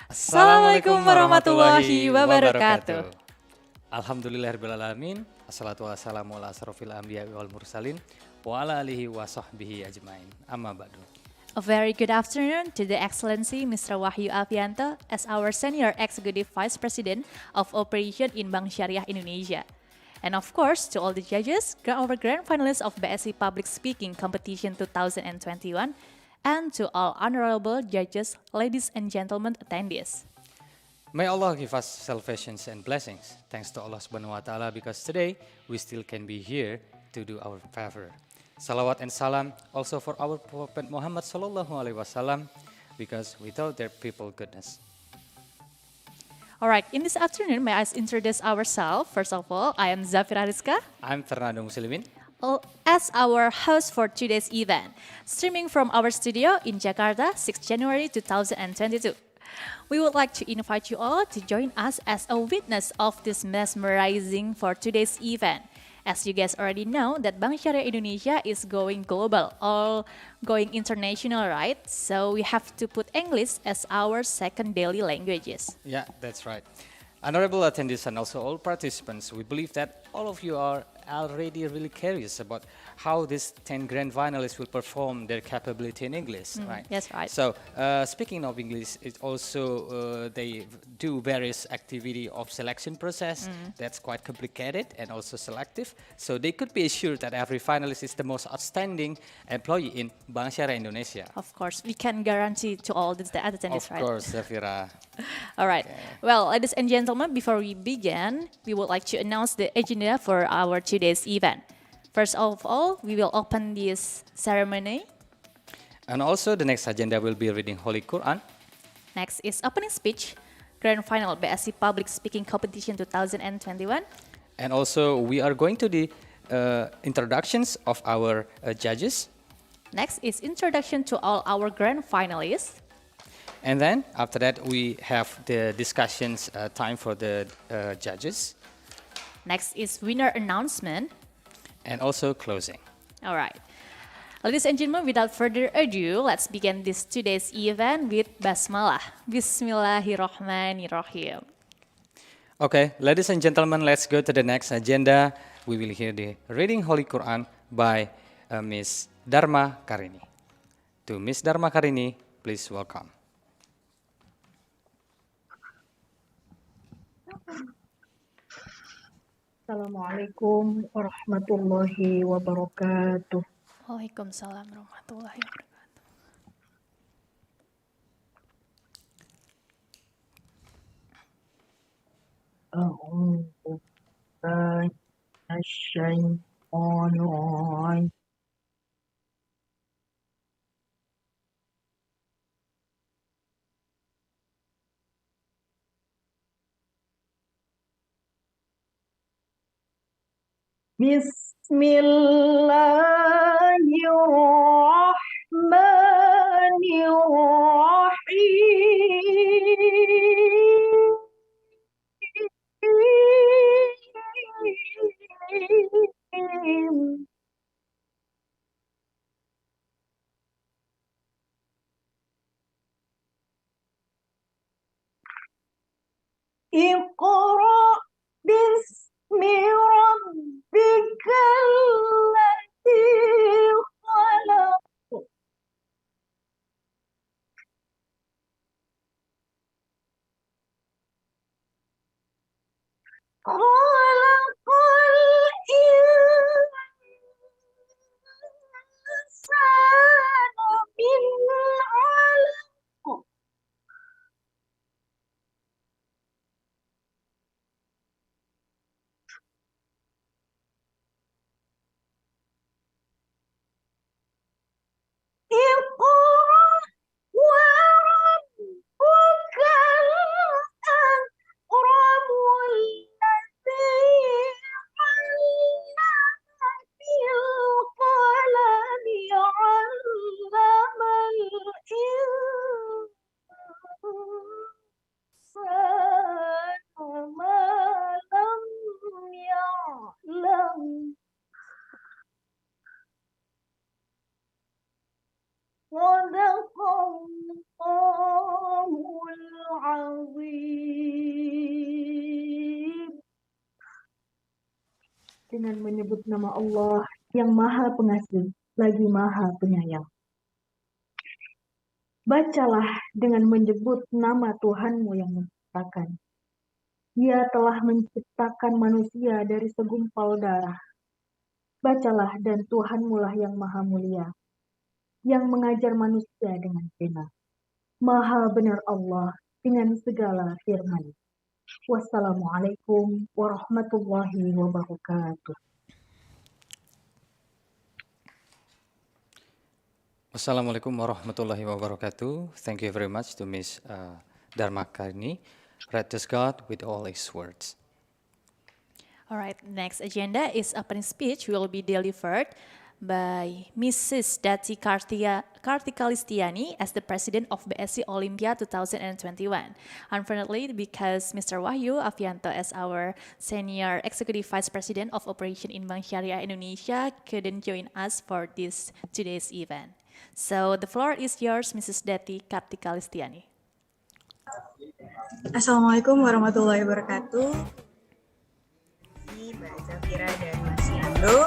Assalamualaikum warahmatullahi wabarakatuh. wabarakatuh. Alhamdulillahirrahmanirrahim. Assalatu wassalamu ala asrofil anbiya wal mursalin wa ala alihi wa sahbihi ajmain. Amma ba'du. A very good afternoon to the Excellency Mr. Wahyu Alfianto as our Senior Executive Vice President of Operation in Bank Syariah Indonesia. And of course, to all the judges, our grand finalists of BSI Public Speaking Competition 2021, and to all honorable judges, ladies and gentlemen attendees. May Allah give us salvations and blessings. Thanks to Allah Subhanahu wa Ta'ala because today we still can be here to do our favor. Salawat and salam also for our Prophet Muhammad Sallallahu Alaihi Wasallam because without their people goodness. All right, in this afternoon, may I introduce ourselves. First of all, I am Zafira Rizka. I'm Fernando Muslimin. As our host for today's event, streaming from our studio in Jakarta, 6 January 2022. We would like to invite you all to join us as a witness of this mesmerizing for today's event. As you guys already know that Bank Syariah Indonesia is going global or going international, right? So we have to put English as our second daily languages. Yeah, that's right. Honorable attendees and also all participants, we believe that all of you are already really curious about how these 10 grand finalists will perform their capability in English, right? Yes, right. So, speaking of English, it also they do various activity of selection process that's quite complicated and also selective. So they could be assured that every finalist is the most outstanding employee in Bank Syariah Indonesia. Of course, we can guarantee to all the attendees, right? Of course, Zafira. All right. Okay. Well, ladies and gentlemen, before we begin, we would like to announce the agenda for our today's event. First of all, we will open this ceremony. And also the next agenda will be reading Holy Quran. Next is opening speech, grand final BSI Public Speaking Competition 2021. And also we are going to the introductions of our judges. Next is introduction to all our grand finalists. And then after that we have the discussions time for the judges. Next is winner announcement. And also closing. All right. Ladies and gentlemen, without further ado, let's begin this today's event with Basmalah. Bismillahirrahmanirrahim. Okay, ladies and gentlemen, let's go to the next agenda. We will hear the reading Holy Quran by Miss Dharma Karini. To Miss Dharma Karini, please welcome. Assalamualaikum warahmatullahi wabarakatuh. Waalaikumsalam warahmatullahi wabarakatuh. A'udzu billahi minasyaitonir rajim. Bismillahirrahmanirrahim. Iqra bismi rabbikal ladzi khalaq. Khalaqal insana min 'alaq. menyebut nama Allah yang Maha Pengasih lagi Maha Penyayang. Bacalah dengan menyebut nama Tuhanmu yang menciptakan. Dia telah menciptakan manusia dari segumpal darah. Bacalah dan Tuhanmu lah yang Maha Mulia, yang mengajar manusia dengan benar. Maha benar Allah dengan segala firman. Wassalamualaikum warahmatullahi wabarakatuh. Wassalamualaikum warahmatullahi wabarakatuh. Thank you very much to Miss Dharma Karni. Read to God with all his words. All right, next agenda is opening speech will be delivered by Mrs. Dati Kartikalistiani as the president of Bsi Olympia 2021. Unfortunately, because Mr. Wahyu Afianto as our senior executive vice president of operation in Bank Syariah Indonesia couldn't join us for this today's event. So the floor is yours, Mrs. Dati Kartikalistiani. Assalamualaikum warahmatullahi wabarakatuh. Mbak Zafira dan Mas Yando.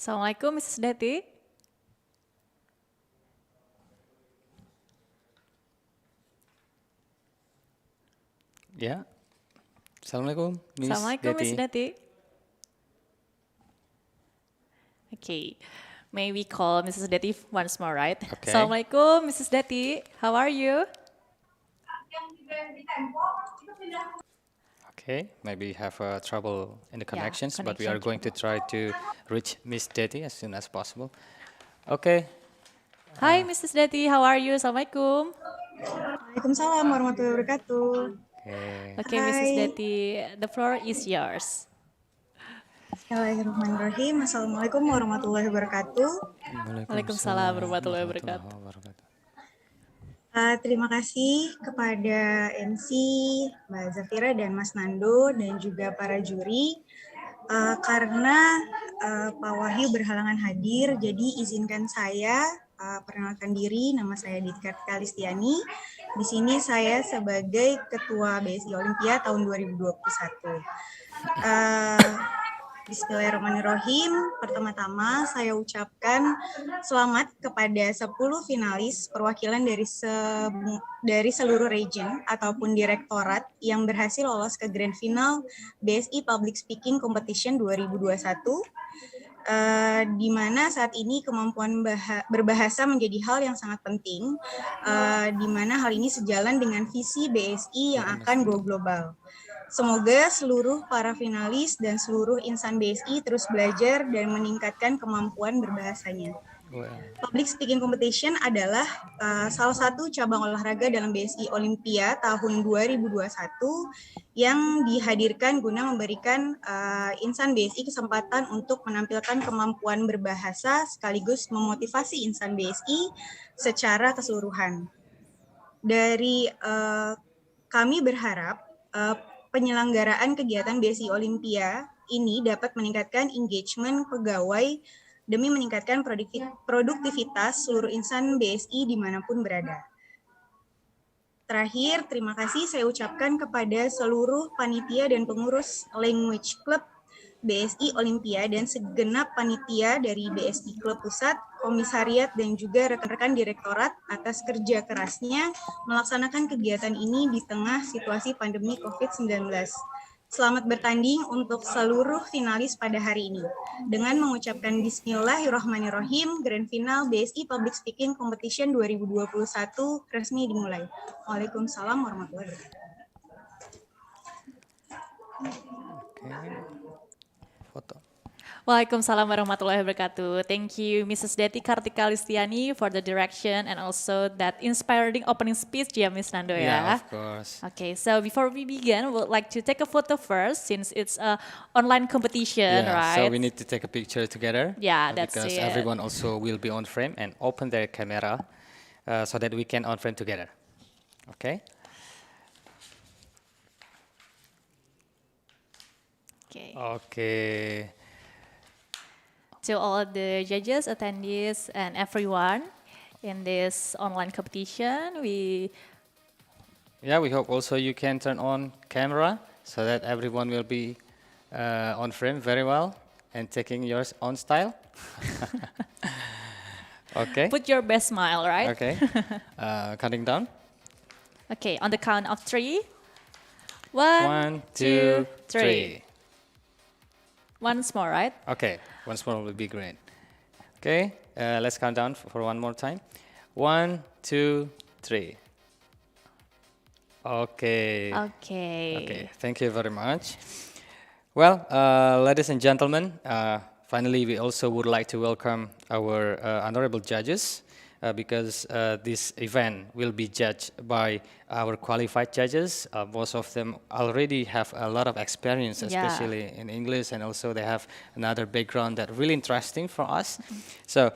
Assalamualaikum, Mrs. Dati. Ya. Assalamualaikum, Miss Assalamualaikum, Dati. Miss Dati. Okay, may we call Mrs. Dati once more, right? Okay. Assalamualaikum, Mrs. Dati. How are you? Okay, maybe have trouble in the connections, but we are connection going to try to reach Miss Dati as soon as possible. Okay. Hi, Mrs. Dati. How are you? Assalamualaikum. Waalaikumsalam warahmatullahi wabarakatuh. Okay. Okay, Mrs. Dati, the floor is yours. Bismillahirrahmanirrahim. Assalamualaikum warahmatullahi wabarakatuh. Waalaikumsalam warahmatullahi wabarakatuh. Terima kasih kepada MC, Mbak Zafira dan Mas Nando dan juga para juri. Karena Pak Wahyu berhalangan hadir, jadi izinkan saya perkenalkan diri. Nama saya Diti Kartikalistiani. Di sini saya sebagai Ketua Bsi Olympia tahun 2021. Bismillahirrahmanirrahim. Pertama-tama saya ucapkan selamat kepada 10 finalis perwakilan dari seluruh region ataupun direktorat yang berhasil lolos ke Grand Final BSI Public Speaking Competition 2021. Di mana saat ini kemampuan berbahasa menjadi hal yang sangat penting, di mana hal ini sejalan dengan visi BSI yang akan go global. Semoga seluruh para finalis dan seluruh insan BSI terus belajar dan meningkatkan kemampuan berbahasanya. Public Speaking Competition adalah salah satu cabang olahraga dalam BSI Olympia tahun 2021 yang dihadirkan guna memberikan insan BSI kesempatan untuk menampilkan kemampuan berbahasa sekaligus memotivasi insan BSI secara keseluruhan. Dari kami berharap penyelenggaraan kegiatan BSI Olympia ini dapat meningkatkan engagement pegawai demi meningkatkan produktivitas seluruh insan BSI dimanapun berada. Terakhir, terima kasih saya ucapkan kepada seluruh panitia dan pengurus Language Club BSI Olympia dan segenap panitia dari BSI Club Pusat, Komisariat, dan juga rekan-rekan direktorat atas kerja kerasnya melaksanakan kegiatan ini di tengah situasi pandemi COVID-19. Selamat bertanding untuk seluruh finalis pada hari ini. Dengan mengucapkan Bismillahirrahmanirrahim, Grand Final BSI Public Speaking Competition 2021 resmi dimulai. Waalaikumsalam warahmatullahi wabarakatuh. Foto. Waalaikumsalam warahmatullahi wabarakatuh. Thank you, Mrs. Dati Kartikalistiani, for the direction and also that inspiring opening speech, ya, Miss Nando, ya. Yeah, of course. Okay, so before we begin, we would like to take a photo first, since it's a online competition, Yeah, right? so we need to take a picture together. Yeah, that's because it. everyone also will be on frame and open their camera so that we can on frame together. Okay. Okay. Okay. to all the judges, attendees, and everyone in this online competition. Yeah, we hope also you can turn on camera so that everyone will be on frame very well and taking your own style. Okay. Put your best smile, right? Okay. Counting down. Okay, on the count of three. One, One, two, two, three. three. Once more, right? Okay. Once more will be great. Okay. Let's count down for one more time. One, two, three. Okay. Okay. Okay. Thank you very much. Well, ladies and gentlemen, finally, we also would like to welcome our honorable judges because this event will be judged by our qualified judges. Most of them already have a lot of experience, Yeah. especially in English, and also they have another background that really interesting for us. So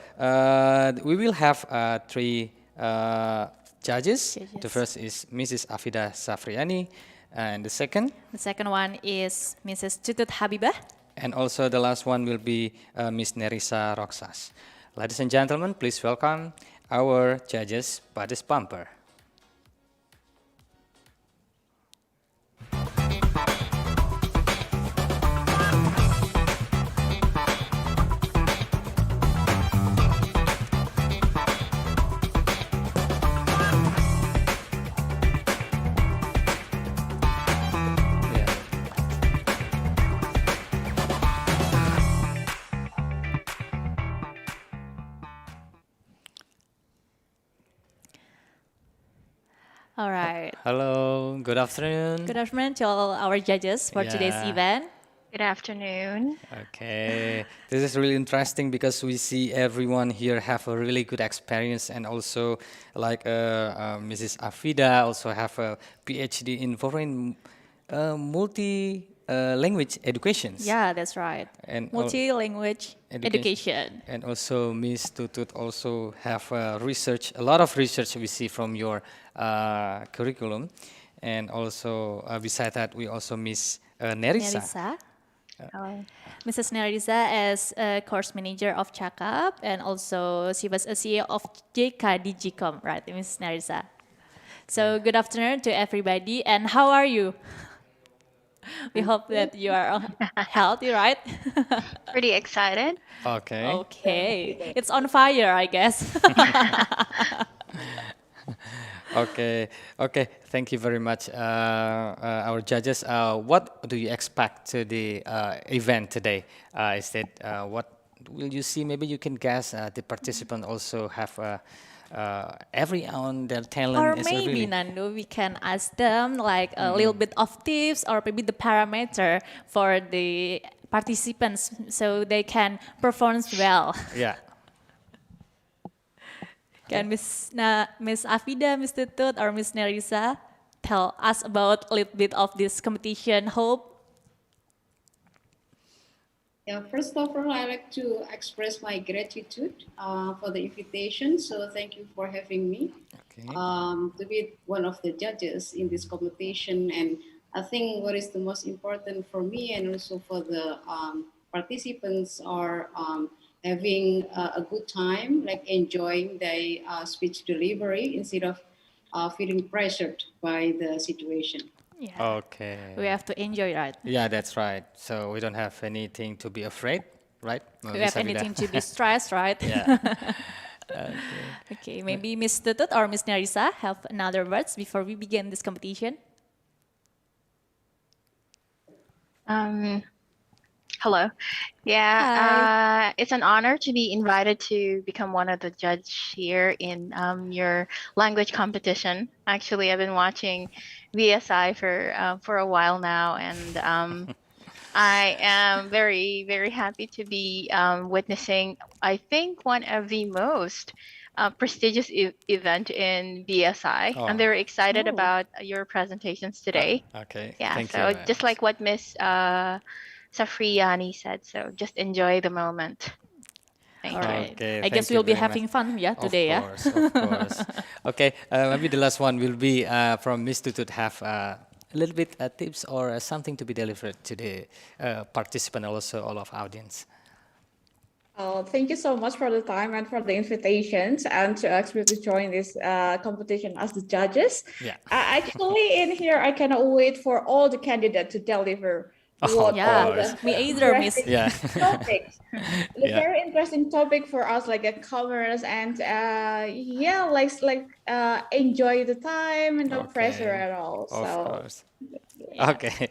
we will have three judges. The Judges. first is Mrs. Afida Safriani, and the second. The second one is Mrs. Tutut Habibah. And also the last one will be Miss Nerissa Roxas. Ladies and gentlemen, please welcome our judges by this bumper. Yeah. All right. Hello, good afternoon. Good afternoon to all our judges for today's Yeah. event. Good afternoon. Okay, this is really interesting because we see everyone here have a really good experience, and also like Mrs. Afida also have a PhD in foreign multi language educations. Yeah, that's right. And Multi-language education. And also Miss Tutut also have research, a lot of research we see from your curriculum. And also beside that, we also Miss Nerissa. Nerissa. Hello. Mrs. Nerissa is a course manager of Chakap, and also she was a CEO of JK Digicom, right, Mrs. Nerissa? So good afternoon to everybody, and how are you? We hope that you are healthy, right? Pretty excited. Okay. Okay, it's on fire, I guess. Okay. Okay. Thank you very much, our judges. What do you expect to the event today? Is it what will you see? Maybe you can guess. The participant also have every on their talent. Or is maybe, really, Nando, we can ask them like a little bit of tips, or maybe the parameter for the participants so they can perform well. yeah. Can Miss Afida, Miss Tutut, or Miss Nerissa tell us about a little bit of this competition? Hope. Yeah, first of all, I'd like to express my gratitude for the invitation. So thank you for having me Okay. to be one of the judges in this competition. And I think what is the most important for me and also for the participants are having a good time, like enjoying the speech delivery instead of feeling pressured by the situation. Yeah. Okay. We have to enjoy, right? Yeah, that's right. So we don't have anything to be afraid, right? We have anything to be stressed, right? Yeah. Okay, maybe Miss Tutut or Miss Nerissa have another words before we begin this competition. Hello. Yeah, it's an honor to be invited to become one of the judge here in your language competition. Actually, I've been watching VSI for a while now, and I am very, very happy to be witnessing, I think, one of the most prestigious event in BSI. Oh. I'm very excited Oh. about your presentations today. Okay. Yeah, Thank so you. just like what Miss Safriani said, so just enjoy the moment. Thank All you. right. Okay, I guess thank you we'll be very much. having fun, yeah, today, Of yeah. course, of course. Okay, maybe the last one will be from Miss Tutut. Have a little bit tips or something to be delivered to the participant, also all of audience. Thank you so much for the time and for the invitations and to ask me to join this competition as the judges. Yeah. Actually, in here, I cannot wait for all the candidates to deliver Oh, what of all Yeah, the course. me either, Miss. interesting Yeah. topics. The Yeah. very interesting topic for us, like a commerce, and yeah, enjoy the time and no pressure Okay. at all. Of So course. Yeah. Okay.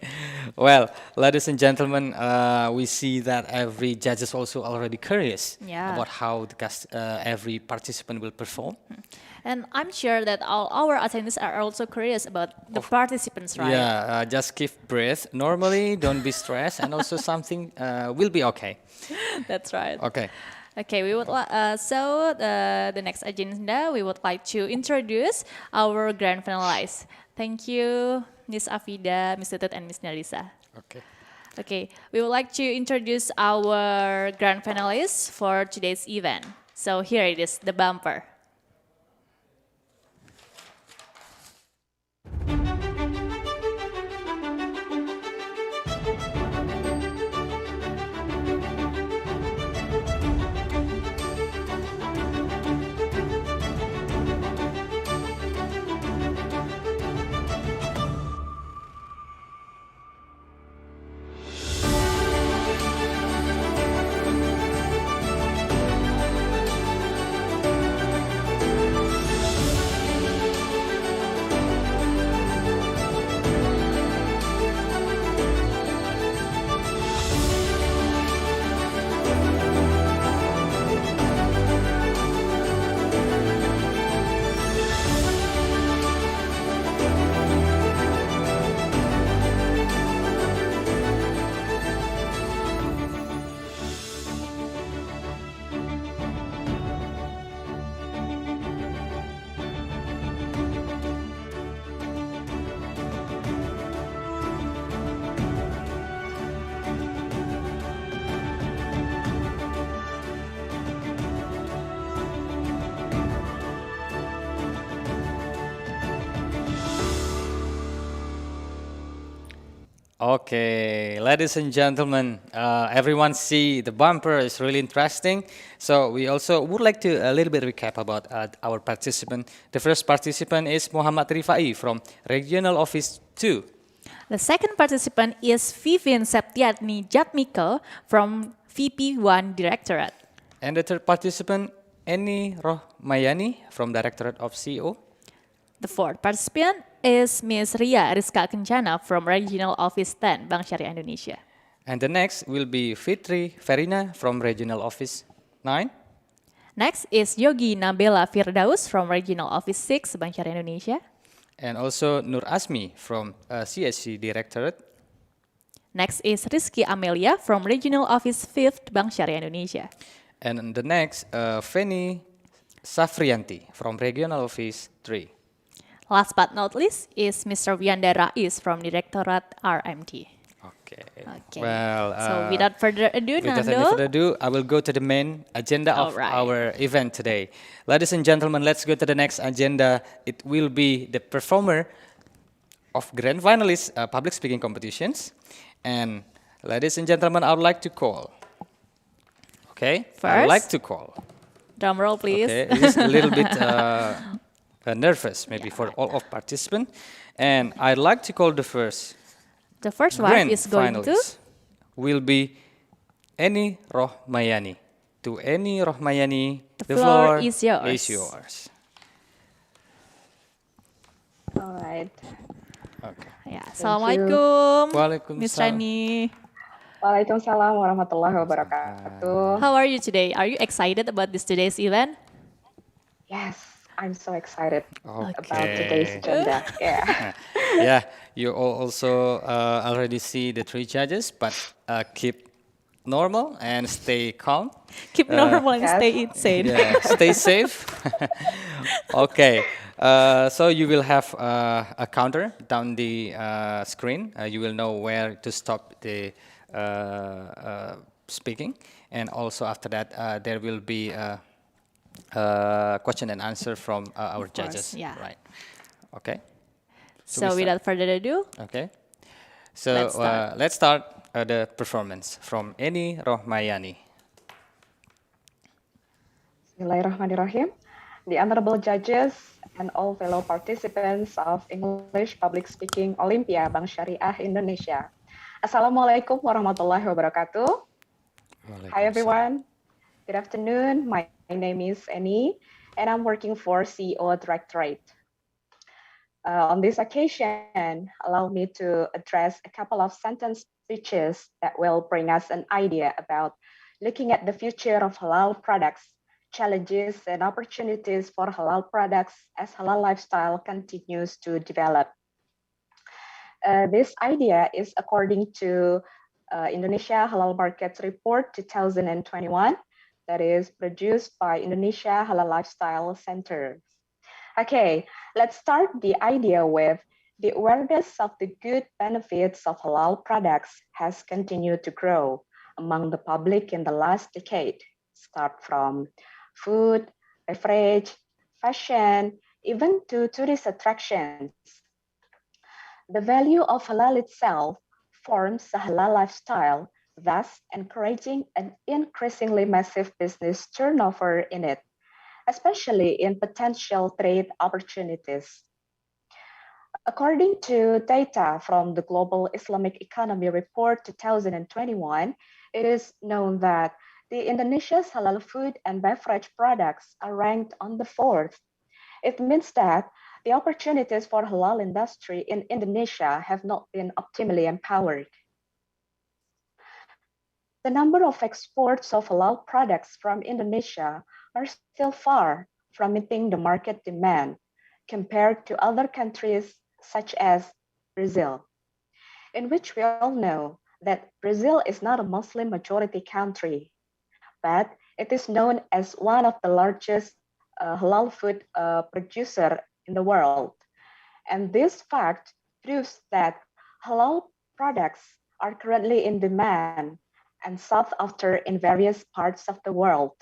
Well, ladies and gentlemen, we see that every judge is also already curious Yeah. about how every participant will perform. And I'm sure that all our attendees are also curious about the participants, right? Yeah, just keep breath normally, don't be stressed, and also something will be okay. That's right. Okay. Okay, we would so the next agenda we would like to introduce our grand finalists. Thank you, Miss Afida, Miss Tutut, and Miss Narisa. Okay. Okay, we would like to introduce our grand finalists for today's event. So here it is, the bumper. Okay, ladies and gentlemen, everyone see the bumper is really interesting. So we also would like to a little bit recap about our participant. The first participant is Muhammad Rifai from Regional Office 2. The second participant is Vivian Septiatni Jatmiko from VP1 Directorate. And the third participant, Eni Rohmayani from Directorate of CEO. The fourth participant is Ms. Ria Rizka Kencana from Regional Office 10, Bank Syariah Indonesia. And the next will be Fitri Ferina from Regional Office 9. Next is Yogi Nabela Firdaus from Regional Office 6, Bank Syariah Indonesia. And also Nur Asmi from CSC Directorate. Next is Rizky Amelia from Regional Office 5th, Bank Syariah Indonesia. And the next, Feni Safrianti from Regional Office 3. Last but not least is Mr. Wianda Rais from Directorate RMT. Okay. Okay. Well, So without further ado, without any Nando. further ado, I will go to the main agenda of Alright. our event today. Ladies and gentlemen, let's go to the next agenda. It will be the performer of grand finalists public speaking competitions. And ladies and gentlemen, I would like to call. Okay? I would like First. to call. Drum roll, please. Okay, it is a little bit nervous, maybe for all of participants. And I'd like to call the first The first one grand is going to finalist will be Eni Rohmayani. To Eni Rohmayani, The floor is yours. Is yours. All right. Okay. Ya, Assalamualaikum. Miss Waalaikumsalam. Rani. Waalaikumsalam warahmatullahi wabarakatuh. How are you today? Are you excited about this today's event? Yes, I'm so excited about Okay. today's agenda. Yeah. Yeah, you all also already see the three judges, but keep normal and stay calm. Keep normal and Yes. stay insane. Yeah, stay safe. Okay, so you will have a counter down the screen. You will know where to stop the speaking, and also after that, there will be a question and answer from our Of course, judges. yeah. Right. Okay. So we without further ado, Okay. So Let's start. let's start the performance from Eni Rohmayani. Bismillahirrahmanirrahim. The honorable judges and all fellow participants of English Public Speaking Olympia Bank Syariah Indonesia. Assalamualaikum warahmatullahi wabarakatuh. Hi Waalaikumsalam. everyone. Good afternoon. My name is Annie and I'm working for CEO Directorate. On this occasion, allow me to address a couple of sentence speeches that will bring us an idea about looking at the future of halal products, challenges and opportunities for halal products as halal lifestyle continues to develop. This idea is according to Indonesia Halal Markets Report 2021 that is produced by Indonesia Halal Lifestyle Center. Okay, let's start the idea with the awareness of the good benefits of halal products has continued to grow among the public in the last decade. Start from food, beverage, fashion, even to tourist attractions. The value of halal itself forms a halal lifestyle, thus encouraging an increasingly massive business turnover in it, especially in potential trade opportunities. According to data from the Global Islamic Economy Report 2021, it is known that the Indonesia's halal food and beverage products are ranked on the fourth. It means that the opportunities for halal industry in Indonesia have not been optimally empowered. The number of exports of halal products from Indonesia are still far from meeting the market demand compared to other countries such as Brazil, in which we all know that Brazil is not a Muslim majority country, but it is known as one of the largest halal food producer in the world. And this fact proves that halal products are currently in demand and sought after in various parts of the world.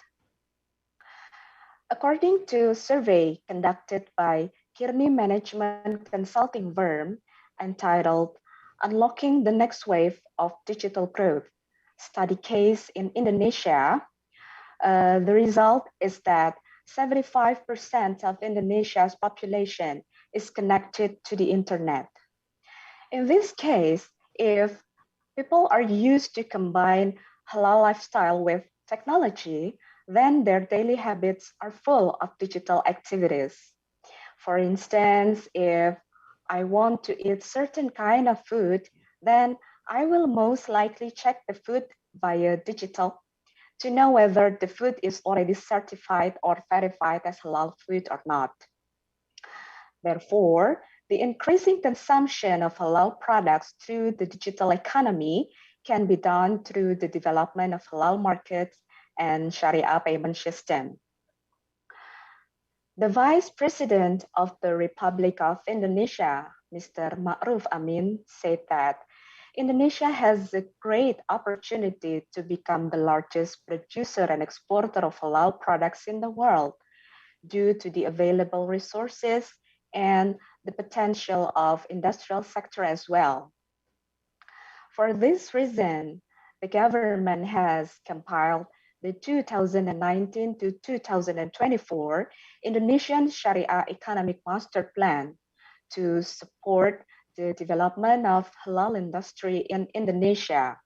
According to a survey conducted by Kearney Management Consulting firm entitled Unlocking the Next Wave of Digital Growth, study case in Indonesia, the result is that 75% of Indonesia's population is connected to the internet. In this case, if people are used to combine halal lifestyle with technology, then their daily habits are full of digital activities. For instance, if I want to eat certain kind of food, then I will most likely check the food via digital to know whether the food is already certified or verified as halal food or not. Therefore, the increasing consumption of halal products through the digital economy can be done through the development of halal markets and Sharia payment system. The Vice President of the Republic of Indonesia, Mr. Ma'ruf Amin, said that Indonesia has a great opportunity to become the largest producer and exporter of halal products in the world due to the available resources and the potential of industrial sector as well. For this reason, the government has compiled the 2019 to 2024 Indonesian Sharia Economic Master Plan to support the development of halal industry in Indonesia.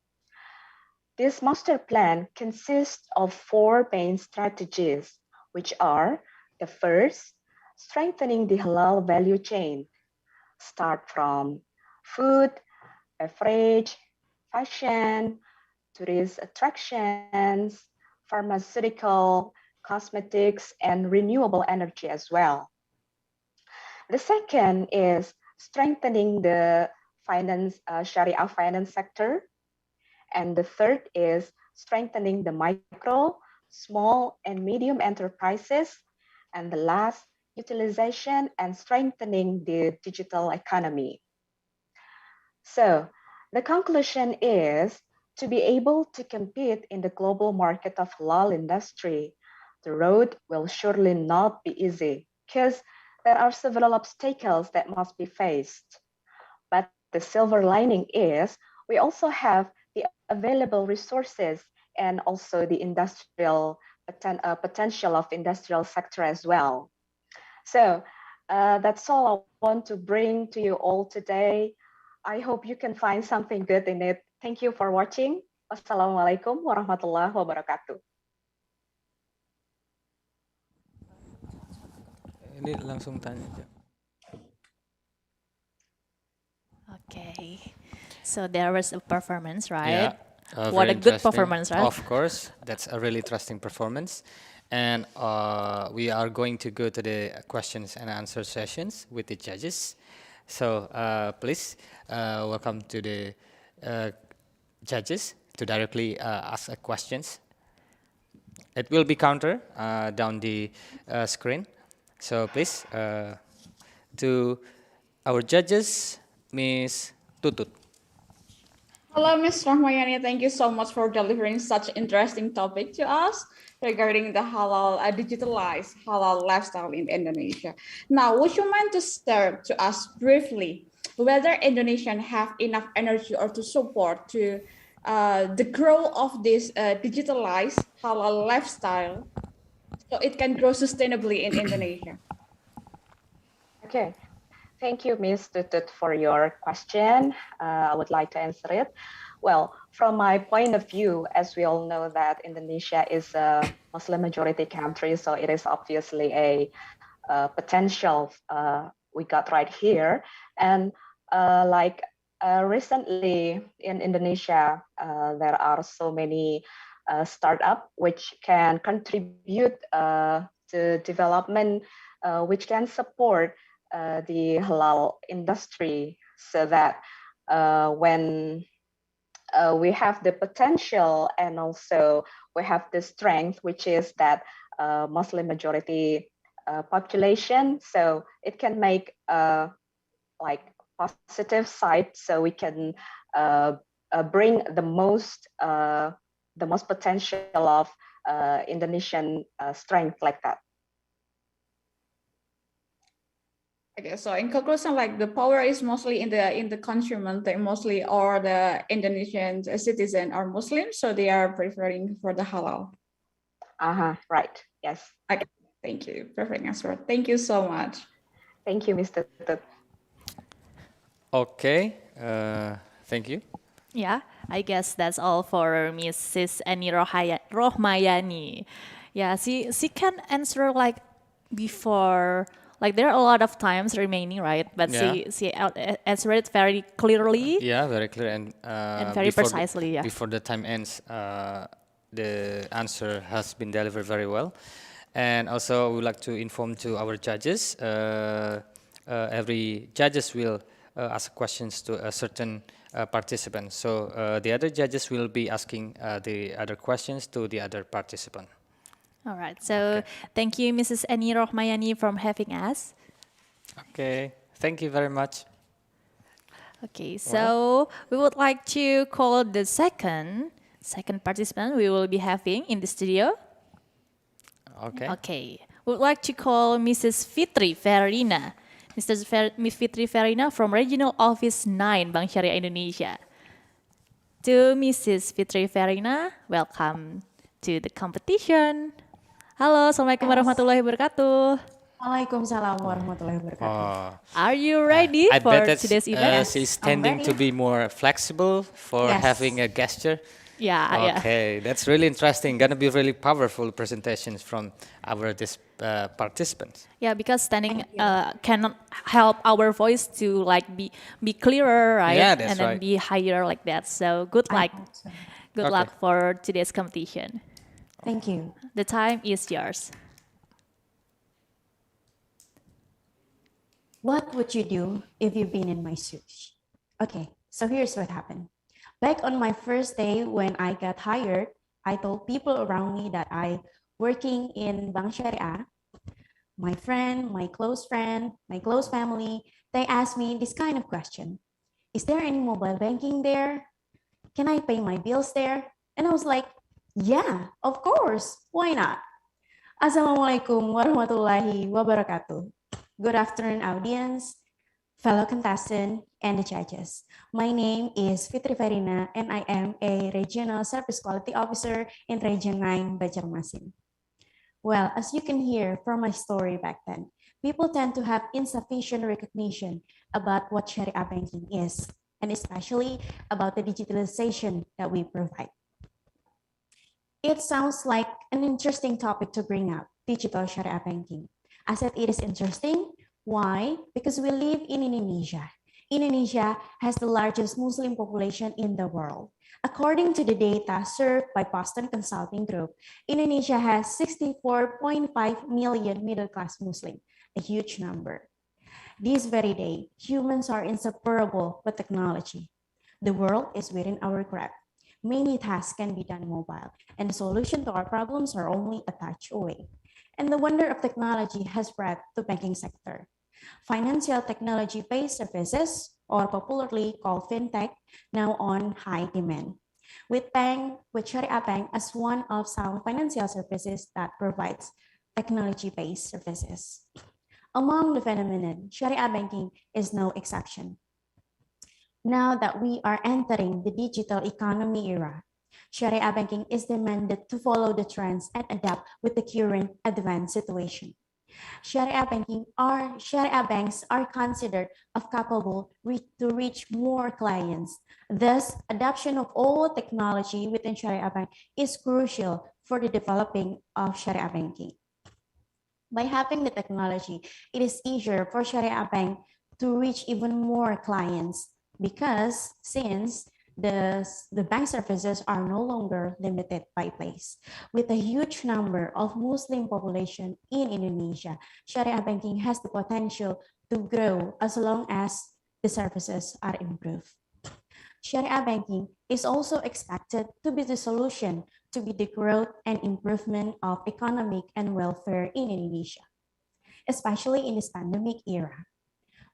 This master plan consists of 4 main strategies, which are the first, strengthening the halal value chain. Start from food, beverage, fashion, tourist attractions, pharmaceutical, cosmetics, and renewable energy as well. The second is strengthening the Sharia finance sector. And the third is strengthening the micro, small, and medium enterprises. And the last, utilization and strengthening the digital economy. So the conclusion is to be able to compete in the global market of halal industry, the road will surely not be easy because there are several obstacles that must be faced. But the silver lining is we also have the available resources and also the industrial potential of industrial sector as well. So that's all I want to bring to you all today. I hope you can find something good in it. Thank you for watching. Wassalamualaikum warahmatullahi wabarakatuh. Ini langsung tanya aja. Okay. So there was a performance, right? Yeah. What Very a good interesting. performance, right? Of course, that's a really interesting performance. And we are going to go to the questions and answer sessions with the judges. So please welcome to the judges to directly ask questions. It will be counter down the screen. So please, to our judges, Miss Tutut. Hello, Ms. Rahmayani. Thank you so much for delivering such interesting topic to us regarding the halal, digitalized halal lifestyle in Indonesia. Now, would you mind to share to us briefly whether Indonesians have enough energy or to support to the growth of this digitalized halal lifestyle so it can grow sustainably in Indonesia? Okay. Thank you, Ms. Tutut, for your question. I would like to answer it. Well, from my point of view, as we all know that Indonesia is a Muslim majority country, so it is obviously a potential we got right here. And recently in Indonesia, there are so many startups which can contribute to development, which can support the halal industry, so that when we have the potential and also we have the strength, which is that Muslim majority population, so it can make positive side, so we can bring the most potential of Indonesian strength like that. Okay, so in conclusion, like the power is mostly in the consumer, they mostly are the Indonesian citizen are Muslims, so they are preferring for the halal. Right. Yes. Okay. Thank you. Perfect answer. Thank you so much. Thank you, Mr. Tutut. Okay. Thank you. Yeah, I guess that's all for Mrs. Annie Rohmayani. Yeah, she can answer like before. Like there are a lot of times remaining, right? But Yeah. she answered it very clearly. Yeah, very clear and very precisely. Yeah. Before the time ends, the answer has been delivered very well. And also, we would like to inform to our judges. Every judges will ask questions to a certain participant. So the other judges will be asking the other questions to the other participant. All right. So thank you, Mrs. Annie Rohmayani, for having us. Okay. Thank you very much. Okay. So we would like to call the second participant we will be having in the studio. Okay. Okay. We would like to call Mrs. Fitri Verina. Miss Fitri Verina from Regional Office 9, Bank Syariah Indonesia. To Mrs. Fitri Verina, welcome to the competition. Halo, Assalamualaikum warahmatullahi wabarakatuh. Waalaikumsalam warahmatullahi wabarakatuh. Are you ready I for bet today's event? She's tending to be more flexible for having a gesture. Yeah. Okay, that's really interesting. Gonna be really powerful presentations from our participants. Yeah, because standing cannot help our voice to like be clearer, right? Yeah, that's and then right. be higher like that. So good luck. Good luck for today's competition. Thank you. The time is yours. What would you do if you've been in my shoes? Okay, so here's what happened. Back on my first day when I got hired, I told people around me that I working in Bank Syariah. My friend, my close family, they asked me this kind of question. Is there any mobile banking there? Can I pay my bills there? And I was like, yeah, of course. Why not? Assalamualaikum warahmatullahi wabarakatuh. Good afternoon, audience, fellow contestant, and the judges. My name is Fitri Verina, and I am a Regional Service Quality Officer in Region 9, Banjarmasin. Well, as you can hear from my story back then, people tend to have insufficient recognition about what Sharia banking is, and especially about the digitalization that we provide. It sounds like an interesting topic to bring up, digital Sharia banking. I said it is interesting. Why? Because we live in Indonesia. Indonesia has the largest Muslim population in the world. According to the data served by Boston Consulting Group, Indonesia has 64.5 million middle-class Muslim, a huge number. This very day, humans are inseparable with technology. The world is within our grasp. Many tasks can be done mobile, and the solution to our problems are only a touch away. And the wonder of technology has spread to banking sector. Financial technology-based services, or popularly called fintech, now on high demand. With Sharia Bank as one of some financial services that provides technology-based services. Among the phenomenon, Sharia banking is no exception. Now that we are entering the digital economy era, Sharia banking is demanded to follow the trends and adapt with the current advanced situation. Sharia banks are considered capable to reach more clients. Thus, adoption of all technology within Sharia bank is crucial for the developing of Sharia banking. By having the technology, it is easier for Sharia bank to reach even more clients because since the bank services are no longer limited by place. With a huge number of Muslim population in Indonesia, Sharia banking has the potential to grow as long as the services are improved. Sharia banking is also expected to be the solution to the growth and improvement of economic and welfare in Indonesia, especially in this pandemic era.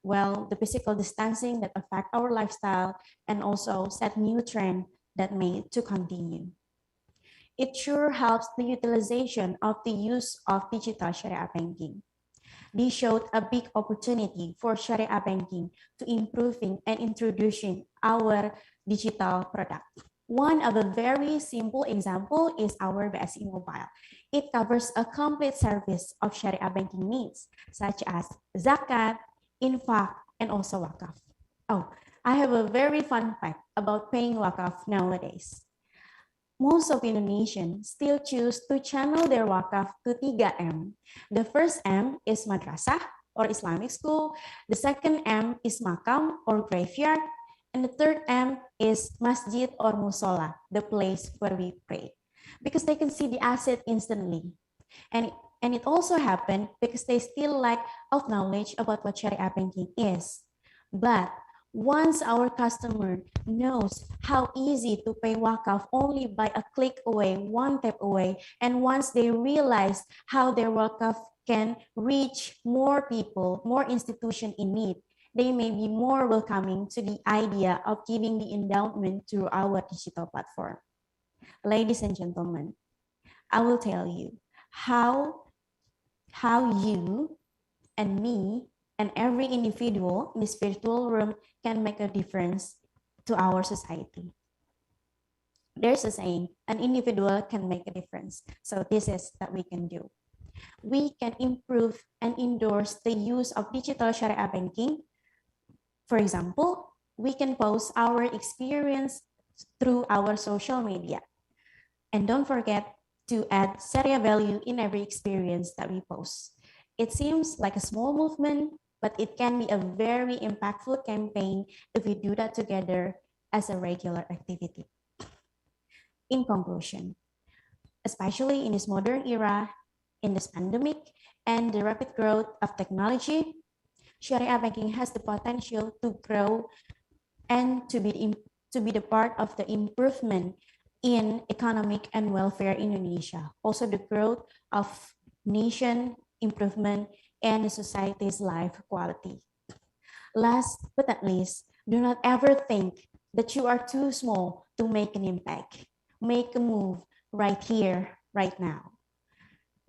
Well, the physical distancing that affect our lifestyle and also set new trend that may to continue. It sure helps the utilization of the use of digital Sharia banking. This showed a big opportunity for Sharia banking to improving and introducing our digital product. One of a very simple example is our Bsi Mobile. It covers a complete service of Sharia banking needs, such as zakat, infak, and also wakaf. Oh, I have a very fun fact about paying wakaf nowadays. Most of Indonesians still choose to channel their wakaf to 3M. The first M is madrasah or Islamic school. The second M is makam or graveyard. And the third M is masjid or musola, the place where we pray. Because they can see the asset instantly. And it also happened because they still lack of knowledge about what Sharia banking is. But once our customer knows how easy to pay wakaf only by a click away, one tap away, and once they realize how their wakaf can reach more people, more institutions in need, they may be more welcoming to the idea of giving the endowment through our digital platform. Ladies and gentlemen, I will tell you how you and me and every individual in the spiritual room can make a difference to our society. There's a saying, an individual can make a difference. So this is that we can do. We can improve and endorse the use of digital Sharia banking. For example, we can post our experience through our social media. And don't forget to add Sharia value in every experience that we post. It seems like a small movement, but it can be a very impactful campaign if we do that together as a regular activity. In conclusion, especially in this modern era, in this pandemic, and the rapid growth of technology, Sharia banking has the potential to grow and to be the part of the improvement in economic and welfare in Indonesia. Also the growth of nation improvement and the society's life quality. Last but not least, do not ever think that you are too small to make an impact. Make a move right here, right now.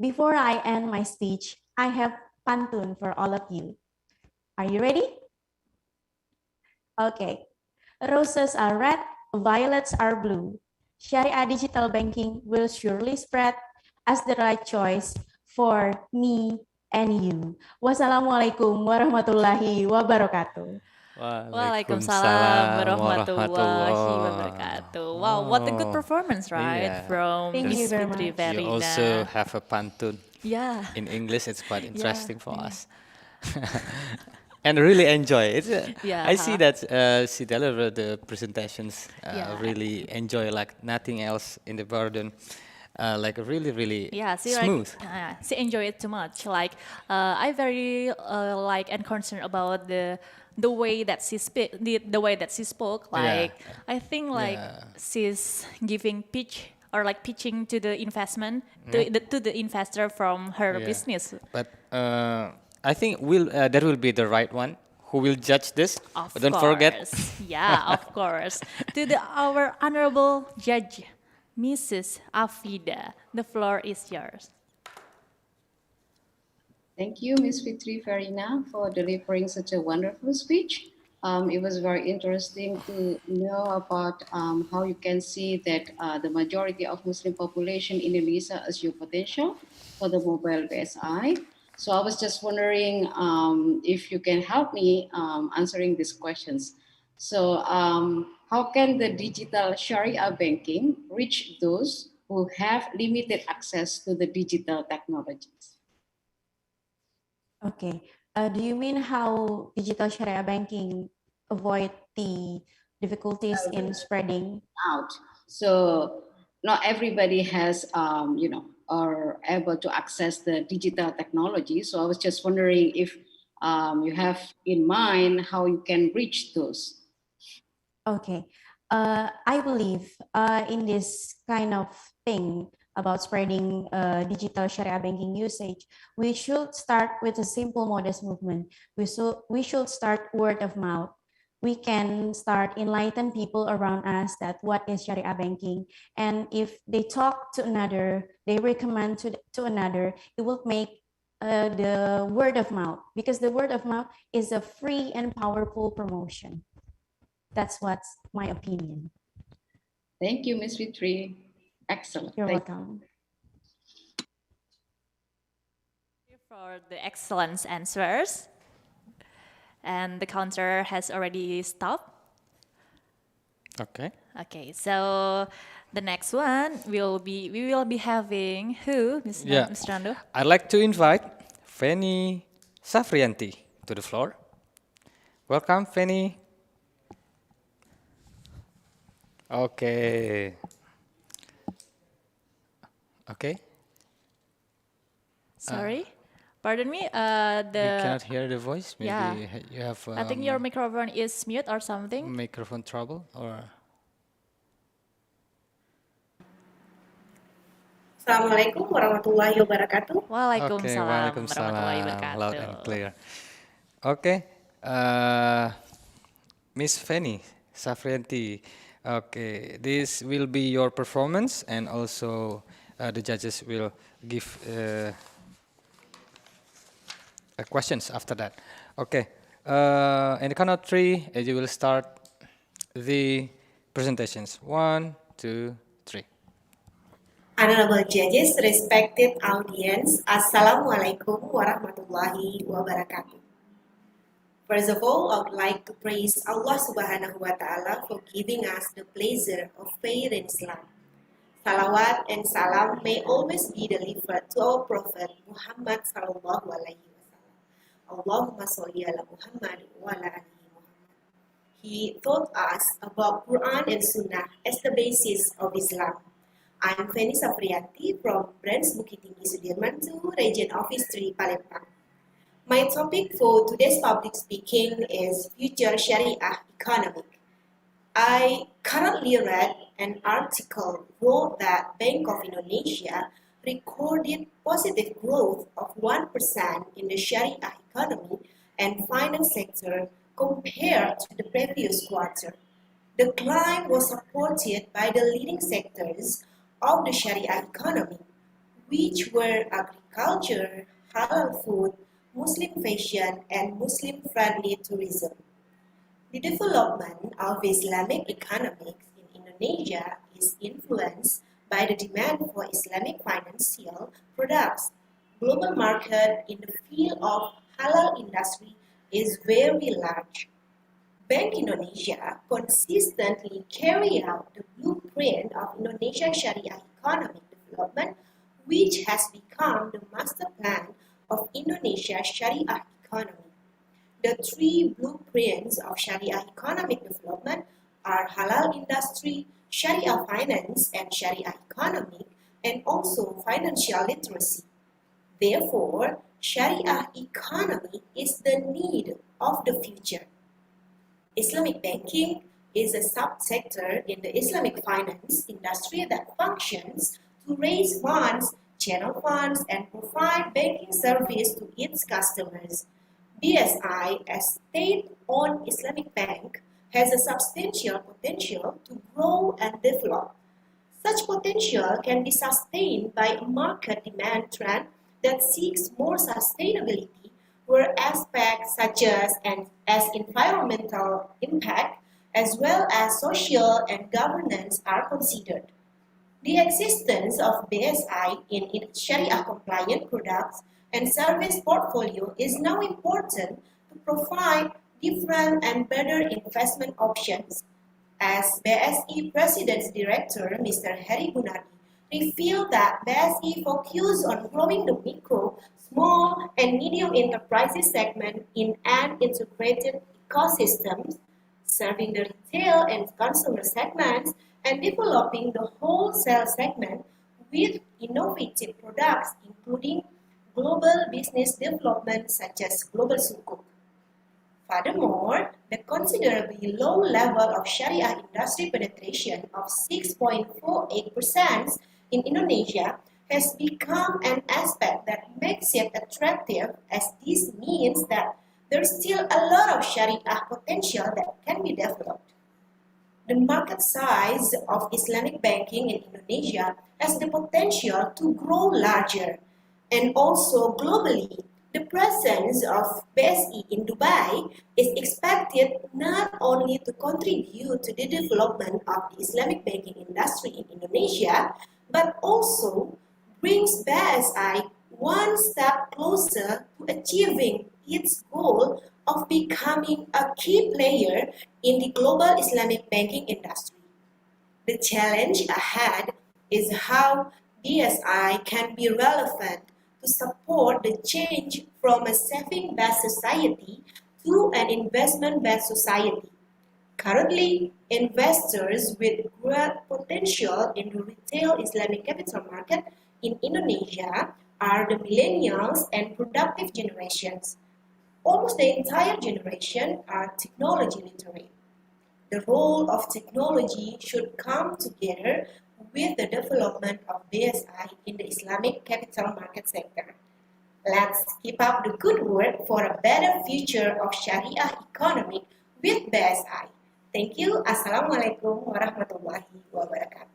Before I end my speech, I have pantun for all of you. Are you ready? Okay. Roses are red, violets are blue. Sharia digital banking will surely spread as the right choice for me and you. Wassalamualaikum warahmatullahi wabarakatuh. Waalaikumsalam warahmatullahi warahmatullah. wabarakatuh. Wow, what a good Oh, performance, right? yeah. From Thank you Miss very Fitri much. You also Verina. have a pantun Yeah. in English. It's quite interesting for yeah. us. And really enjoy it. Yeah, I see huh? that she delivered the presentations. Yeah. Really enjoy like nothing else in the burden. Like really Yeah, she smooth. she enjoy it too much. Like I very like and concerned about the way that she speak, the way that she spoke. Yeah. Like I think like Yeah. she's giving pitch or like pitching to the investment Yeah. to the investor from her Yeah. business. But I think there will be the right one who will judge this. Of But don't course, forget. yeah, of course. To our honorable judge, Mrs. Afida, the floor is yours. Thank you, Ms. Fitri Farina, for delivering such a wonderful speech. It was very interesting to know about how you can see that the majority of Muslim population in Indonesia is your potential for the mobile BSI. So I was just wondering if you can help me answering these questions. So how can the digital Sharia banking reach those who have limited access to the digital technologies? Okay. Do you mean how digital Sharia banking avoid the difficulties in spreading? Out. So not everybody has, are able to access the digital technology. So I was just wondering if you have in mind how you can reach those. Okay. I believe in this kind of thing about spreading digital Sharia banking usage, we should start with a simple modest movement. We should start word of mouth. We can start enlighten people around us that what is Sharia banking. And if they talk to another, they recommend to another, it will make the word of mouth, because the word of mouth is a free and powerful promotion. That's what's my opinion. Thank you, Ms. Fitri. Excellent. You're Thank welcome. Thank you for the excellent answers. And the counter has already stopped. Okay. Okay, so the next one we will be having who, Ms. Yeah. Ms. Rando? I'd like to invite Feni Safrianti to the floor. Welcome, Feni. Okay. Okay. Sorry, pardon me. We cannot hear the voice. Maybe yeah. you have I think your microphone is mute or something. microphone trouble or. Assalamualaikum warahmatullahi wabarakatuh. Okay, Waalaikumsalam warahmatullahi Waalaikumsalam. Loud and wabarakatuh. clear. Okay. Miss Feni Safrianti. Okay, this will be your performance, and also the judges will give questions after that. Okay. In the count of three, you will start the presentations. 1, 2, 3. Honorable judges, respected audience, Assalamualaikum warahmatullahi wabarakatuh. First of all, I would like to praise Allah Subhanahu wa Ta'ala for giving us the pleasure of faith in Islam. Salawat and salam may always be delivered to our Prophet Muhammad Sallallahu Alaihi Wasallam. Allahumma salli ala Muhammad wa ala alihi Muhammad. He taught us about Quran and Sunnah as the basis of Islam. I'm Feni Safrianti from Branch Bukit Tinggi Sudirman 2, Region Office 3, Palembang. My topic for today's public speaking is Future Sharia Economic. I currently read an article wrote that Bank of Indonesia recorded positive growth of 1% in the Sharia economy and finance sector compared to the previous quarter. The climb was supported by the leading sectors of the Sharia economy, which were agriculture, halal food, Muslim fashion, and Muslim-friendly tourism. The development of Islamic economics in Indonesia is influenced by the demand for Islamic financial products global market in the field of halal industry is very large. Bank Indonesia consistently carry out the blueprint of Indonesian Sharia economic development, which has become the master plan of Indonesia's Sharia economy. The three blueprints of Sharia economic development are halal industry, Sharia finance, and Sharia economic, and also financial literacy. Therefore, Sharia economy is the need of the future. Islamic banking is a subsector in the Islamic finance industry that functions to raise funds, channel funds, and provide banking service to its customers. BSI, as state-owned Islamic bank, has a substantial potential to grow and develop. Such potential can be sustained by a market demand trend that seeks more sustainability, where aspects such as environmental impact as well as social and governance are considered. The existence of BSI in its Sharia-compliant products and service portfolio is now important to provide different and better investment options. As BSI President's Director, Mr. Heri Gunardi, revealed that BSI focused on growing the micro, small, and medium enterprises segment in an integrated ecosystem, serving the retail and consumer segments, and developing the wholesale segment with innovative products, including global business development such as Global Sukuk. Furthermore, the considerably low level of Sharia industry penetration of 6.48% in Indonesia has become an aspect that makes it attractive, as this means that there's still a lot of Sharia potential that can be developed. The market size of Islamic banking in Indonesia has the potential to grow larger, and also globally, the presence of BSI in Dubai is expected not only to contribute to the development of the Islamic banking industry in Indonesia, but also brings BSI one step closer to achieving its goal of becoming a key player in the global Islamic banking industry. The challenge ahead is how BSI can be relevant to support the change from a saving-based society to an investment-based society. Currently, investors with great potential in the retail Islamic capital market in Indonesia are the millennials and productive generations. Almost the entire generation are technology literate. The role of technology should come together with the development of BSI in the Islamic capital market sector. Let's keep up the good work for a better future of Sharia economy with BSI. Thank you. Assalamualaikum warahmatullahi wabarakatuh.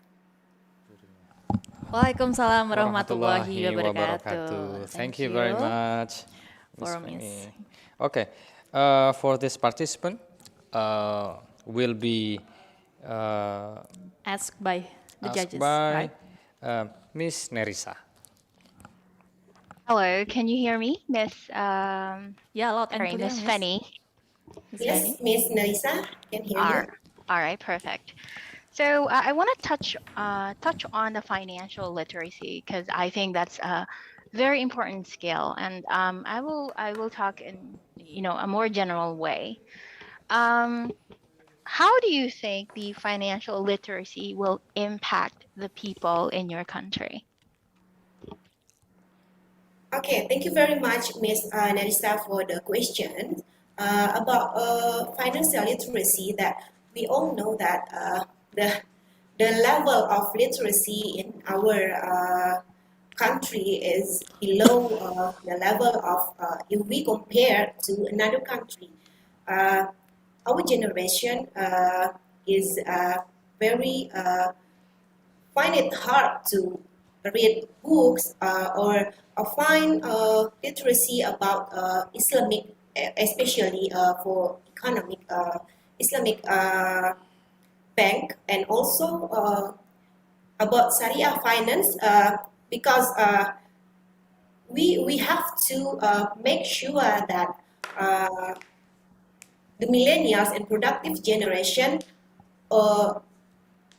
Waalaikumsalam warahmatullahi wabarakatuh. Thank you very much, for Miss Miss. Femi. Okay, for this participant, will be Asked by the asked judges, by right? Miss Nerissa. Hello, can you hear me, Miss? Yeah, loud and Sorry, clear, Miss Miss. Fanny. Miss Yes, Fanny. Miss Narisa, can hear you. All right, perfect. So I want to touch on the financial literacy, because I think that's a very important skill, and I will talk in a more general way. How do you think the financial literacy will impact the people in your country? Okay, thank you very much, Miss Narisa, for the question about financial literacy. That we all know that the level of literacy in our country is below the level of if we compare to another country. Our generation is very find it hard to read books or find literacy about Islamic, especially for economic Islamic bank, and also about Sharia finance, because we have to make sure that the millennials and productive generation uh,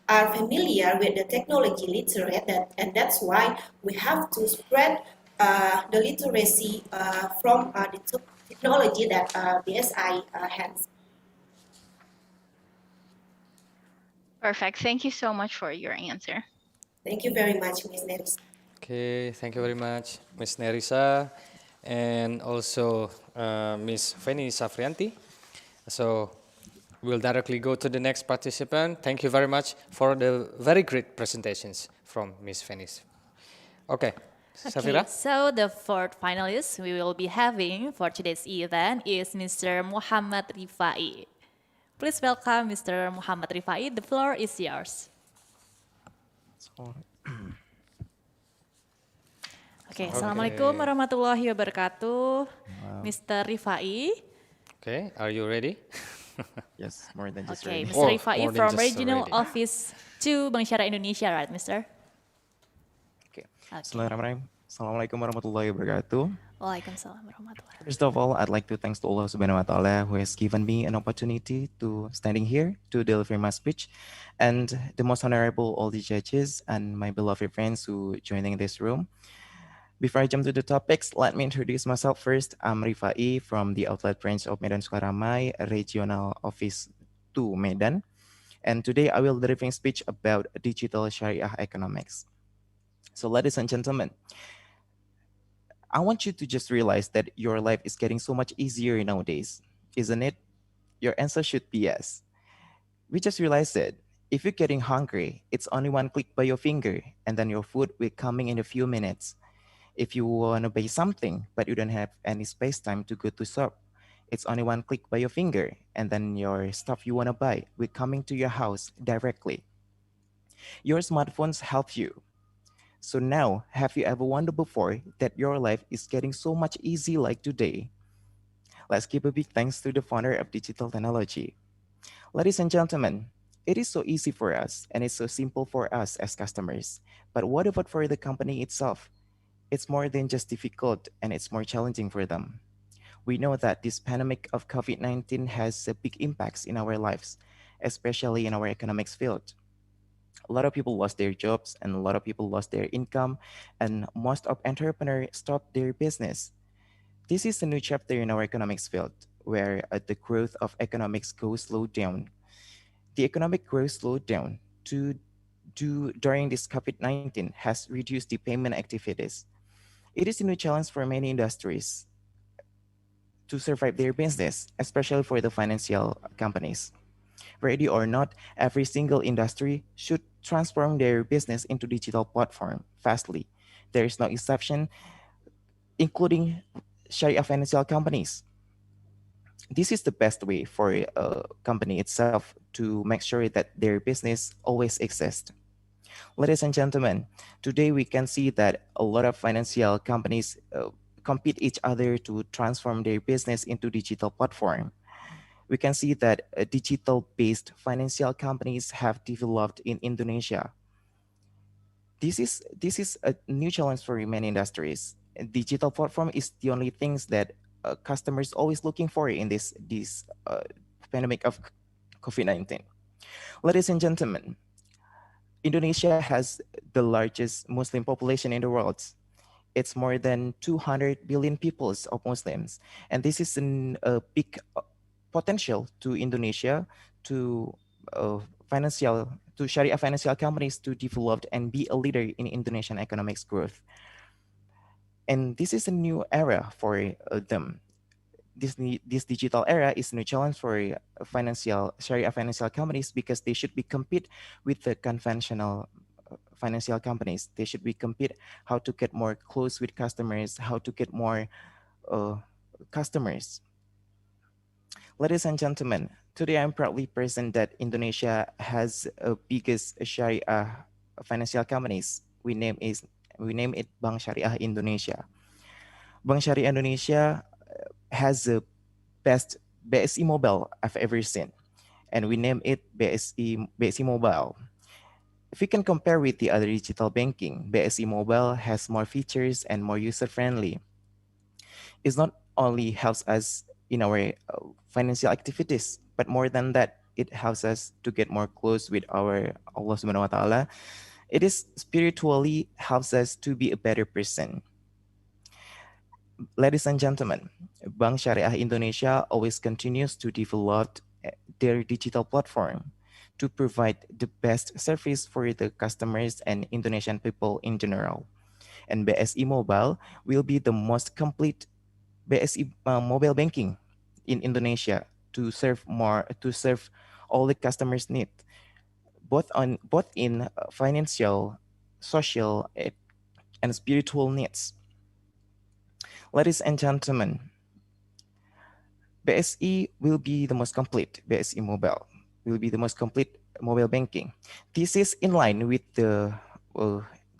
are familiar with the technology literate, and that's why we have to spread the literacy from the technology that BSI has. Perfect. Thank you so much for your answer. Thank you very much, Ms. Nerissa. Okay, thank you very much, Ms. Nerissa, and also Ms. Feni Safrianti. So we'll directly go to the next participant. Thank you very much for the very great presentations from Ms. Fenis. Okay, Okay, Safira? so the fourth finalist we will be having for today's event is Mr. Muhammad Rifai. Please welcome Mr. Muhammad Rifai. The floor is yours. Okay, Assalamualaikum warahmatullahi wabarakatuh. Mr. Rifai. Okay, are you ready? Yes, more than just Okay, ready. Mr. Rifai more than from just Regional ready. Office 2 Bank Syariah Indonesia, right, Mr.? Okay. Bismillahirrahmanirrahim. Assalamualaikum warahmatullahi wabarakatuh. Waalaikumsalam warahmatullahi. First of all, I'd like to thank to Allah Subhanahu wa Taala who has given me an opportunity to standing here to deliver my speech, and the most honorable all the judges and my beloved friends who joining this room. Before I jump to the topics, let me introduce myself first. I'm Rifai from the outlet branch of Medan Sukaramai, Regional Office 2 Medan. And today I will deliver a speech about digital Sharia economics. So ladies and gentlemen, I want you to just realize that your life is getting so much easier nowadays, isn't it? Your answer should be yes. We just realized that if you're getting hungry, it's only one click by your finger, and then your food will coming in a few minutes. If you want to buy something, but you don't have any space time to go to shop, it's only one click by your finger, and then your stuff you want to buy will coming to your house directly. Your smartphones help you. So now, have you ever wondered before that your life is getting so much easy like today? Let's give a big thanks to the founder of digital technology. Ladies and gentlemen, it is so easy for us and it's so simple for us as customers. But what about for the company itself? It's more than just difficult and it's more challenging for them. We know that this pandemic of COVID-19 has a big impacts in our lives, especially in our economics field. A lot of people lost their jobs and a lot of people lost their income, and most of entrepreneurs stopped their business. This is a new chapter in our economics field where the growth of economics goes slow down. The economic growth slowed down during this COVID-19 has reduced the payment activities. It is a new challenge for many industries to survive their business, especially for the financial companies. Ready or not, every single industry should transform their business into digital platform fastly. There is no exception, including Sharia financial companies. This is the best way for a company itself to make sure that their business always exists. Ladies and gentlemen, today we can see that a lot of financial companies compete each other to transform their business into digital platform. We can see that digital-based financial companies have developed in Indonesia. This is a new challenge for many industries. A digital platform is the only things that customers always looking for in this pandemic of COVID-19. Ladies and gentlemen, Indonesia has the largest Muslim population in the world. It's more than 200 billion people of Muslims, and this is a big potential to Indonesia to financial to Sharia financial companies to develop and be a leader in Indonesian economics growth. And this is a new era for them. This digital era is a new challenge for financial Sharia financial companies because they should be compete with the conventional financial companies. They should be compete how to get more close with customers, how to get more customers. Ladies and gentlemen, today I'm proudly present that Indonesia has a biggest Sharia financial companies. We name it Bank Syariah Indonesia. Bank Syariah Indonesia has the best BSI mobile I've ever seen, and we name it BSI Mobile. if we can compare with the other digital banking, BSE Mobile has more features and more user-friendly. It not only helps us in our financial activities, but more than that, it helps us to get more close with our Allah Subhanahu wa Ta'ala. It is spiritually helps us to be a better person. Ladies and gentlemen, Bank Syariah Indonesia always continues to develop their digital platform to provide the best service for the customers and Indonesian people in general. And BSE Mobile will be the most complete BSE mobile banking in Indonesia to serve all the customers' need, both in financial, social, and spiritual needs. Ladies and gentlemen, BSE will be the most complete. BSE Mobile will be the most complete mobile banking. This is in line with the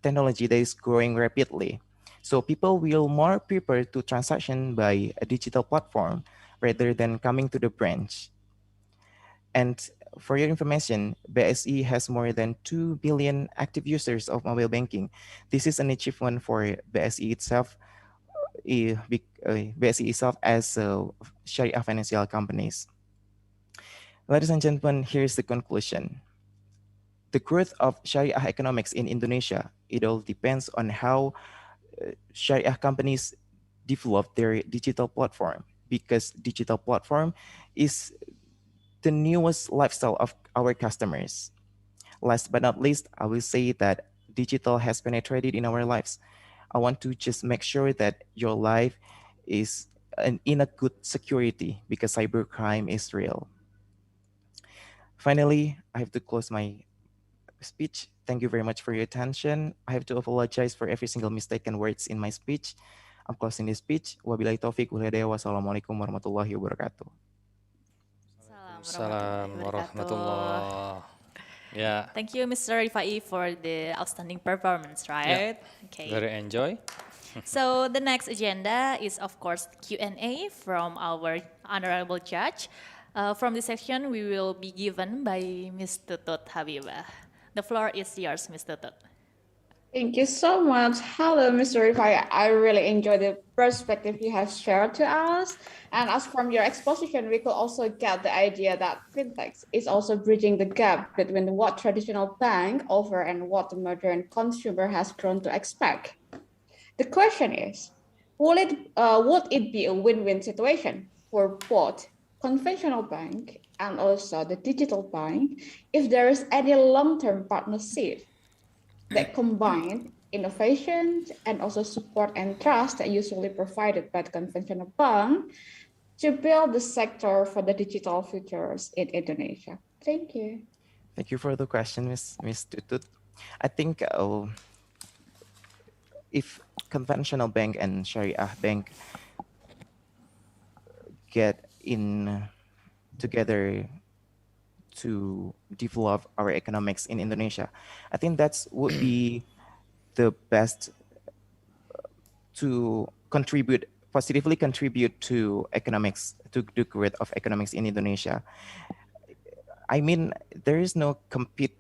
technology that is growing rapidly. So people will more prefer to transaction by a digital platform rather than coming to the branch. And for your information, BSE has more than 2 billion active users of mobile banking. This is an achievement for BSE itself, BSE itself as Sharia financial companies. Ladies and gentlemen, here's the conclusion. The growth of Sharia economics in Indonesia, it all depends on how Sharia companies develop their digital platform, because digital platform is the newest lifestyle of our customers. Last but not least, I will say that digital has penetrated in our lives. I want to just make sure that your life is in a good security, because cybercrime is real. Finally, I have to close my speech. Thank you very much for your attention. I have to apologize for every single mistaken words in my speech. I'm closing this speech. Wabillahi taufiq wal hidayah. Wassalamualaikum warahmatullahi wabarakatuh. Salam warahmatullah. Yeah. Thank you, Mr. Rifai, for the outstanding performance, right? Yeah. Okay. Very enjoy. So the next agenda is, of course, Q&A from our honorable judge. From this section, we will be given by Ms. Tutut Habibah. The floor is yours, Ms. Tutut. Thank you so much. Hello, Mr. Rifai. I really enjoyed the perspective you have shared to us. And as from your exposition, we could also get the idea that fintech is also bridging the gap between what traditional bank offer and what the modern consumer has grown to expect. The question is, would it be a win-win situation for both conventional bank and also the digital bank if there is any long-term partnership that combine innovation and also support and trust that usually provided by the conventional bank to build the sector for the digital futures in Indonesia? Thank you. Thank you for the question, Ms. Tutut. I think if conventional bank and Sharia bank get in together to develop our economics in Indonesia, I think that would be the best to positively contribute to economics, to the growth of economics in Indonesia. I mean, there is no compete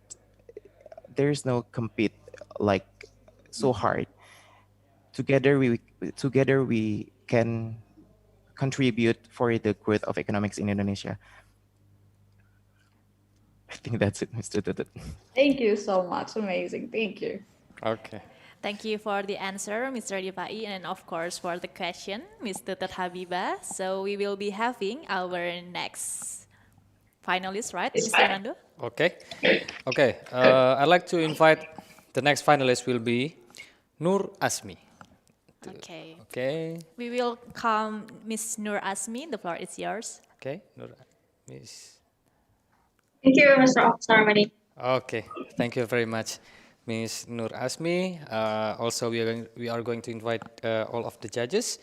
like so hard. Together we can contribute for the growth of economics in Indonesia. I think that's it, Mr. Tutut. Thank you so much. Amazing. Thank you. Okay. Thank you for the answer, Mr. Rifai, and of course for the question, Ms. Tutut Habibah. So we will be having our next finalist, right, Mr. Nando? Okay. Okay. I'd like to invite the next finalist will be Nur Asmi. Okay. Okay. We will come Ms. Nur Asmi. The floor is yours. Okay. Nur, Miss. Thank you, Mr. Sarmani. Okay. Thank you very much, Ms. Nur Asmi. Also, we are going to invite all of the judges.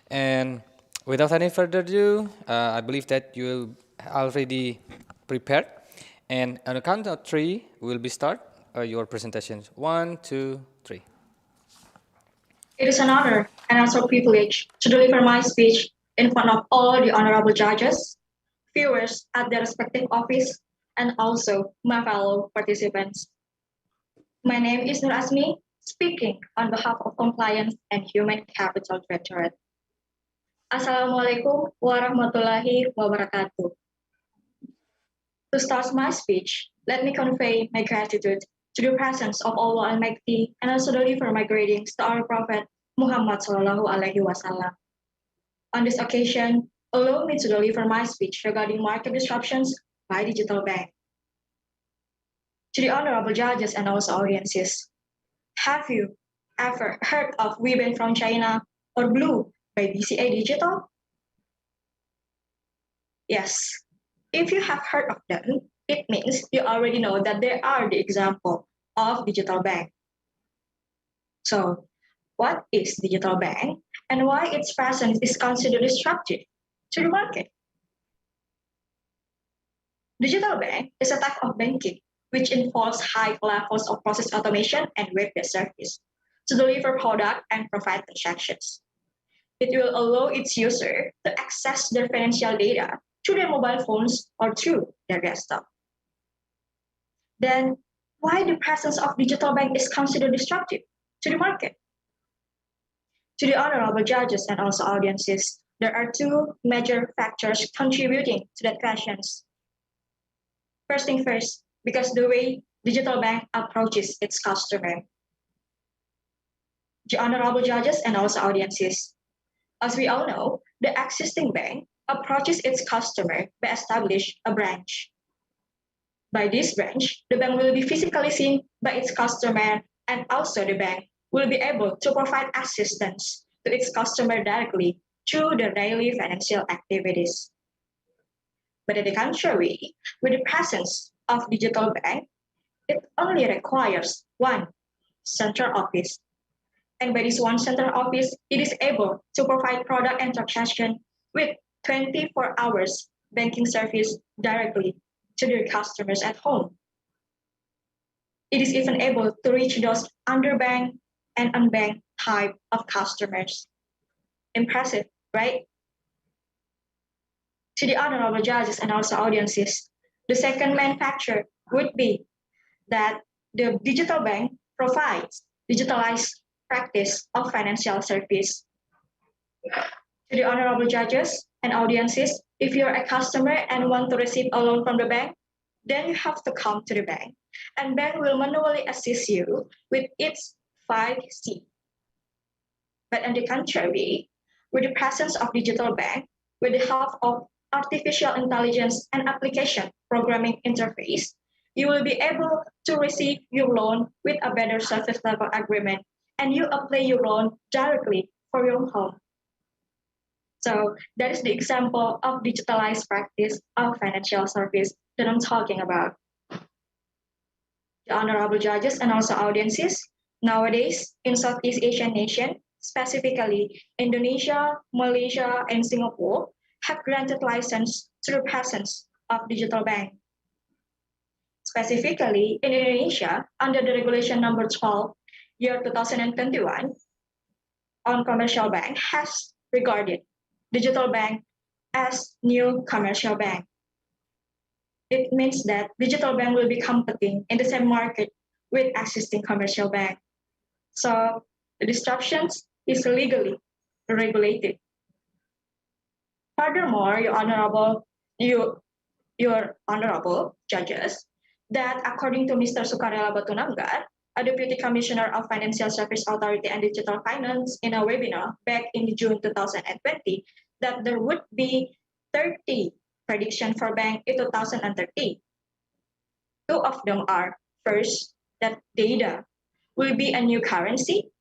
And without any further ado, I believe that you already prepared. And on the count of three, we'll be start your presentations. 1, 2, 3. It is an honor and also a privilege to deliver my speech in front of all the honorable judges, viewers at their respective office, and also my fellow participants. My name is Nur Asmi, speaking on behalf of Compliance and Human Capital Directorate. Assalamualaikum warahmatullahi wabarakatuh. To start my speech, let me convey my gratitude to the presence of Allah Almighty and also deliver my greetings to our Prophet Muhammad Sallallahu Alaihi Wasallam. On this occasion, allow me to deliver my speech regarding market disruptions by digital bank. To the honorable judges and also audiences, have you ever heard of WeBank from China or Blue by BCA Digital? Yes. If you have heard of them, it means you already know that they are the example of digital bank. So, what is digital bank and why its presence is considered disruptive to the market? Digital bank is a type of banking which involves high levels of process automation and web-based service to deliver product and provide transactions. It will allow its user to access their financial data through their mobile phones or through their desktop. Then, why the presence of digital bank is considered disruptive to the market? To the honorable judges and also audiences, there are two major factors contributing to that questions. First thing first, because the way digital bank approaches its customer. The honorable judges and also audiences, as we all know, the existing bank approaches its customer by establish a branch. By this branch, the bank will be physically seen by its customer, and also the bank will be able to provide assistance to its customer directly through their daily financial activities. But on the contrary, with the presence of digital bank, it only requires one central office. And by this one central office, it is able to provide product and transaction with 24 hours banking service directly to their customers at home. It is even able to reach those underbanked and unbanked type of customers. Impressive, right? To the honorable judges and also audiences, the second main factor would be that the digital bank provides digitalized practice of financial service. To the honorable judges and audiences, if you're a customer and want to receive a loan from the bank, then you have to come to the bank, and bank will manually assist you with its 5C. But on the contrary, with the presence of digital bank, with the help of artificial intelligence and application programming interface, you will be able to receive your loan with a better service level agreement, and you apply your loan directly for your home. So that is the example of digitalized practice of financial service that I'm talking about. The honorable judges and also audiences, nowadays in Southeast Asian nation, specifically Indonesia, Malaysia, and Singapore, have granted license to the presence of digital bank. Specifically in Indonesia, under the regulation number 12, year 2021, on commercial bank has regarded digital bank as new commercial bank. It means that digital bank will be competing in the same market with existing commercial bank. So the disruptions is legally regulated. Furthermore, your honorable judges, that according to Mr. Sukarela Batunanggar, a Deputy Commissioner of Financial Service Authority and Digital Finance, in a webinar back in June 2020, that there would be 30 prediction for bank in 2030. Two of them are, first, that data will be a new currency,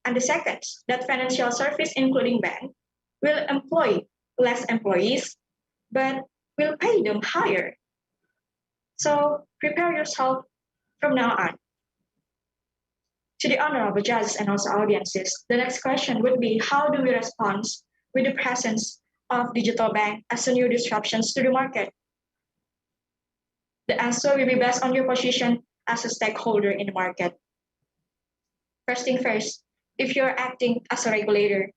and the second, that financial service, including bank, will employ less employees, but will pay them higher. So prepare yourself from now on. To the honorable judges and also audiences, the next question would be, how do we respond with the presence of digital bank as a new disruptions to the market? The answer will be based on your position as a stakeholder in the market. First thing first, if you're acting as a regulator.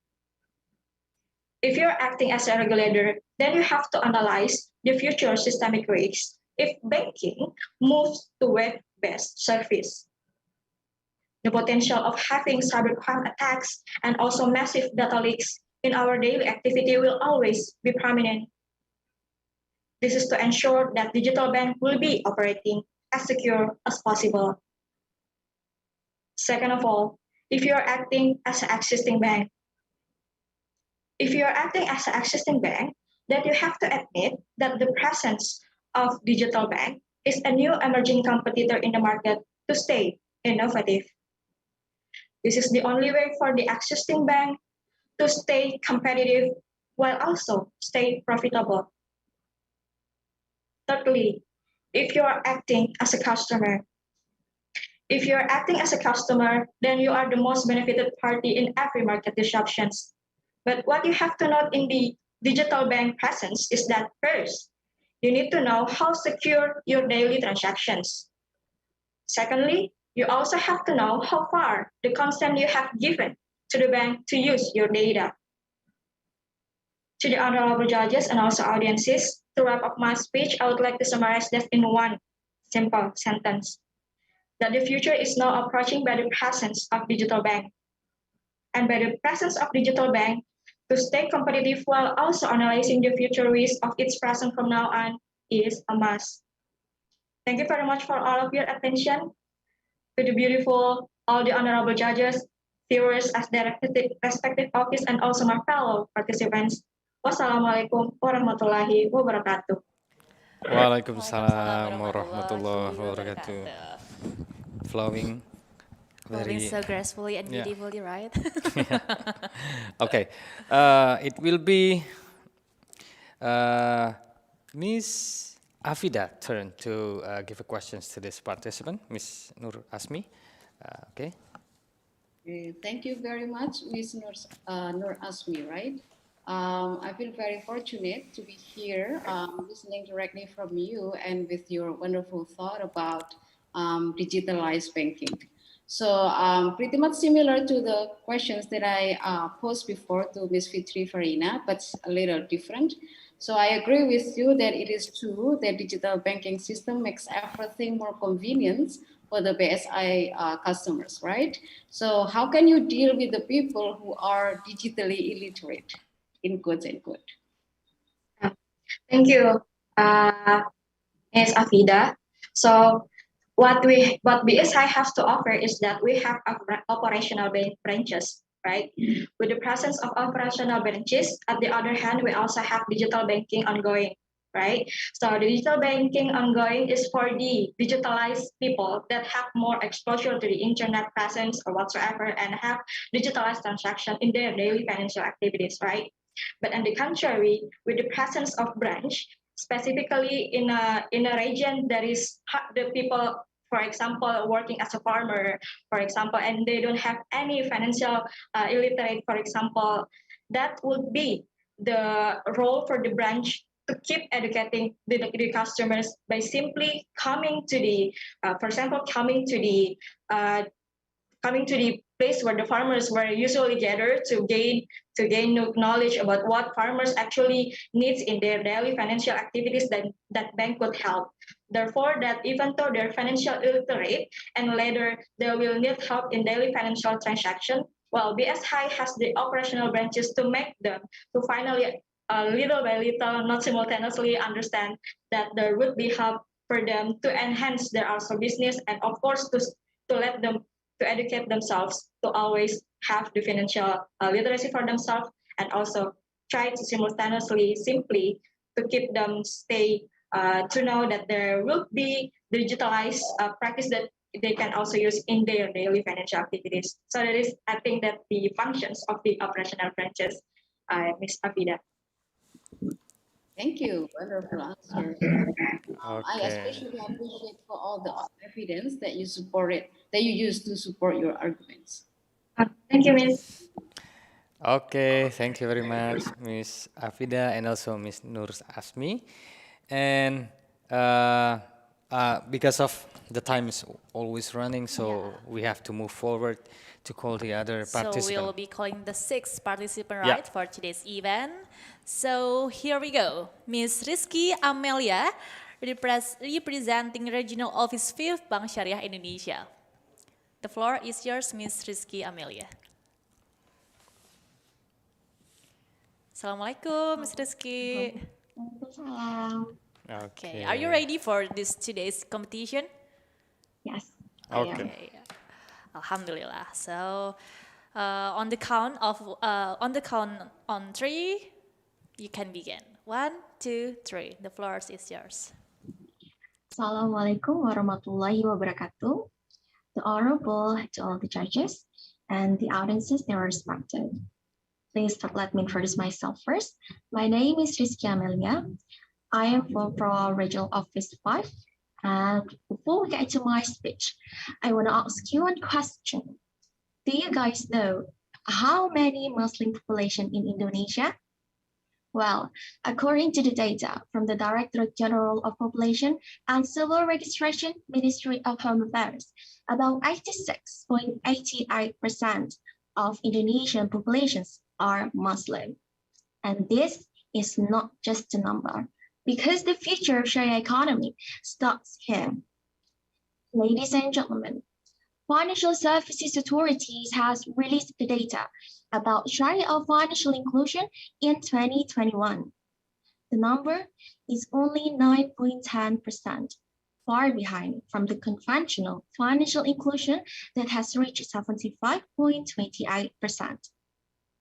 If you're acting as a regulator, then you have to analyze the future systemic risks if banking moves to web-based service. The potential of having cybercrime attacks and also massive data leaks in our daily activity will always be prominent. This is to ensure that digital bank will be operating as secure as possible. Second of all, if you are acting as an existing bank, then you have to admit that the presence of digital bank is a new emerging competitor in the market to stay innovative. This is the only way for the existing bank to stay competitive while also stay profitable. Thirdly, if you are acting as a customer, then you are the most benefited party in every market disruptions. But what you have to note in the digital bank presence is that first, you need to know how secure your daily transactions. Secondly, you also have to know how far the consent you have given to the bank to use your data. To the honorable judges and also audiences, to wrap up my speech, I would like to summarize that in one simple sentence, that the future is now approaching by the presence of digital bank. And by the presence of digital bank, to stay competitive while also analyzing the future risk of its presence from now on is a must. Thank you very much for all of your attention. To the beautiful, all the honorable judges, viewers as their respective office, and also my fellow participants. Wassalamualaikum warahmatullahi wabarakatuh. Waalaikumsalam warahmatullahi wabarakatuh. Flowing Moving very so gracefully and yeah. beautifully, right? Okay, it will be Miss Afida turn to give a questions to this participant, Miss Nur Asmi. Okay. Thank you very much, Ms. Nur Asmi, right? I feel very fortunate to be here listening directly from you and with your wonderful thought about digitalized banking. So pretty much similar to the questions that I posed before to Ms. Fitri Farina, but a little different. So I agree with you that it is true that digital banking system makes everything more convenient for the BSI customers, right? So how can you deal with the people who are digitally illiterate, in quotes and quote? Thank you, Ms. Afida. So what BSI has to offer is that we have operational branches, right? With the presence of operational branches, on the other hand, we also have digital banking ongoing, right? So the digital banking ongoing is for the digitalized people that have more exposure to the internet presence or whatsoever and have digitalized transaction in their daily financial activities, right? But on the contrary, with the presence of branch, specifically in a region that is the people, for example, working as a farmer, for example, and they don't have any financial illiterate, for example, that would be the role for the branch to keep educating the customers by simply coming to the, for example, coming to the place where the farmers were usually gathered to gain knowledge about what farmers actually needs in their daily financial activities that bank could help. Therefore, that even though they're financial illiterate and later they will need help in daily financial transaction, well, BSI has the operational branches to make them to finally little by little, not simultaneously understand that there would be help for them to enhance their also business and of course to let them to educate themselves to always have the financial literacy for themselves and also try to simultaneously simply to keep them stay to know that there will be digitalized practice that they can also use in their daily financial activities. So that is, I think, that the functions of the operational branches, Ms. Afida. Thank you, wonderful answer. I Okay. especially appreciate for all the evidence that you supported, that you use to support your arguments. Thank you, Ms. Okay, thank you very much, Miss Afida and also Miss Nur Asmi. And because of the time is always running, so we have to move forward to call the other So participant. we'll be calling the sixth participant, Yeah. right, for today's event. So here we go. Miss Rizky Amelia, representing Regional Office 5th Bank Syariah Indonesia. The The floor is yours, Miss Rizky Amelia. Assalamualaikum, Miss Rizky. Waalaikumsalam. Okay, are you ready for this today's competition? Yes, I am. Okay. Alhamdulillah. So, on the count on three, you can begin. 1, 2, 3. The floor is yours. Assalamualaikum warahmatullahi wabarakatuh. The honorable to all the judges and the audiences they are respected. Please let me introduce myself first. My name is Rizky Amelia. I am from Pro Regional Office 5. And before we get to my speech, I want to ask you one question. Do you guys know how many Muslim population in Indonesia? Well, according to the data from the Directorate General of Population and Civil Registration, Ministry of Home Affairs, about 86.88% of Indonesian populations are Muslim. And this is not just a number, because the future of Sharia economy starts here. Ladies and gentlemen, Financial Services Authorities has released the data about Sharia financial inclusion in 2021. The number is only 9.10%, far behind from the conventional financial inclusion that has reached 75.28%.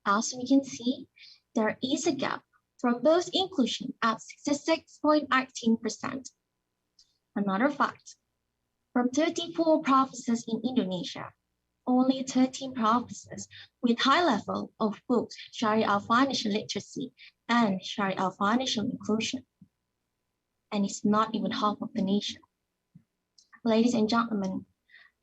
As we can see, there is a gap from both inclusion at 66.18%. Another fact, from 34 provinces in Indonesia, only 13 provinces with high level of both Sharia financial literacy and Sharia financial inclusion. And it's not even half of the nation. Ladies and gentlemen,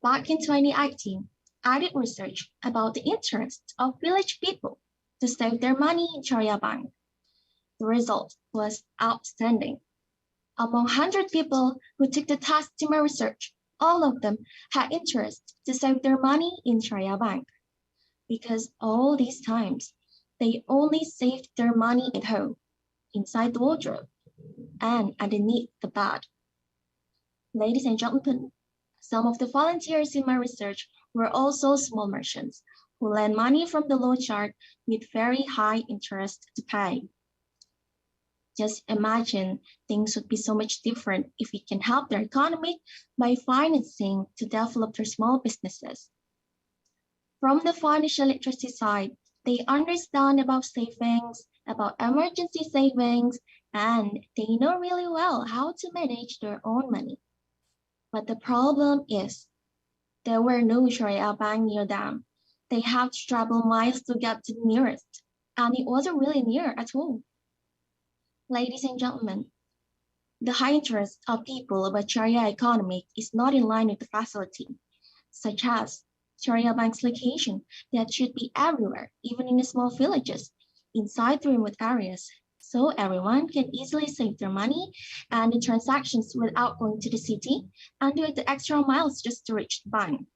back in 2018, I did research about the interest of village people to save their money in Sharia bank. The result was outstanding. Among 100 people who took the test to my research, all of them had interest to save their money in Sharia bank. Because all these times, they only saved their money at home, inside the wardrobe, and underneath the bed. Ladies and gentlemen, some of the volunteers in my research were also small merchants who lend money from the loan chart with very high interest to pay. Just imagine things would be so much different if we can help their economy by financing to develop their small businesses. From the financial literacy side, they understand about savings, about emergency savings, and they know really well how to manage their own money. But the problem is, there were no Sharia bank near them. They have to travel miles to get to the nearest, and it wasn't really near at all. Ladies and gentlemen, the high interest of people about Sharia economy is not in line with the facility, such as Sharia bank's location that should be everywhere, even in the small villages, inside the remote areas, so everyone can easily save their money and the transactions without going to the city and doing the extra miles just to reach the bank.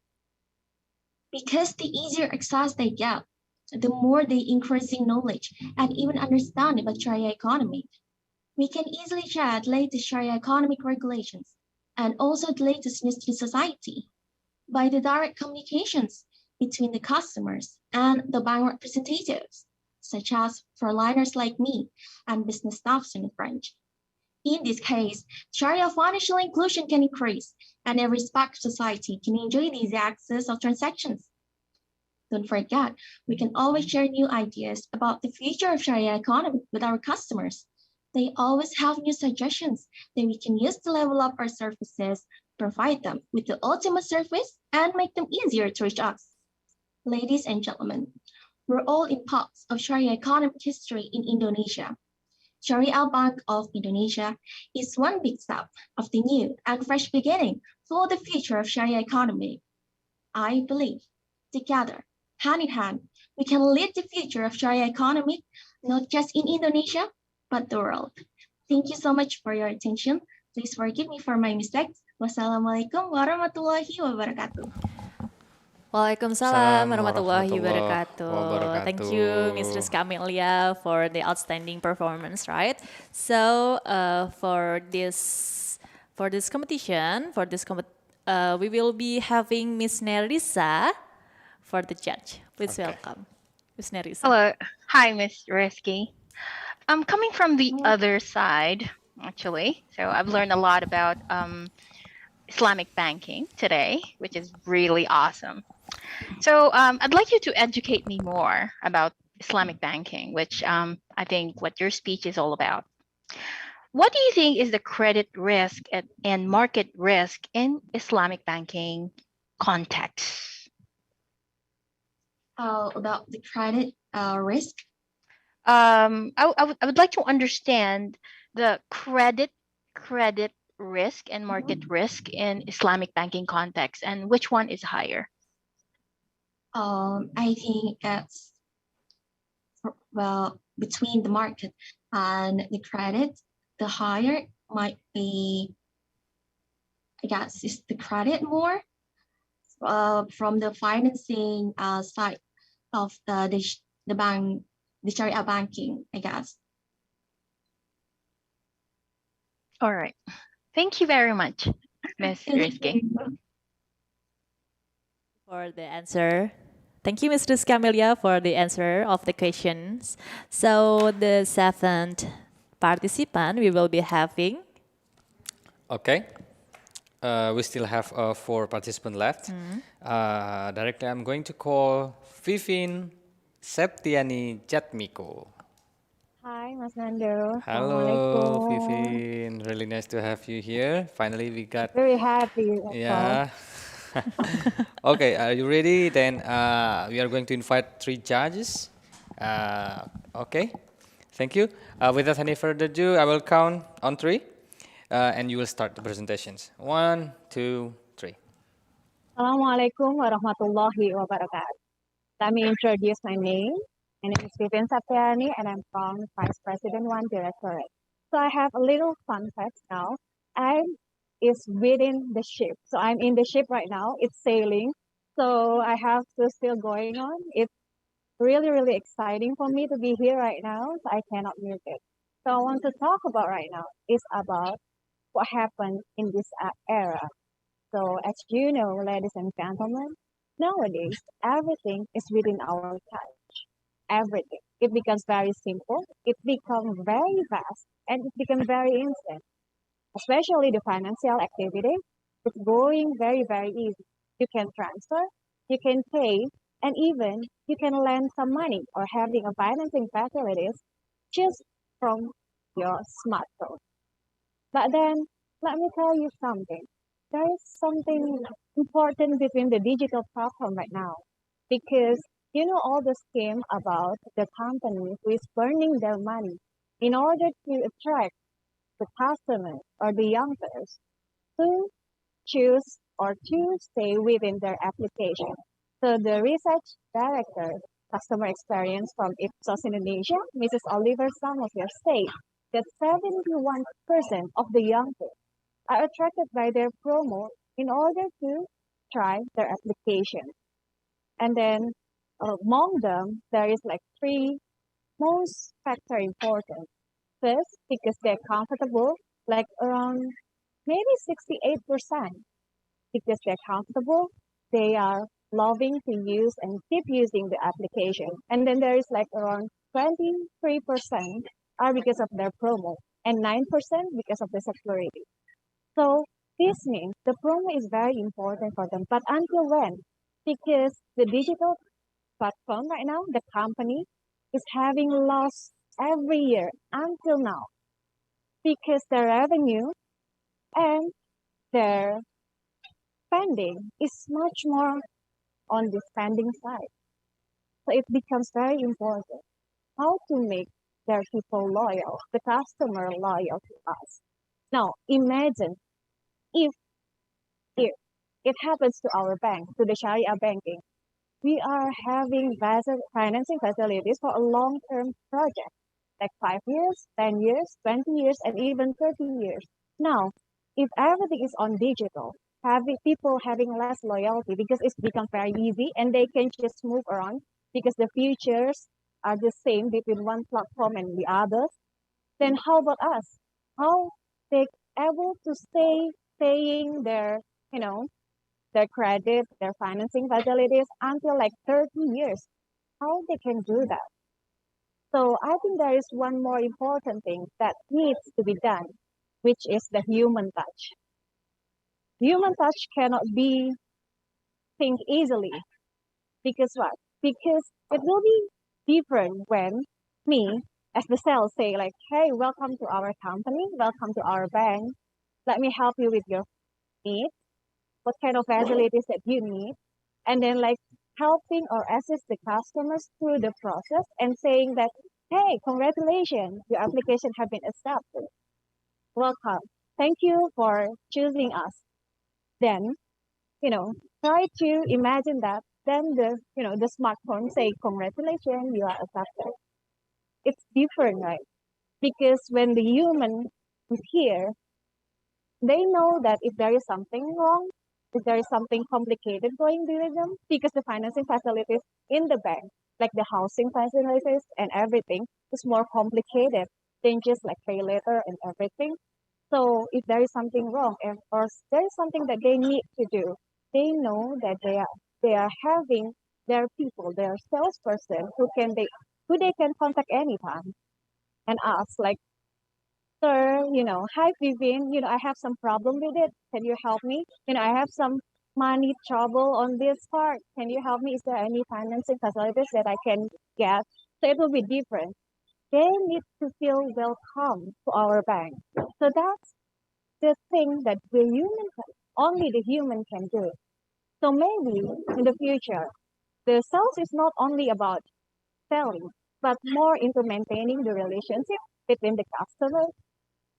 Because the easier access they get, the more they increase in knowledge and even understand about Sharia economy. We can easily share the latest Sharia economic regulations and also the latest news to society by the direct communications between the customers and the bank representatives, such as frontliners like me and business staffs in French. In this case, Sharia financial inclusion can increase and every spark of society can enjoy the easy access of transactions. Don't forget, we can always share new ideas about the future of Sharia economy with our customers. They always have new suggestions that we can use to level up our services, provide them with the ultimate service, and make them easier to reach us. Ladies and gentlemen, we're all in parts of Sharia economic history in Indonesia. Sharia Bank of Indonesia is one big step of the new and fresh beginning for the future of Sharia economy. I believe, together, hand in hand, we can lead the future of Sharia economy, not just in Indonesia, but the world. Thank you so much for your attention. Please forgive me for my mistakes. Wassalamualaikum warahmatullahi wabarakatuh. Waalaikumsalam warahmatullahi wabarakatuh. wabarakatuh. Thank you, Ms. Rizka Amelia, for the outstanding performance, right? So for this competition, we will be having Miss Nerissa for the judge. Please Okay. welcome, Miss Nerissa. Hello. Hi, Miss Risky. I'm coming from the other side, actually. So I've learned a lot about Islamic banking today, which is really awesome. So I'd like you to educate me more about Islamic banking, which I think what your speech is all about. What do you think is the credit risk and market risk in Islamic banking context? About the credit risk. I would like to understand the credit risk and market risk in Islamic banking context, and which one is higher? I think that's well between the market and the credit, the higher might be, I guess, is the credit more from the financing side of the bank, the Sharia banking, I guess. All right. Thank you very much, Ms. Risky. For the answer. Thank you, Mrs. Camelia, for the answer of the questions. So the seventh participant we will be having. Okay. We still have 4 participants left. Directly, I'm going to call Vivin Septiani Jatmiko. Hi, Mas Nando. Hello, Assalamualaikum. Vivin. Really nice to have you here. Finally, we got. Very happy. Of course. Yeah. Okay, are you ready? Then we are going to invite 3 judges. Okay, thank you. Without any further ado, I will count on 3, and you will start the presentations. 1, 2, 3. Assalamualaikum warahmatullahi wabarakatuh. Let me introduce my name. My name is Vivin Satyani, and I'm from Vice President 1 Directorate. So I have a little fun fact now. I is within the ship. So I'm in the ship right now. It's sailing. So I have to still going on. It's really, really exciting for me to be here right now. So I cannot mute it. So I want to talk about right now is about what happened in this era. So as you know, ladies and gentlemen, nowadays everything is within our touch. Everything. It becomes very simple. It becomes very fast, and it becomes very instant. Especially the financial activity, it's going very, very easy. You can transfer, you can pay, and even you can lend some money or having a financing facilities just from your smartphone. But then, let me tell you something. There is something important between the digital platform right now, because you know all the scheme about the company who is burning their money in order to attract the customers or the youngsters to choose or to stay within their application. So the research director, customer experience from Ipsos Indonesia, Mrs. Oliver Samosia, said that 71% of the youngsters are attracted by their promo in order to try their application. And then among them, there is like 3 most factor important. First, because they're comfortable, like around maybe 68%, because they're comfortable, they are loving to use and keep using the application. And then there is like around 23% are because of their promo, and 9% because of the security. So this means the promo is very important for them. But until when? Because the digital platform right now, the company is having loss every year until now, because their revenue and their spending is much more on the spending side. So it becomes very important how to make their people loyal, the customer loyal to us. Now imagine if it happens to our bank, to the Sharia banking, we are having financing facilities for a long-term project, like 5 years, 10 years, 20 years, and even 30 years. Now, if everything is on digital, having people having less loyalty because it's become very easy and they can just move around because the features are the same between one platform and the others, then how about us? How they able to staying their, their credit, their financing facilities until like 30 years. How they can do that? So I think there is one more important thing that needs to be done, which is the human touch. Human touch cannot be think easily because what? Because it will be different when me as the sales say like, hey, welcome to our company, welcome to our bank. Let me help you with your needs. What kind of facilities that you need? And then like helping or assist the customers through the process and saying that, hey, congratulations, your application have been accepted. Welcome. Thank you for choosing us. Then, try to imagine that. Then the smartphone say, congratulations, you are accepted. It's different, right? Because when the human is here, they know that if there is something wrong, if there is something complicated going with them, because the financing facilities in the bank, like the housing facilities and everything, is more complicated than just like pay later and everything. So if there is something wrong, or there is something that they need to do, they know that they are having their people, their salesperson who they can contact anytime and ask like, sir, hi Vivian, I have some problem with it. Can you help me? I have some money trouble on this part. Can you help me? Is there any financing facilities that I can get? So it will be different. They need to feel welcome to our bank. So that's the thing that only the human can do. So maybe in the future, the sales is not only about selling, but more into maintaining the relationship between the customer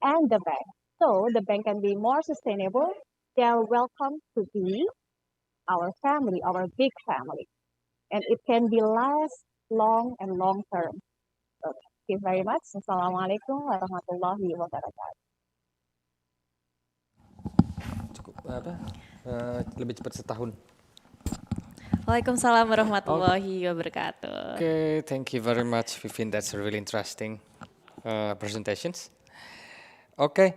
and the bank. So the bank can be more sustainable. They are welcome to be our family, our big family. And it can be last long and long term. So thank you very much. Assalamualaikum warahmatullahi wabarakatuh. Cukup lebih cepat setahun. Waalaikumsalam warahmatullahi wabarakatuh. Okay, thank you very much, Vivin. That's a really interesting presentations. Okay,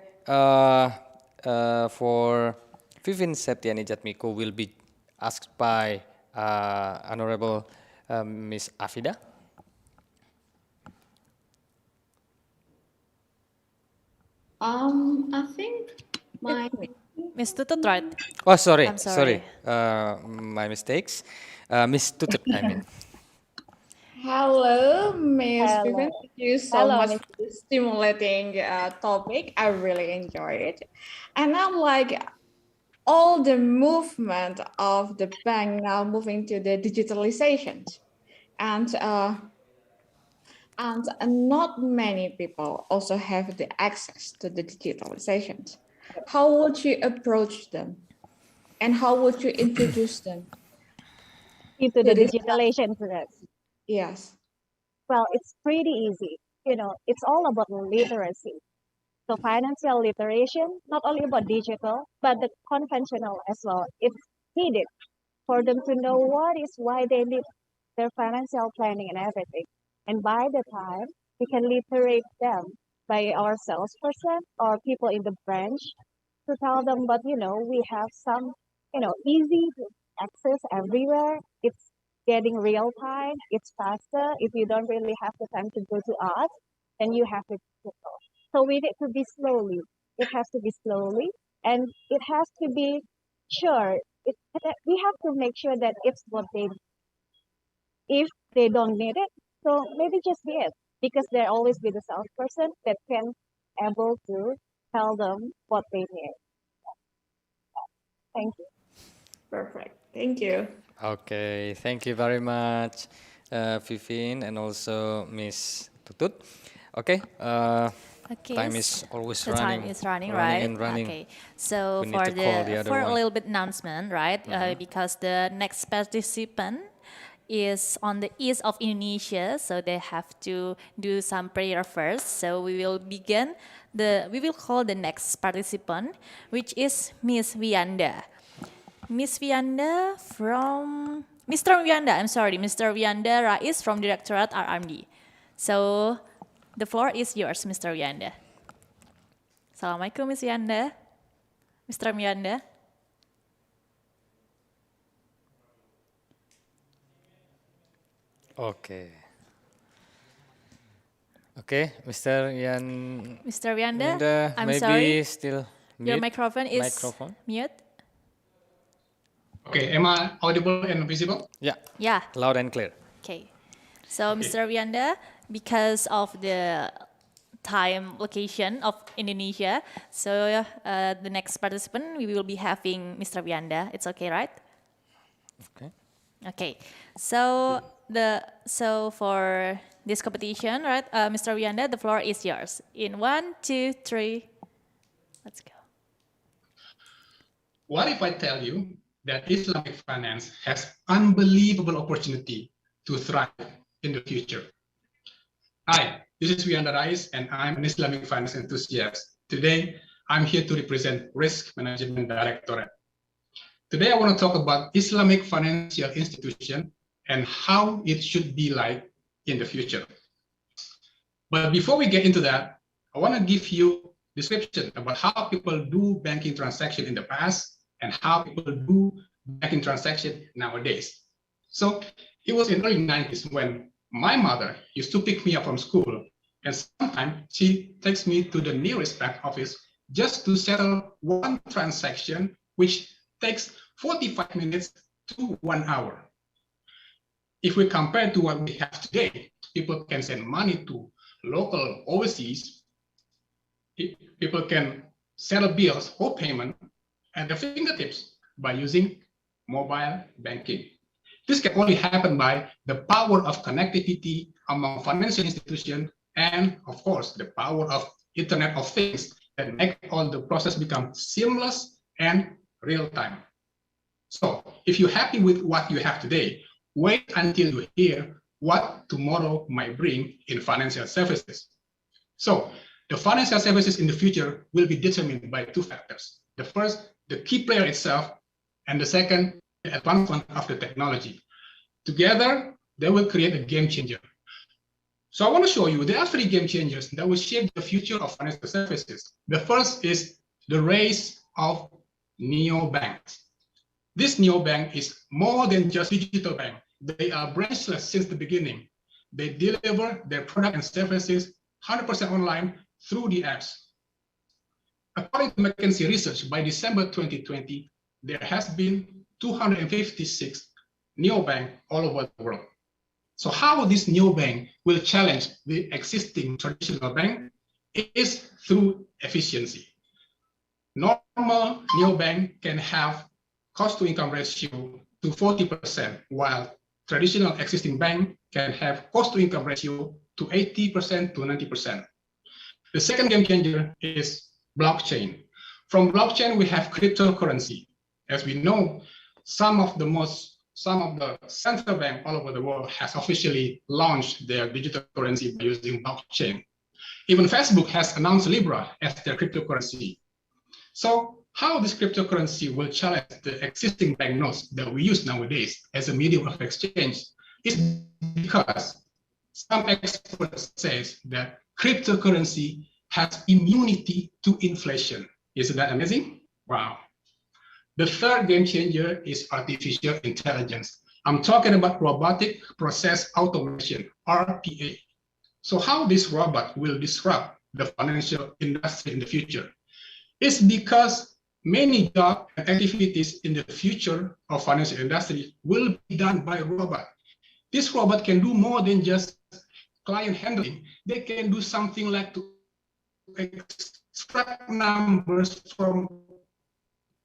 for Vivin Septiani Jatmiko will be asked by Honorable Miss Afida. I think Miss Tutut, right? Oh, sorry, I'm sorry. my mistakes. Miss Tutut, I mean. Hello, Miss Hello. Vivian. Thank you so Hello, much Miss. for this stimulating topic. I really enjoyed it. And I'm like, all the movement of the bank now moving to the digitalization. And not many people also have the access to the digitalization. How would you approach them? And how would you introduce them? Into the digitalization process. Yes. Well, it's pretty easy. It's all about literacy. So financial literacy, not only about digital, but the conventional as well. It's needed for them to know why they need their financial planning and everything. And by the time we can literate them by our salesperson or people in the branch to tell them, but we have some, easy access everywhere. It's getting real time. It's faster. If you don't really have the time to go to us, then you have to go. So we need to be slowly. It has to be slowly, and it has to be sure. We have to make sure that it's what they. If they don't need it, so maybe just be it, because there always be the salesperson that can able to tell them what they need. Thank you. Perfect. Thank you. Okay, thank you very much, Vivin, and also Miss Tutut. Okay, Okay, time is always the running. time is running, right? And running. Okay, so We need to call the other for a one. little bit announcement, right? Because the next participant is on the east of Indonesia, so they have to do some prayer first. So we will call the next participant, which is Miss Vianda. Miss Vianda from Mr. Vianda, I'm sorry, Mr. Vianda Rais from Directorate RMD. So the floor is yours, Mr. Vianda. Assalamualaikum, Miss Vianda. Mr. Vianda. Okay. Okay, Mr. Mr. Wianda, Yanda, I'm maybe sorry. still Your mute. microphone is Microphone. mute. Okay, am I audible and visible? Yeah. Yeah. Loud and clear. Okay. So, Okay. Mr. Wianda, because of the time location of Indonesia, so the next participant we will be having Mr. Wianda. It's okay, right? Okay. Okay. So for this competition, right, Mr. Wianda, the floor is yours. In 1, 2, 3, let's go. What if I tell you that Islamic finance has unbelievable opportunity to thrive in the future? Hi, this is Wianda Rais, and I'm an Islamic finance enthusiast. Today, I'm here to represent Risk Management Directorate. Today, I want to talk about Islamic financial institution and how it should be like in the future. But before we get into that, I want to give you description about how people do banking transaction in the past and how people do banking transaction nowadays. So it was in early 90s when my mother used to pick me up from school, and sometimes she takes me to the nearest bank office just to settle one transaction, which takes 45 minutes to 1 hour. If we compare to what we have today, people can send money to local overseas, people can settle bills or payment at their fingertips by using mobile banking. This can only happen by the power of connectivity among financial institutions and, of course, the power of Internet of Things that make all the process become seamless and real-time. So if you're happy with what you have today, wait until you hear what tomorrow might bring in financial services. So the financial services in the future will be determined by two factors. The first, the key player itself, and the second, the advancement of the technology. Together, they will create a game changer. So I want to show you, there are 3 game changers that will shape the future of financial services. The first is the rise of neobanks. This neobank is more than just digital bank. They are branchless since the beginning. They deliver their product and services 100% online through the apps. According to McKinsey research, by December 2020, there has been 256 neobanks all over the world. So how this neobank will challenge the existing traditional bank is through efficiency. Normal neobank can have cost-to-income ratio to 40%, while traditional existing bank can have cost-to-income ratio to 80% to 90%. The second game changer is blockchain. From blockchain, we have cryptocurrency. As we know, some of the central bank all over the world has officially launched their digital currency by using blockchain. Even Facebook has announced Libra as their cryptocurrency. So how this cryptocurrency will challenge the existing banknotes that we use nowadays as a medium of exchange is because some experts say that cryptocurrency has immunity to inflation. Isn't that amazing? Wow. The third game changer is artificial intelligence. I'm talking about robotic process automation, RPA. So how this robot will disrupt the financial industry in the future is because many jobs and activities in the future of financial industry will be done by robot. This robot can do more than just client handling. They can do something like to extract numbers from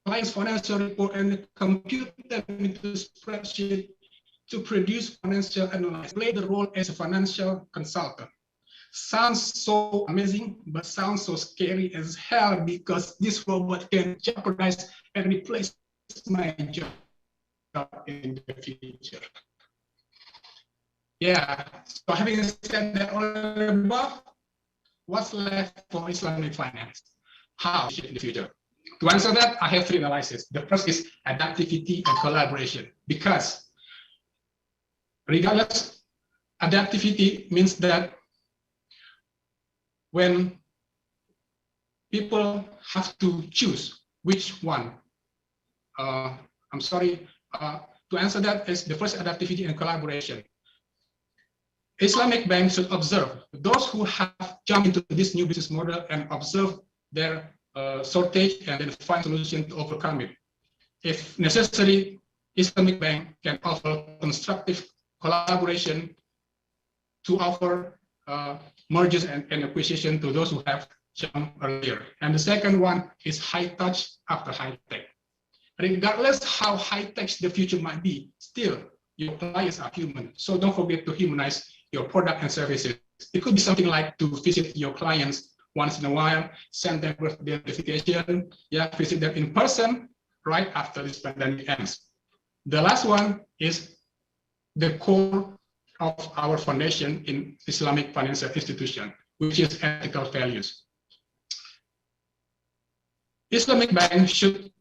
client's financial report and compute them into spreadsheet to produce financial analysis, play the role as a financial consultant. Sounds so amazing, but sounds so scary as hell because this robot can jeopardize and replace my job in the future. Yeah, so having said that all above, what's left for Islamic finance? How in the future? To answer that, I have 3 analyses. The first is adaptivity and collaboration, because regardless, adaptivity means that when people have to choose which one, to answer that is the first, adaptivity and collaboration. Islamic banks should observe those who have jumped into this new business model and observe their shortage and then find solution to overcome it. If necessary, Islamic bank can offer constructive collaboration to offer mergers and acquisition to those who have jumped earlier. And the second one is high touch after high tech. Regardless how high tech the future might be, still your clients are human. So don't forget to humanize your product and services. It could be something like to visit your clients once in a while, send them birthday notification, yeah, visit them in person right after this pandemic ends. The last one is the core of our foundation in Islamic financial institution, which is ethical values. Islamic banks should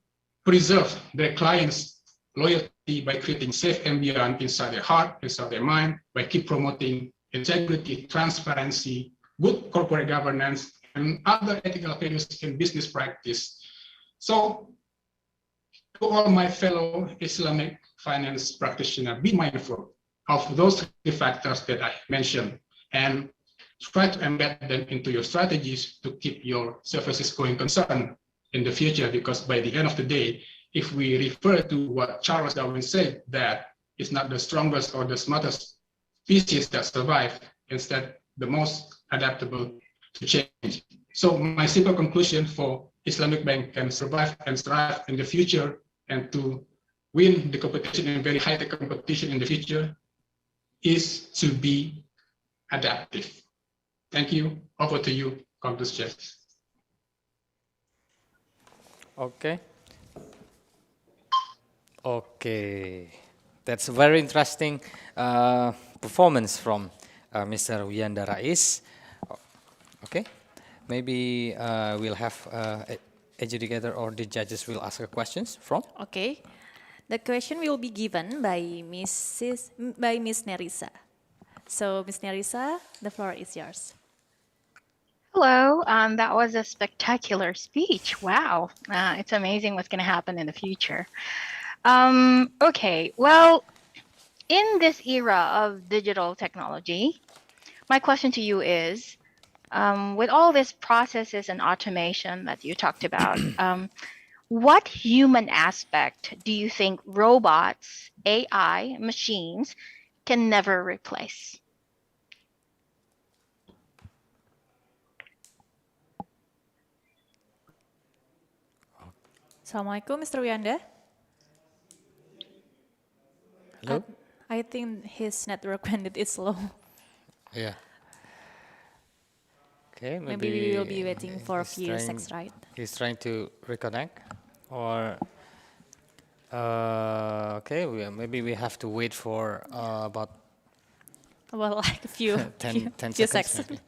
preserve their clients' loyalty by creating safe environment inside their heart, inside their mind, by keep promoting integrity, transparency, good corporate governance, and other ethical values in business practice. So, to all my fellow Islamic finance practitioners, be mindful of those three factors that I mentioned and try to embed them into your strategies to keep your services going concern in the future, because by the end of the day, if we refer to what Charles Darwin said, that it's not the strongest or the smartest species that survive, instead the most adaptable to change. So my simple conclusion for Islamic Bank can survive and thrive in the future and to win the competition in very high-tech competition in the future is to be adaptive. Thank you. Over to you, Congress Chairs. Okay. Okay. That's a very interesting performance from Mr. Wiyanda Rais. Okay. Maybe we'll have adjudicator or the judges will ask questions from. Okay. The question will be given by Miss Nerissa. So, Miss Nerissa, the floor is yours. Hello, that was a spectacular speech. Wow, it's amazing what's going to happen in the future. Okay, well, in this era of digital technology, my question to you is, with all these processes and automation that you talked about, what human aspect do you think robots, AI, machines can never replace? Assalamualaikum, Mr. Wiyanda. Hello? I think his network bandwidth is low. Yeah. Okay, Maybe we will be waiting for a few seconds, right? He's trying to reconnect, or okay, maybe we have to wait for about like a few 10 few seconds.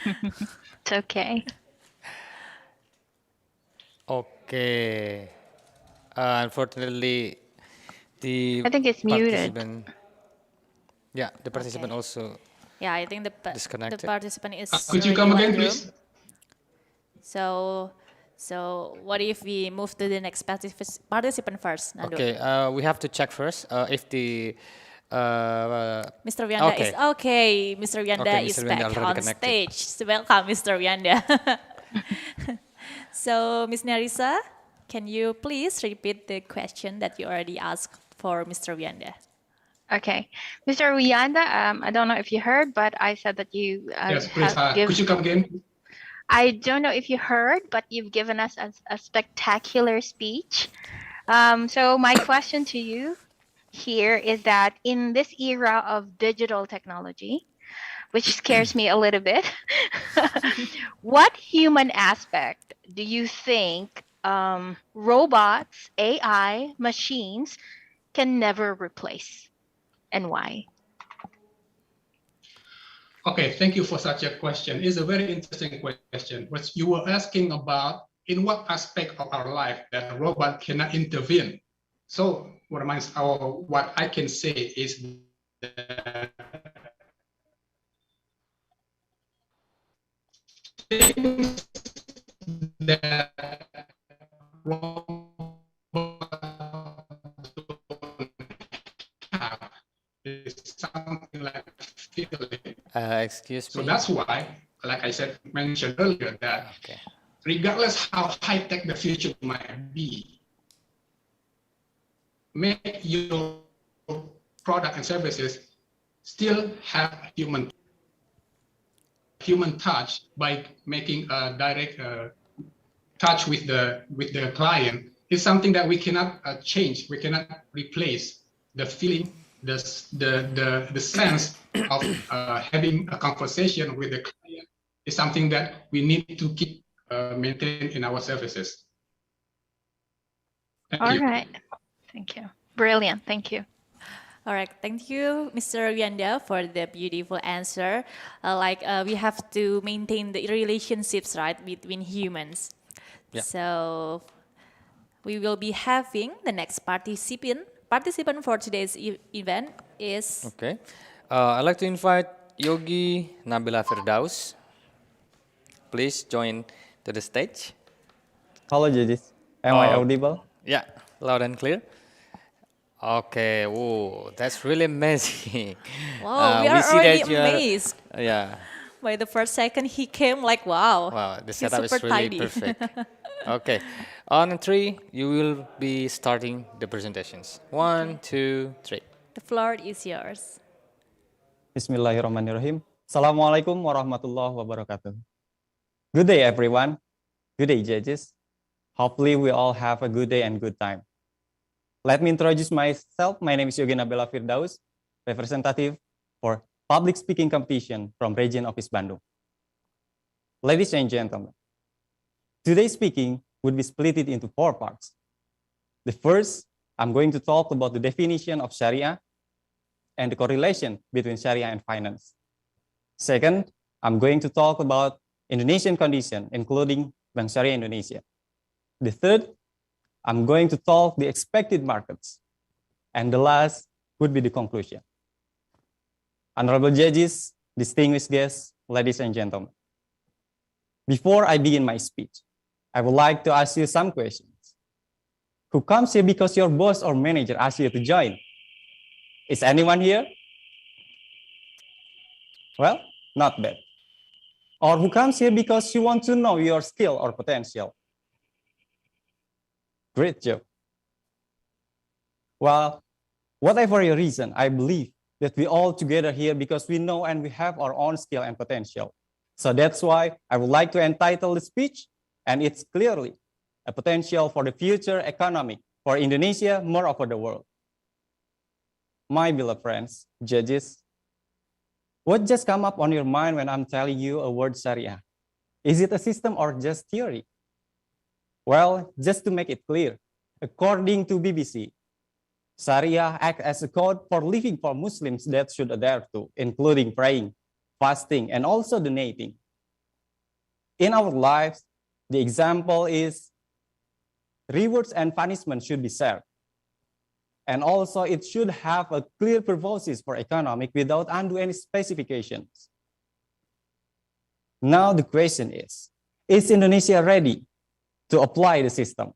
It's okay. Okay. Unfortunately, I think it's muted. Yeah, the participant also. Yeah, I think the participant is. Could you come again, please? So what if we move to the next participant first, Nando? Okay, we have to check first if the Mr. Wiyanda is okay. Mr. Wiyanda is back on stage. So welcome, Mr. Wiyanda. So, Ms. Nerissa, can you please repeat the question that you already asked for Mr. Wiyanda? Okay, Mr. Wiyanda, I don't know if you heard, but I said that you yes, please. Could you come again? I don't know if you heard, but you've given us a spectacular speech. So my question to you here is that in this era of digital technology, which scares me a little bit, what human aspect do you think robots, AI, machines can never replace, and why? Okay, thank you for such a question. It's a very interesting question. What you were asking about, in what aspect of our life that a robot cannot intervene? So what I can say is that things that robots don't have is something like feelings. Excuse So me? that's why, like I said, mentioned earlier, that regardless how high-tech the future might be, make your product and services still have human touch by making a direct touch with the client is something that we cannot change. We cannot replace the feeling, the sense of having a conversation with the client is something that we need to keep maintain in our services. Thank All you. right. Thank you. Brilliant. Thank you. All right, thank you, Mr. Wianda, for the beautiful answer. We have to maintain the relationships, right, between humans. Yeah. So we will be having the next participant. Participant for today's event is Okay. I'd like to invite Yogi Nabila Firdaus. Please join to the stage. Hello, judges. Am I audible? Yeah, loud and clear. Okay, whoa, that's really amazing. wow. We We are see already that you are, amazed. yeah, By the first second he came, like wow. wow, the he's setup is super really tidy. perfect. Okay, on three, you will be starting the presentations. One, two, three. The floor is yours. Bismillahirrahmanirrahim. Assalamualaikum warahmatullahi wabarakatuh. Good day, everyone. Good day, judges. Hopefully, we all have a good day and good time. Let me introduce myself. My name is Yogi Nabila Firdaus, representative for public speaking competition from region of East Bandung. Ladies and gentlemen, today's speaking would be split into 4 parts. The first, I'm going to talk about the definition of Sharia and the correlation between Sharia and finance. Second, I'm going to talk about Indonesian condition, including Bank Syariah Indonesia. The third, I'm going to talk the expected markets. And the last would be the conclusion. Honorable judges, distinguished guests, ladies and gentlemen. Before I begin my speech, I would like to ask you some questions. Who comes here because your boss or manager asked you to join? Is anyone here? Well, not bad. Or who comes here because you want to know your skill or potential? Great job. Well, whatever your reason, I believe that we all together here because we know and we have our own skill and potential. So that's why I would like to entitle the speech, and it's clearly a potential for the future economy for Indonesia, more over the world. My beloved friends, judges, what just come up on your mind when I'm telling you a word Sharia? Is it a system or just theory? Well, just to make it clear, according to BBC, Sharia acts as a code for living for Muslims that should adhere to, including praying, fasting, and also donating. In our lives, the example is rewards and punishment should be shared. And also it should have a clear purposes for economic without undue any specifications. Now the question is Indonesia ready to apply the system?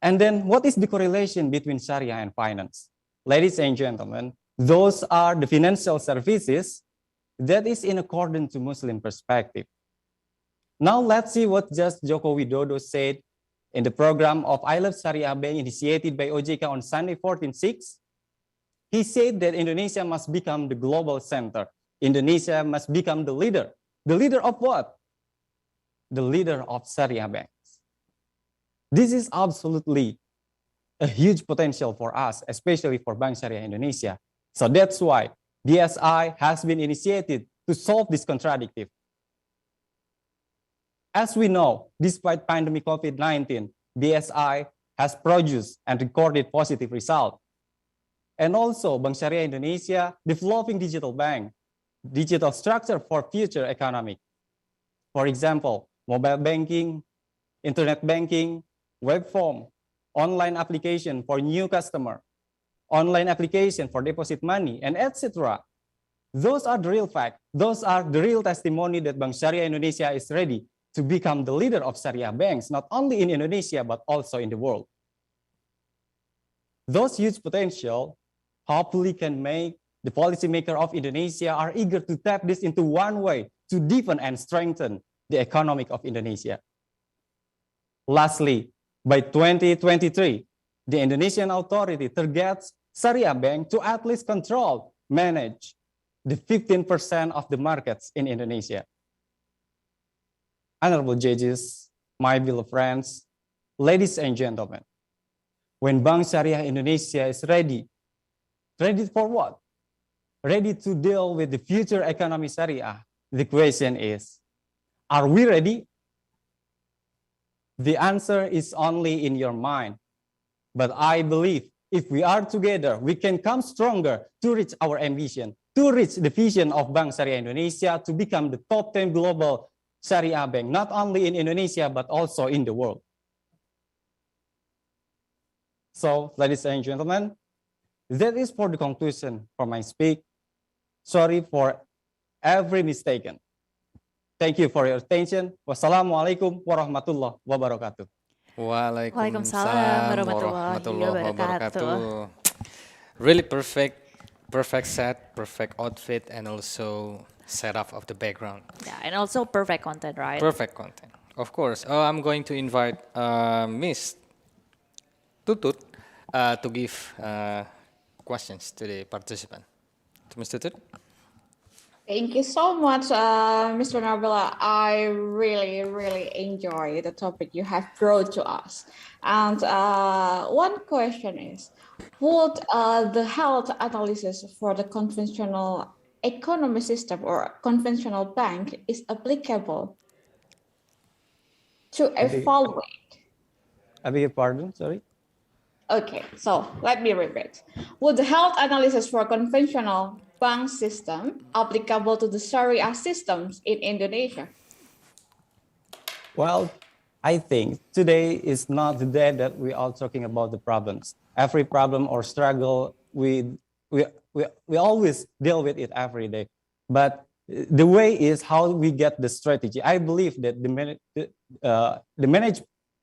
And then what is the correlation between Sharia and finance? Ladies and gentlemen, those are the financial services that is in accordance to Muslim perspective. Now let's see what just Joko Widodo said in the program of I Love Sharia Bank initiated by OJK on Sunday 14/6. He said that Indonesia must become the global center. Indonesia must become the leader. The leader of what? The leader of Sharia banks. This is absolutely a huge potential for us, especially for Bank Syariah Indonesia. So that's why BSI has been initiated to solve this contradiction. As we know, despite pandemic COVID-19, BSI has produced and recorded positive results. And also, Bank Syariah Indonesia developing digital bank, digital structure for future economy. For example, mobile banking, internet banking, web form, online application for new customer, online application for deposit money, and etc. Those are the real fact. Those are the real testimony that Bank Syariah Indonesia is ready to become the leader of Sharia banks, not only in Indonesia, but also in the world. Those huge potential hopefully can make the policymakers of Indonesia are eager to tap this into one way to deepen and strengthen the economy of Indonesia. Lastly, by 2023, the Indonesian authority targets Syariah Bank to at least manage the 15% of the markets in Indonesia. Honorable judges, my beloved friends, ladies and gentlemen, when Bank Syariah Indonesia is ready for what? Ready to deal with the future economy Syariah. The question is, are we ready? The answer is only in your mind. But I believe if we are together, we can come stronger to reach our ambition, to reach the vision of Bank Syariah Indonesia to become the top 10 global Syariah bank, not only in Indonesia, but also in the world. So, ladies and gentlemen, that is for the conclusion for my speech. Sorry for every mistaken. Thank you for your attention. Wassalamualaikum warahmatullahi wabarakatuh. Waalaikumsalam warahmatullahi wabarakatuh. Really perfect set, perfect outfit, and also setup of the background. Yeah, and also perfect content, right? Perfect content, of course. I'm going to invite Miss Tutut to give questions to the participant. To Ms. Tutut. Thank you so much, Mr. Nabila. I really enjoy the topic you have brought to us. And one question is, would the health analysis for the conventional economy system or conventional bank is applicable to evaluate? I beg your pardon, sorry? Okay, so let me repeat. Would the health analysis for conventional bank system applicable to the Syariah systems in Indonesia? Well, I think today is not the day that we are talking about the problems. Every problem or struggle, we always deal with it every day. But the way is how we get the strategy. I believe that the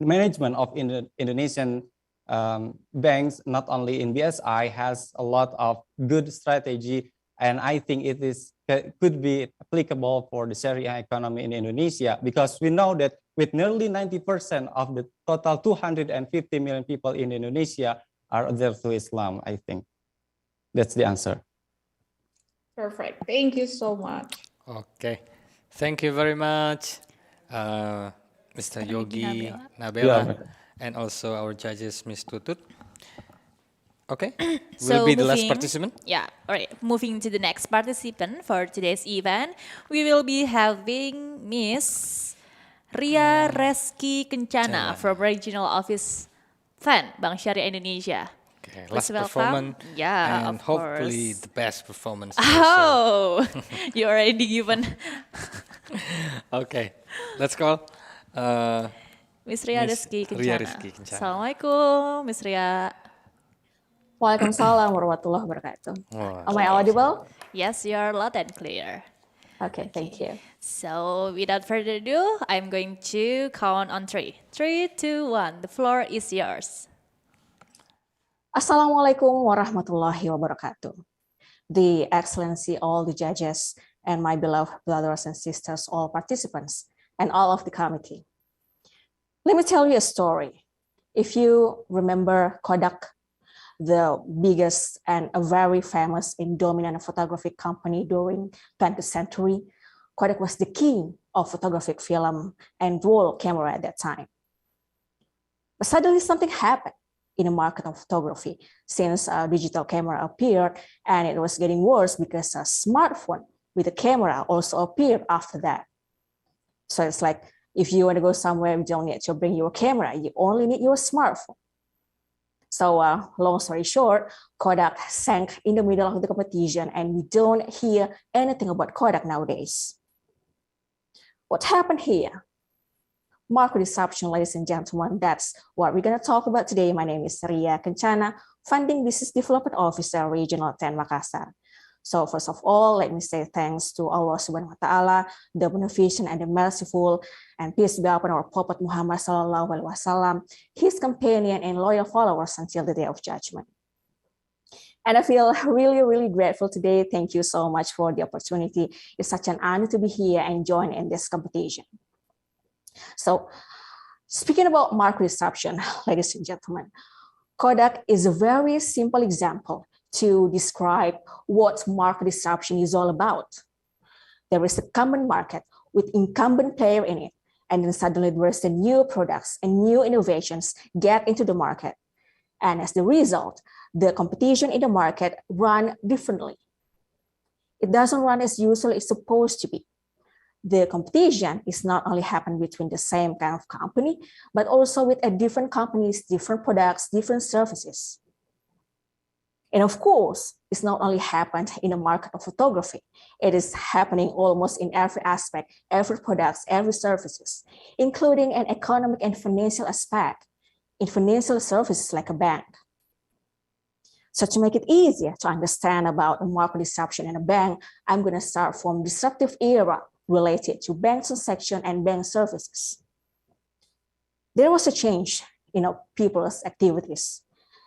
management of Indonesian banks, not only in BSI, has a lot of good strategy, and I think could be applicable for the Syariah economy in Indonesia, because we know that with nearly 90% of the total 250 million people in Indonesia are adhered to Islam. I think that's the answer. Perfect. Thank you so much. Okay. Thank you very much, Mr. Yogi, Nabila, and also our judges, Ms. Tutut. Okay, So will be the last participant. Yeah, all right. Moving to the next participant for today's event, we will be having Miss Ria Reski Kencana from Regional Office 10, Bank Syariah Indonesia. Okay, Please last welcome. performance. Yeah, and of hopefully course. the best performance. Oh, you already given. Okay, let's call Miss Ria Miss Reski Ria Kencana. Rizky Kencana. Assalamualaikum, Miss Ria. Waalaikumsalam warahmatullahi wabarakatuh. Oh, Am I audible? Yes, you are loud and clear. Okay, thank you. So without further ado, I'm going to count on 3. 3, 2, 1. The floor is yours. Assalamualaikum warahmatullahi wabarakatuh. The Excellency, all the judges, and my beloved brothers and sisters, all participants, and all of the committee. Let me tell you a story. If you remember Kodak, the biggest and a very famous and dominant photographic company during 20th century, Kodak was the king of photographic film and roll camera at that time. But suddenly something happened in the market of photography since digital camera appeared, and it was getting worse because a smartphone with a camera also appeared after that. So it's like, if you want to go somewhere, you don't need to bring your camera, you only need your smartphone. So long story short, Kodak sank in the middle of the competition, and we don't hear anything about Kodak nowadays. What happened here? Market disruption, ladies and gentlemen, that's what we're going to talk about today. My name is Ria Kencana, Funding Business Development Officer, Regional 10 Makassar. So first of all, let me say thanks to Allah Subhanahu wa Ta'ala, the beneficent and the merciful, and peace be upon our Prophet Muhammad Sallallahu Alaihi Wasallam, his companion and loyal followers until the day of judgment. And I feel really, really grateful today. Thank you so much for the opportunity. It's such an honor to be here and join in this competition. So speaking about market disruption, ladies and gentlemen, Kodak is a very simple example to describe what market disruption is all about. There is a common market with incumbent player in it, and then suddenly there is the new products and new innovations get into the market. And as the result, the competition in the market run differently. It doesn't run as usually it's supposed to be. The competition is not only happening between the same kind of company, but also with different companies, different products, different services. And of course, it's not only happened in the market of photography, it is happening almost in every aspect, every products, every services, including an economic and financial aspect in financial services like a bank. So to make it easier to understand about the market disruption in a bank, I'm going to start from disruptive era related to bank transaction and bank services. There was a change in people's activities.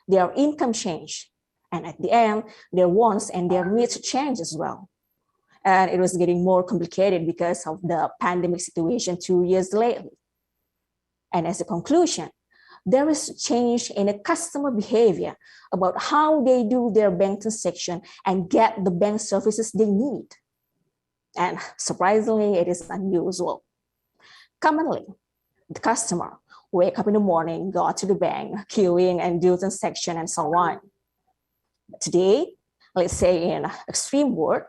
Their income changed. And at the end, their wants and their needs change as well. And it was getting more complicated because of the pandemic situation 2 years later. And as a conclusion, there is a change in the customer behavior about how they do their bank transaction and get the bank services they need. And surprisingly, it is unusual. Commonly, the customer wake up in the morning, go to the bank, queuing and do transaction and so on. Today, let's say in extreme world,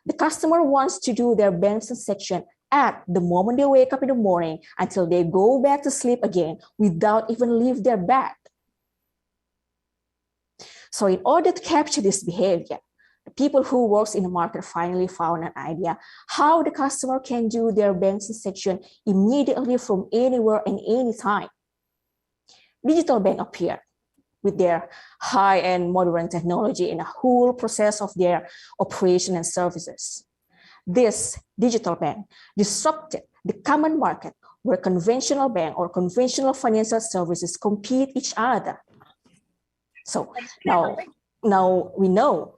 the customer wants to do their bank transaction at the moment they wake up in the morning until they go back to sleep again without even leave their bed. So in order to capture this behavior, the people who works in the market finally found an idea how the customer can do their bank transaction immediately from anywhere and anytime. Digital bank appeared with their high-end modern technology in the whole process of their operation and services. This digital bank disrupted the common market where conventional bank or conventional financial services compete each other. So now we know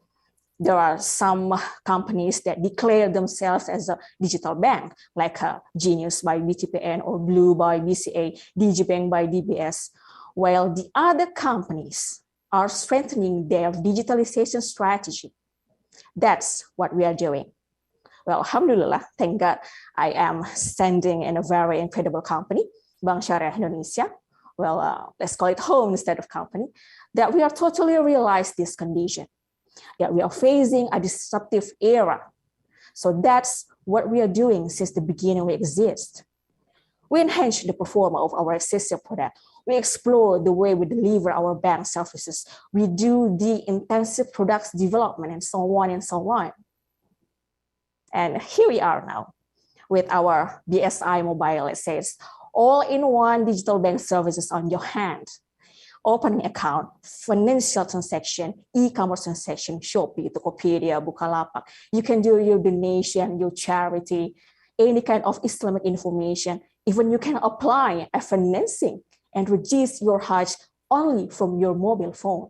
there are some companies that declare themselves as a digital bank, like Genius by BTPN or Blue by BCA, DigiBank by DBS, while the other companies are strengthening their digitalization strategy. That's what we are doing. Well, alhamdulillah, thank God, I am standing in a very incredible company, Bank Syariah Indonesia. Well, let's call it home instead of company, that we are totally realized this condition, that we are facing a disruptive era. So that's what we are doing since the beginning we exist. We enhance the performance of our existing product. We explore the way we deliver our bank services. We do the intensive products development and so on and so on. And here we are now with our BSI mobile, it says, all-in-one digital bank services on your hand. Opening account, financial transaction, e-commerce transaction, Shopee, Tokopedia, Bukalapak. You can do your donation, your charity, any kind of Islamic information. Even you can apply a financing and reduce your Hajj only from your mobile phone.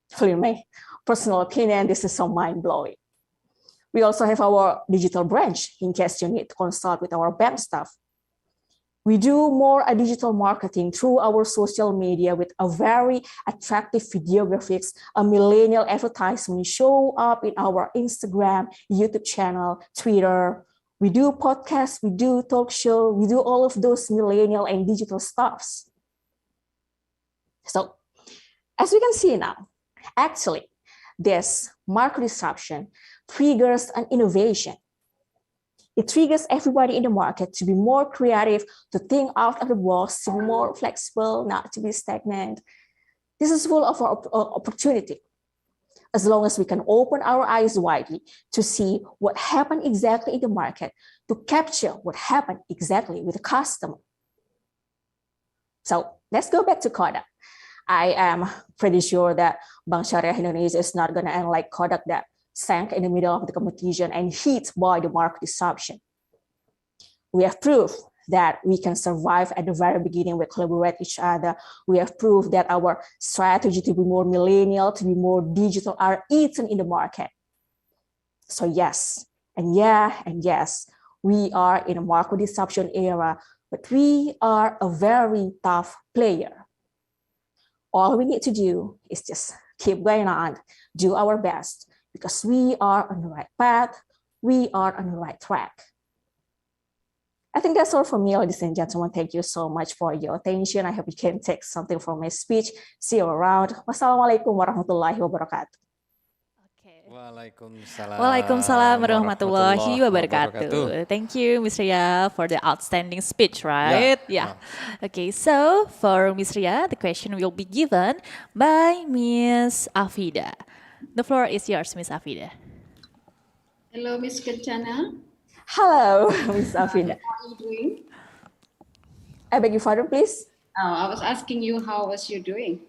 For my personal opinion, this is so mind-blowing. We also have our digital branch in case you need to consult with our bank staff. We do more digital marketing through our social media with a very attractive video graphics, a millennial advertisement show up in our Instagram, YouTube channel, Twitter. We do podcasts, we do talk show, we do all of those millennial and digital stuffs. So as we can see now, actually, this market disruption triggers an innovation. It triggers everybody in the market to be more creative, to think out of the box, to be more flexible, not to be stagnant. This is full of opportunity. As long as we can open our eyes widely to see what happened exactly in the market, to capture what happened exactly with the customer. So let's go back to Kodak. I am pretty sure that Bank Syariah Indonesia is not going to end like Kodak that sank in the middle of the competition and hit by the market disruption. We have proof that we can survive at the very beginning. We collaborate each other. We have proved that our strategy to be more millennial, to be more digital are eaten in the market. So yes, and yes, we are in a market disruption era, but we are a very tough player. All we need to do is just keep going on, do our best, because we are on the right path, we are on the right track. I think that's all from me, ladies and gentlemen. Thank you so much for your attention. I hope you can take something from my speech. See you around. Wassalamualaikum warahmatullahi wabarakatuh. Waalaikumsalam warahmatullahi wabarakatuh. Thank you, Ms. Ria, for the outstanding speech, right? Yeah. Okay, so for Ms. Ria, the question will be given by Ms. Afida. The floor is yours, Ms. Afida. Hello, Ms. Kencana. Hello, Ms. Afida. How are you doing? I beg your pardon, please? I was asking you how was you doing?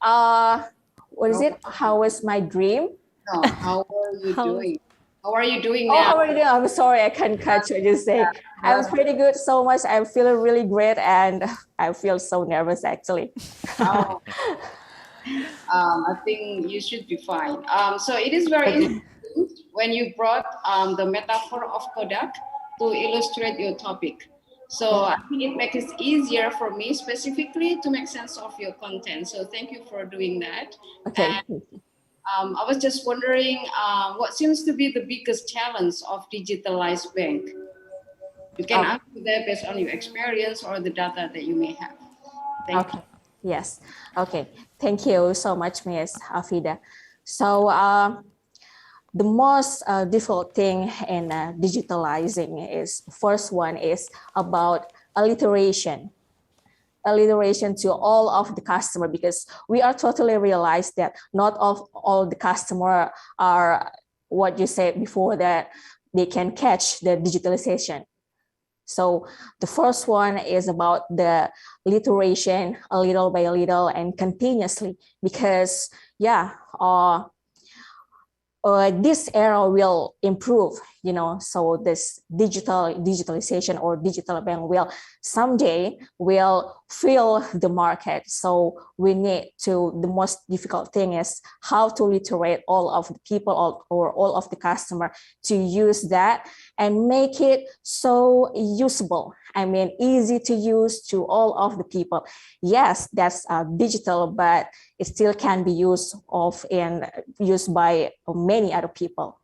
What is it? How was my dream? No, how are you doing? How are you doing now? now? How are you doing? I'm sorry, I can't catch what you say. I'm pretty good so much. I'm feeling really great and I feel so nervous actually. I think you should be fine. So it is very interesting when you brought the metaphor of Kodak to illustrate your topic. So I think it makes it easier for me specifically to make sense of your content. So thank you for doing that. Okay. And, I was just wondering what seems to be the biggest challenge of digitalized bank? You can answer that based on your experience or the data that you may have. Thank you. Yes. Okay. Thank you so much, Ms. Afida. So the most difficult thing in digitalizing is, first one is about alliteration to all of the customer, because we are totally realized that not all the customer are what you said before, that they can catch the digitalization. So the first one is about the alliteration, a little by little and continuously, because this era will improve, so this digitalization or digital bank will someday will fill the market. So we need to, the most difficult thing is how to literate all of the people or all of the customer to use that and make it so usable. I mean, easy to use to all of the people. Yes, that's digital, but it still can be used by many other people.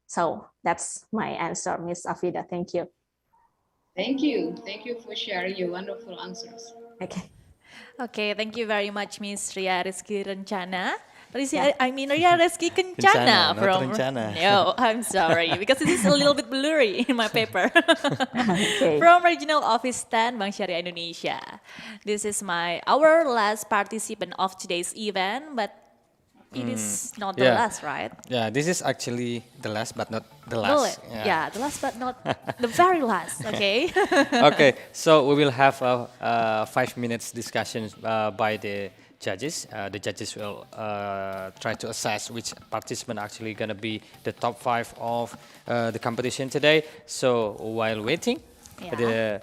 So that's my answer, Ms. Afida. Thank you. Thank you. Thank you for sharing your wonderful answers. Okay, thank you very much, Ms. Ria Rizky Rencana. Ria Rizky Kencana from... No, I'm sorry, because it is a little bit blurry in my paper. From Regional Office 10, Bank Syariah Indonesia. This is our last participant of today's event, but it is not the last, right? Yeah, this is actually the last, but not the last. The last, but not the very last, okay? Okay, so we will have a 5 minutes discussion by the judges. The judges will try to assess which participant actually going to be the top 5 of the competition today. So while waiting, the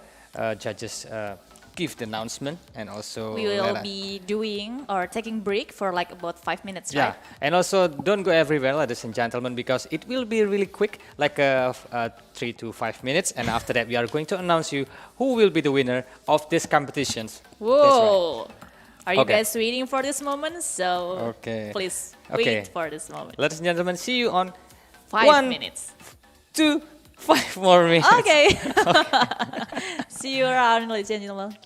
judges give the announcement, and also we will be doing or taking break for like about 5 minutes, right? And also don't go everywhere, ladies and gentlemen, because it will be really quick, like 3 to 5 minutes, and after that we are going to announce you who will be the winner of this competition. Whoa! Are you guys waiting for this moment? So please wait for this moment. Ladies and gentlemen, see you on 5 minutes. 2, 5 more minutes. Okay. See you around, ladies and gentlemen.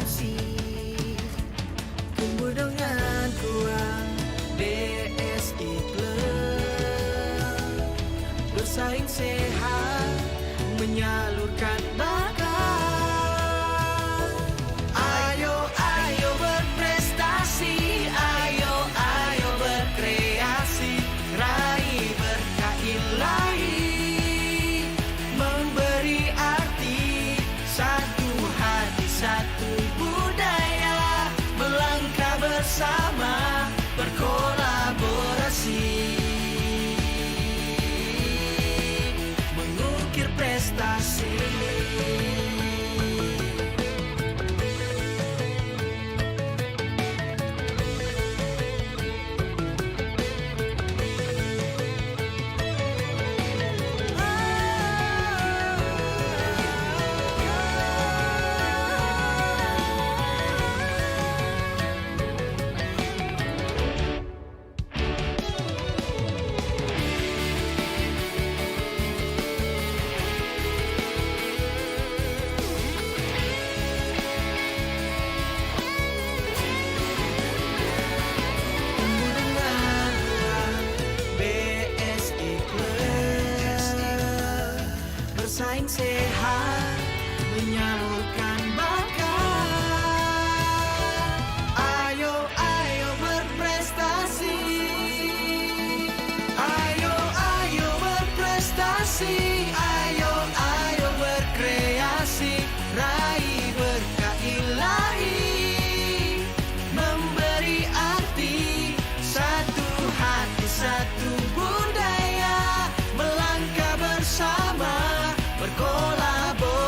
inklusif, tumbuh dengan kuat. BSI Club bersaing sehat, menyalurkan bakat. Ayo, ayo berprestasi, ayo, ayo berkreasi, raih berkah ilahi, memberi arti, satu hati, satu budaya, melangkah bersama, berkolaborasi, mengukir prestasi. BSI Club bersaing sehat, menyalurkan bakat. Ayo, ayo berprestasi, ayo, ayo berprestasi, ayo, ayo berkreasi, raih berkah ilahi, memberi arti, satu hati, satu budaya, melangkah bersama, berkolaborasi.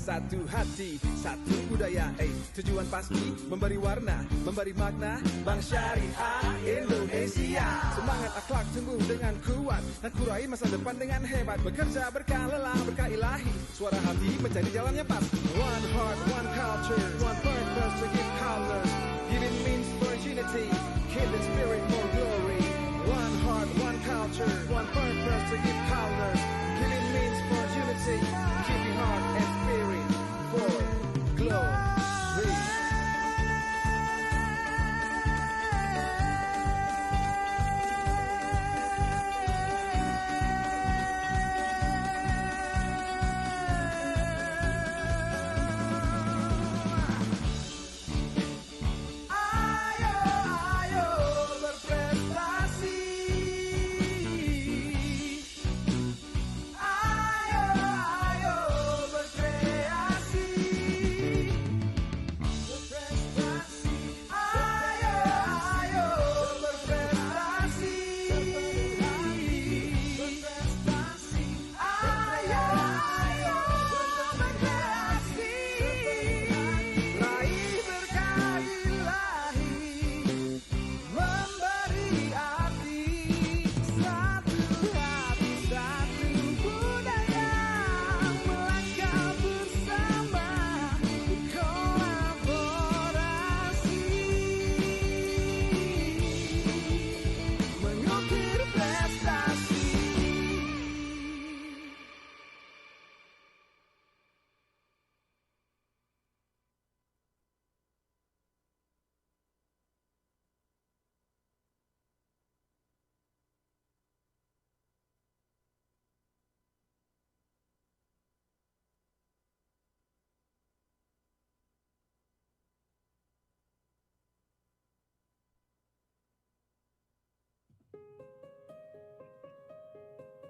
satu hati, satu budaya. Tujuan pasti memberi warna, memberi makna. Bank Syariah Indonesia. Semangat akhlak tumbuh dengan kuat, dan kurai masa depan dengan hebat. Bekerja berkah lelah, berkah ilahi. Suara hati mencari jalannya pasti. One heart, one culture, one purpose to give colors. Giving means opportunity, kindred spirit for glory. One heart, one culture, one purpose to give colors. Giving means for unity, keeping heart and spirit for glory.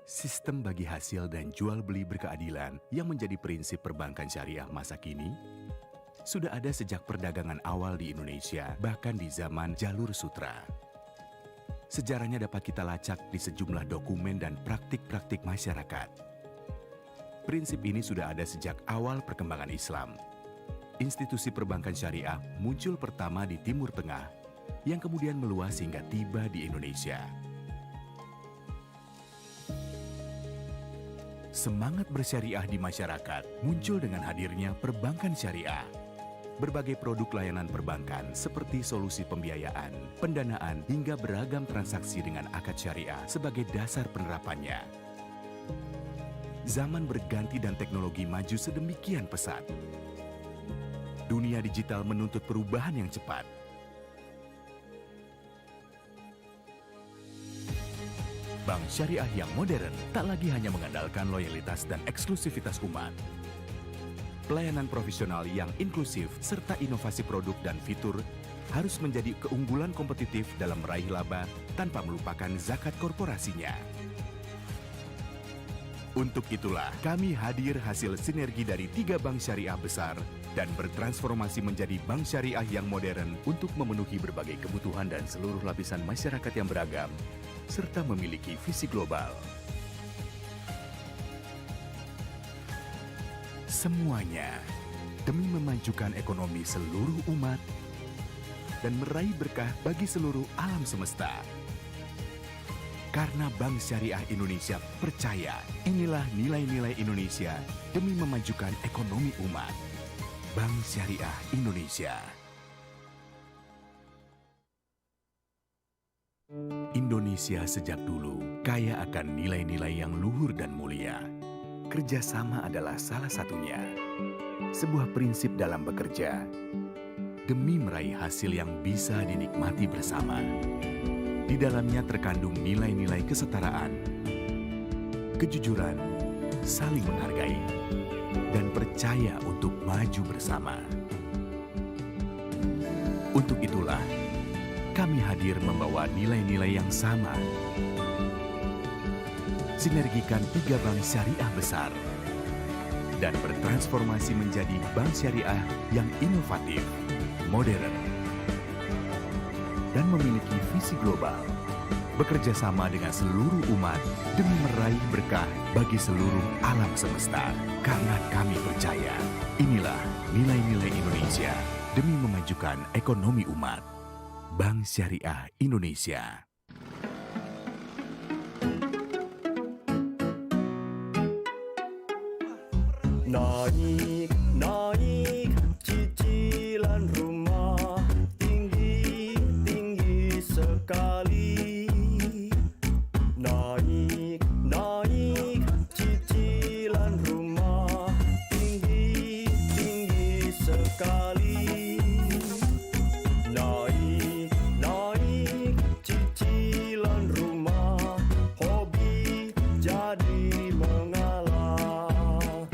Sistem bagi hasil dan jual beli berkeadilan yang menjadi prinsip perbankan syariah masa kini sudah ada sejak perdagangan awal di Indonesia, bahkan di zaman jalur sutra. Sejarahnya dapat kita lacak di sejumlah dokumen dan praktik-praktik masyarakat. Prinsip ini sudah ada sejak awal perkembangan Islam. Institusi perbankan syariah muncul pertama di Timur Tengah, yang kemudian meluas hingga tiba di Indonesia. Semangat bersyariah di masyarakat muncul dengan hadirnya perbankan syariah. Berbagai produk layanan perbankan seperti solusi pembiayaan, pendanaan, hingga beragam transaksi dengan akad syariah sebagai dasar penerapannya. Zaman berganti dan teknologi maju sedemikian pesat. Dunia digital menuntut perubahan yang cepat. Bank syariah yang modern tak lagi hanya mengandalkan loyalitas dan eksklusivitas umat. Pelayanan profesional yang inklusif serta inovasi produk dan fitur harus menjadi keunggulan kompetitif dalam meraih laba tanpa melupakan zakat korporasinya. Untuk itulah kami hadir hasil sinergi dari 3 bank syariah besar dan bertransformasi menjadi bank syariah yang modern untuk memenuhi berbagai kebutuhan dan seluruh lapisan masyarakat yang beragam, serta memiliki visi global. Semuanya demi memajukan ekonomi seluruh umat dan meraih berkah bagi seluruh alam semesta. Karena Bank Syariah Indonesia percaya inilah nilai-nilai Indonesia demi memajukan ekonomi umat. Bank Syariah Indonesia. Indonesia sejak dulu kaya akan nilai-nilai yang luhur dan mulia. Kerjasama adalah salah satunya. Sebuah prinsip dalam bekerja demi meraih hasil yang bisa dinikmati bersama. Di dalamnya terkandung nilai-nilai kesetaraan, kejujuran, saling menghargai, dan percaya untuk maju bersama. Untuk itulah, kami hadir membawa nilai-nilai yang sama. Sinergikan 3 bank syariah besar dan bertransformasi menjadi bank syariah yang inovatif, modern, dan memiliki visi global. Bekerja sama dengan seluruh umat demi meraih berkah bagi seluruh alam semesta. karena kami percaya inilah nilai-nilai Indonesia demi memajukan ekonomi umat. Bank Syariah Indonesia. Naik cicilan rumah tinggi sekali. Naik cicilan rumah tinggi sekali. Naik cicilan rumah, hobi jadi mengalah.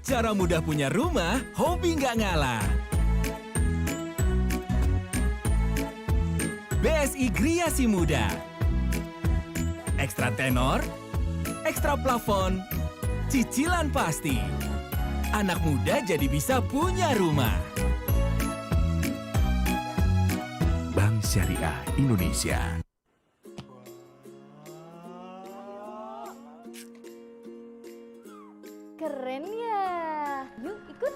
Cara mudah punya rumah, hobi nggak ngalah. BSI Griasi Muda. Ekstra tenor, ekstra plafon, cicilan pasti. Anak muda jadi bisa punya rumah. Bank Syariah Indonesia. Keren ya. Yuk ikut.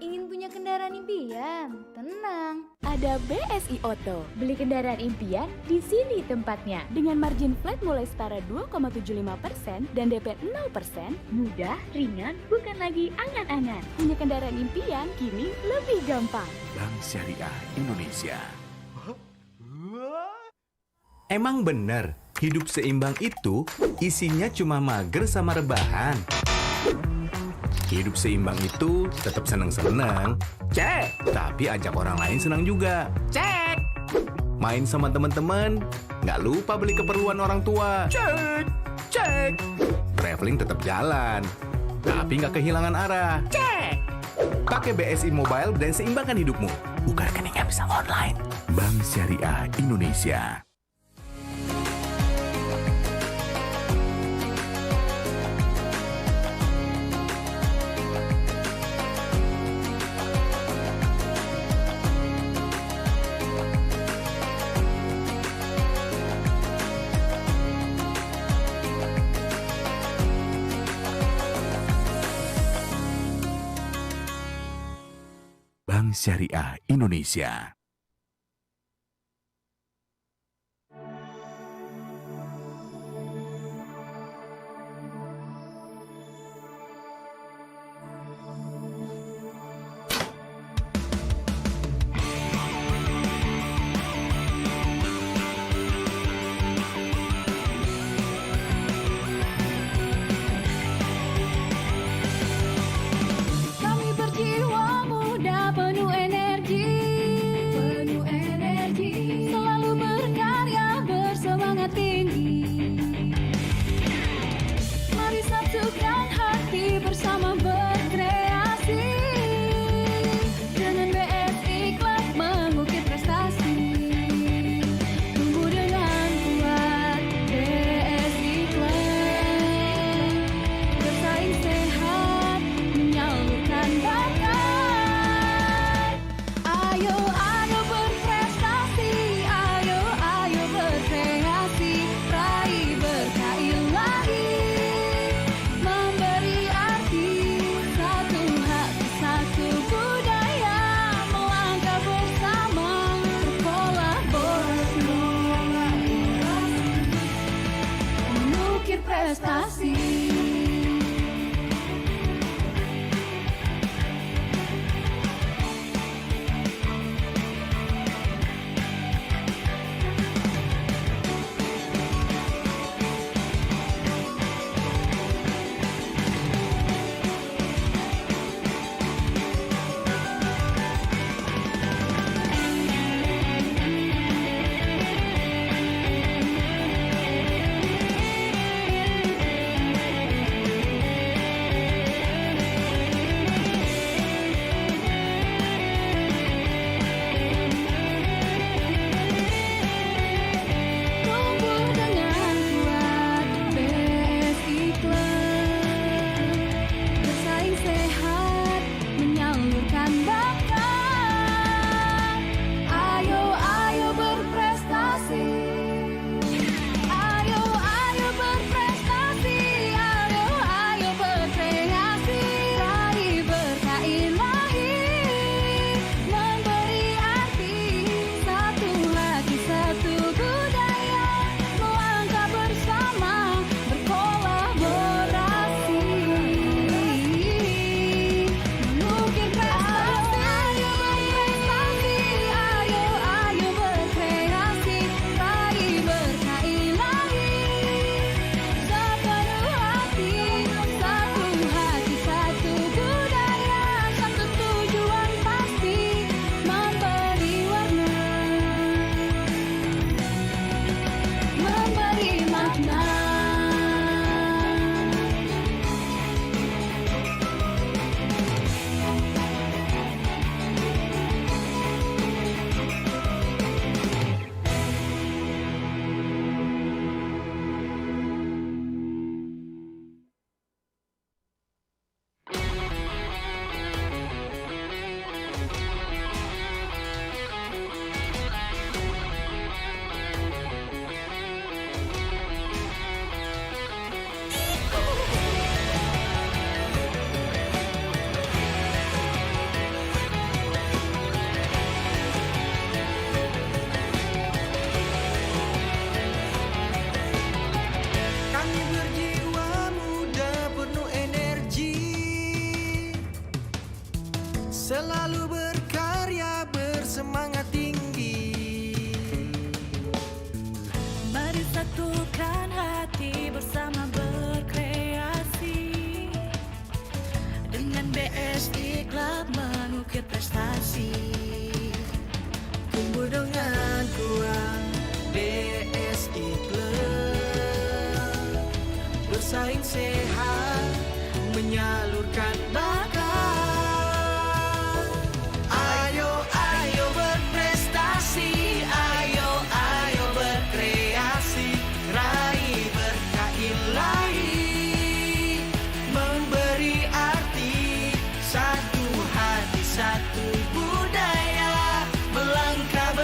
Ingin punya kendaraan impian? Tenang, ada BSI Auto. Beli kendaraan impian di sini tempatnya. Dengan margin flat mulai setara 2,75% dan DP 0%, mudah, ringan, bukan lagi angan-angan. Punya kendaraan impian kini lebih gampang. Bank Syariah Indonesia. Emang bener, hidup seimbang itu isinya cuma mager sama rebahan. Hidup seimbang itu tetap seneng-seneng, cek. Tapi ajak orang lain senang juga, cek. Main sama teman-teman, nggak lupa beli keperluan orang tua, cek. Traveling tetap jalan, tapi nggak kehilangan arah, cek. Pakai BSI Mobile dan seimbangkan hidupmu. Buka rekening yang bisa online. Bank Syariah Indonesia. Bank Syariah Indonesia. Kami berjiwa muda penuh energi,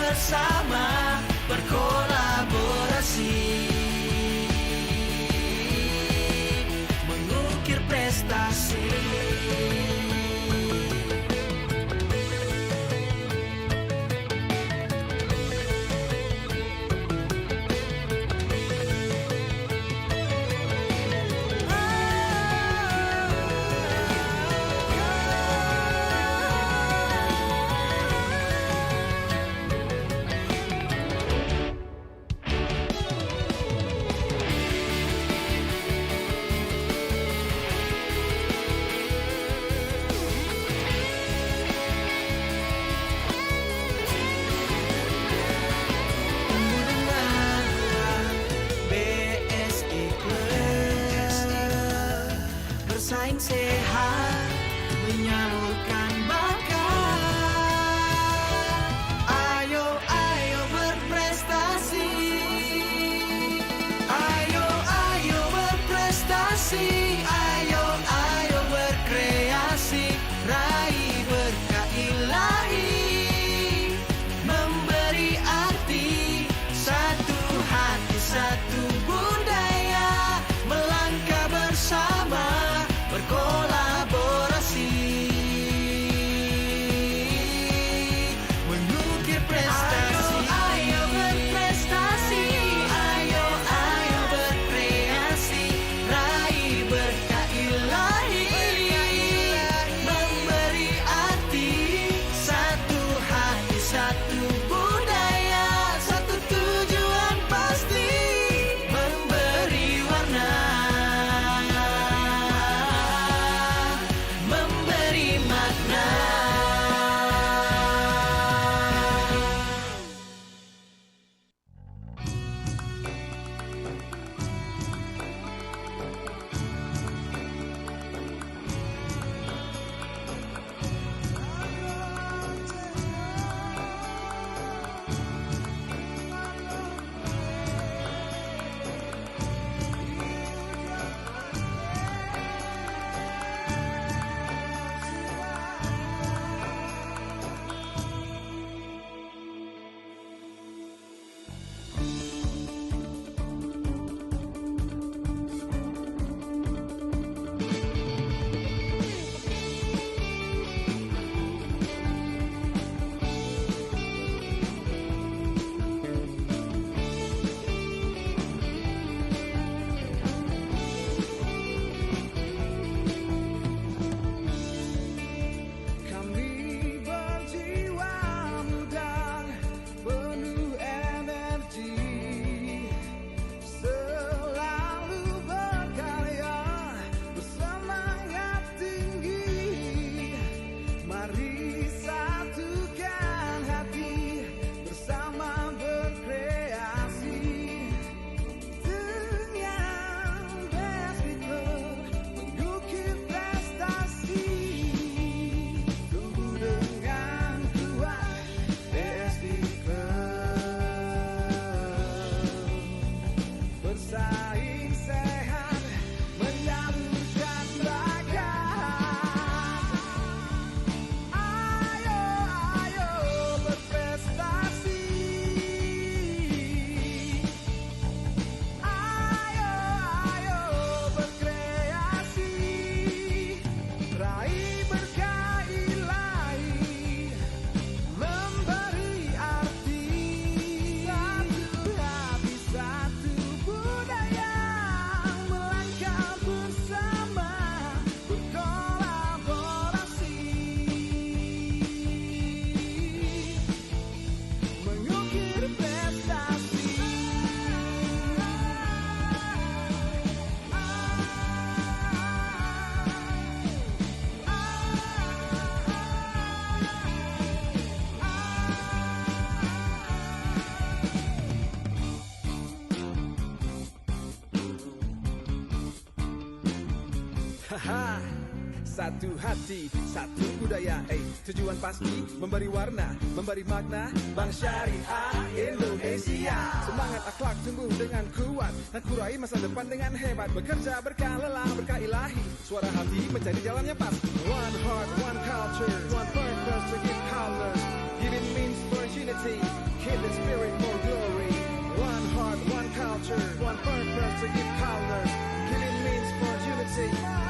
bersama berkolaborasi, mengukir prestasi. Bersaing sehat, menyalurkan bakat. Ayo, ayo berprestasi. Ayo, ayo berprestasi. Ayo, ayo berkreasi. Raih berkah ilahi, memberi arti, satu hati, satu budaya, melangkah bersama, berkolaborasi, mengukir prestasi. Ayo, ayo berprestasi. Ayo, ayo berkreasi. Raih berkah ilahi, memberi arti, satu hati, satu budaya, satu tujuan pasti, memberi warna, memberi makna. Kami berjiwa muda, penuh energi, selalu berkarya, bersemangat tinggi. Mari satukan hati, bersama berkreasi. Dengan best people, mengukir prestasi. Tumbuh dengan kuat, best people. Bersaing sehat, menyalurkan bakat. Ayo, ayo berprestasi. Ayo, ayo berkreasi. Raih berkah ilahi, memberi arti, satu hati, satu budaya, melangkah bersama, berkolaborasi, mengukir prestasi. Haha, satu hati, satu budaya, tujuan pasti, memberi warna, memberi makna, Bank Syariah Indonesia. Semangat akhlak tumbuh dengan kuat, dan kurai masa depan dengan hebat. Bekerja berkah lelah, berkah ilahi, suara hati mencari jalan yang pas. One heart, one culture, one purpose to give colors. Giving means for unity, keep the spirit for glory. One heart, one culture, one purpose to give colors. Killing means for unity,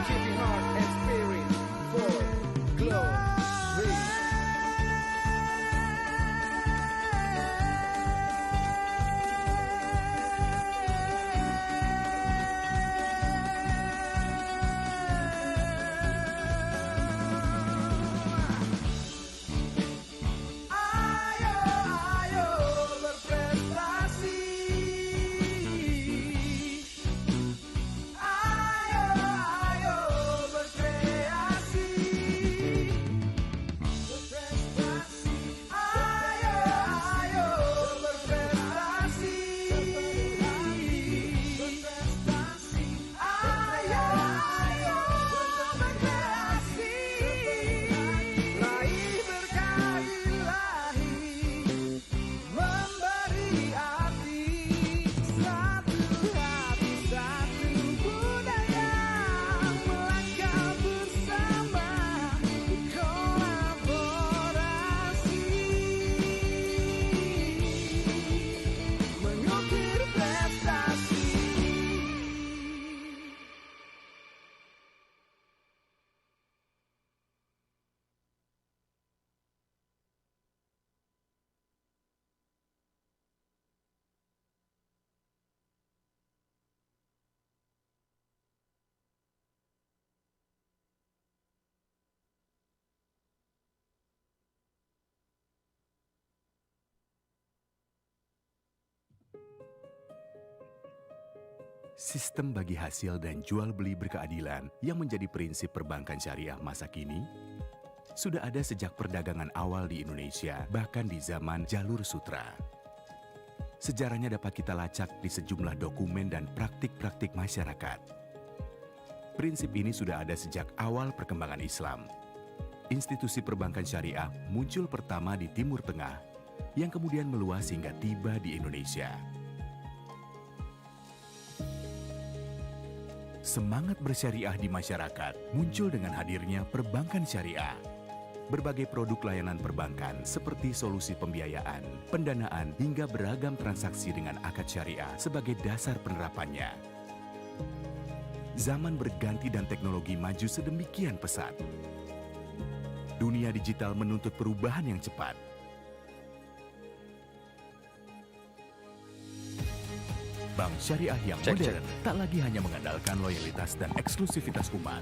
keeping heart and spirit for glory. Sistem bagi hasil dan jual beli berkeadilan yang menjadi prinsip perbankan syariah masa kini sudah ada sejak perdagangan awal di Indonesia, bahkan di zaman jalur sutra. Sejarahnya dapat kita lacak di sejumlah dokumen dan praktik-praktik masyarakat. Prinsip ini sudah ada sejak awal perkembangan Islam. Institusi perbankan syariah muncul pertama di Timur Tengah, yang kemudian meluas hingga tiba di Indonesia. Semangat bersyariah di masyarakat muncul dengan hadirnya perbankan syariah. Berbagai produk layanan perbankan seperti solusi pembiayaan, pendanaan, hingga beragam transaksi dengan akad syariah sebagai dasar penerapannya. Zaman berganti dan teknologi maju sedemikian pesat. Dunia digital menuntut perubahan yang cepat. Bank syariah yang modern tak lagi hanya mengandalkan loyalitas dan eksklusivitas umat.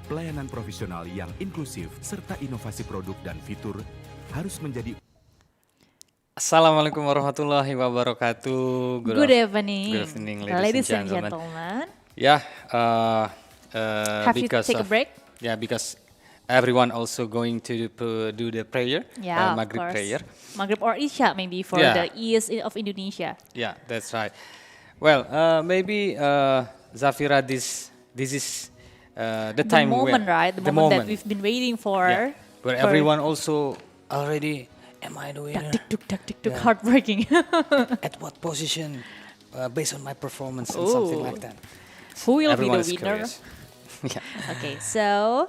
Pelayanan profesional yang inklusif serta inovasi produk dan fitur harus menjadi. Assalamualaikum warahmatullahi wabarakatuh. Good evening. Good evening, ladies and gentlemen. Yeah, have you take a break? Yeah, because everyone also going to do the prayer, Yeah, Maghrib of course. prayer. Maghrib or Isha maybe for the east of Indonesia. Yeah, that's right. Well, maybe Zafira, this is the time moment, right? The moment that we've been waiting for. Yeah, where everyone also already, am I the winner? Tuk, heartbreaking. At what position? Based on my performance and something like that. Who will Everyone be the winner? Yeah. Okay, so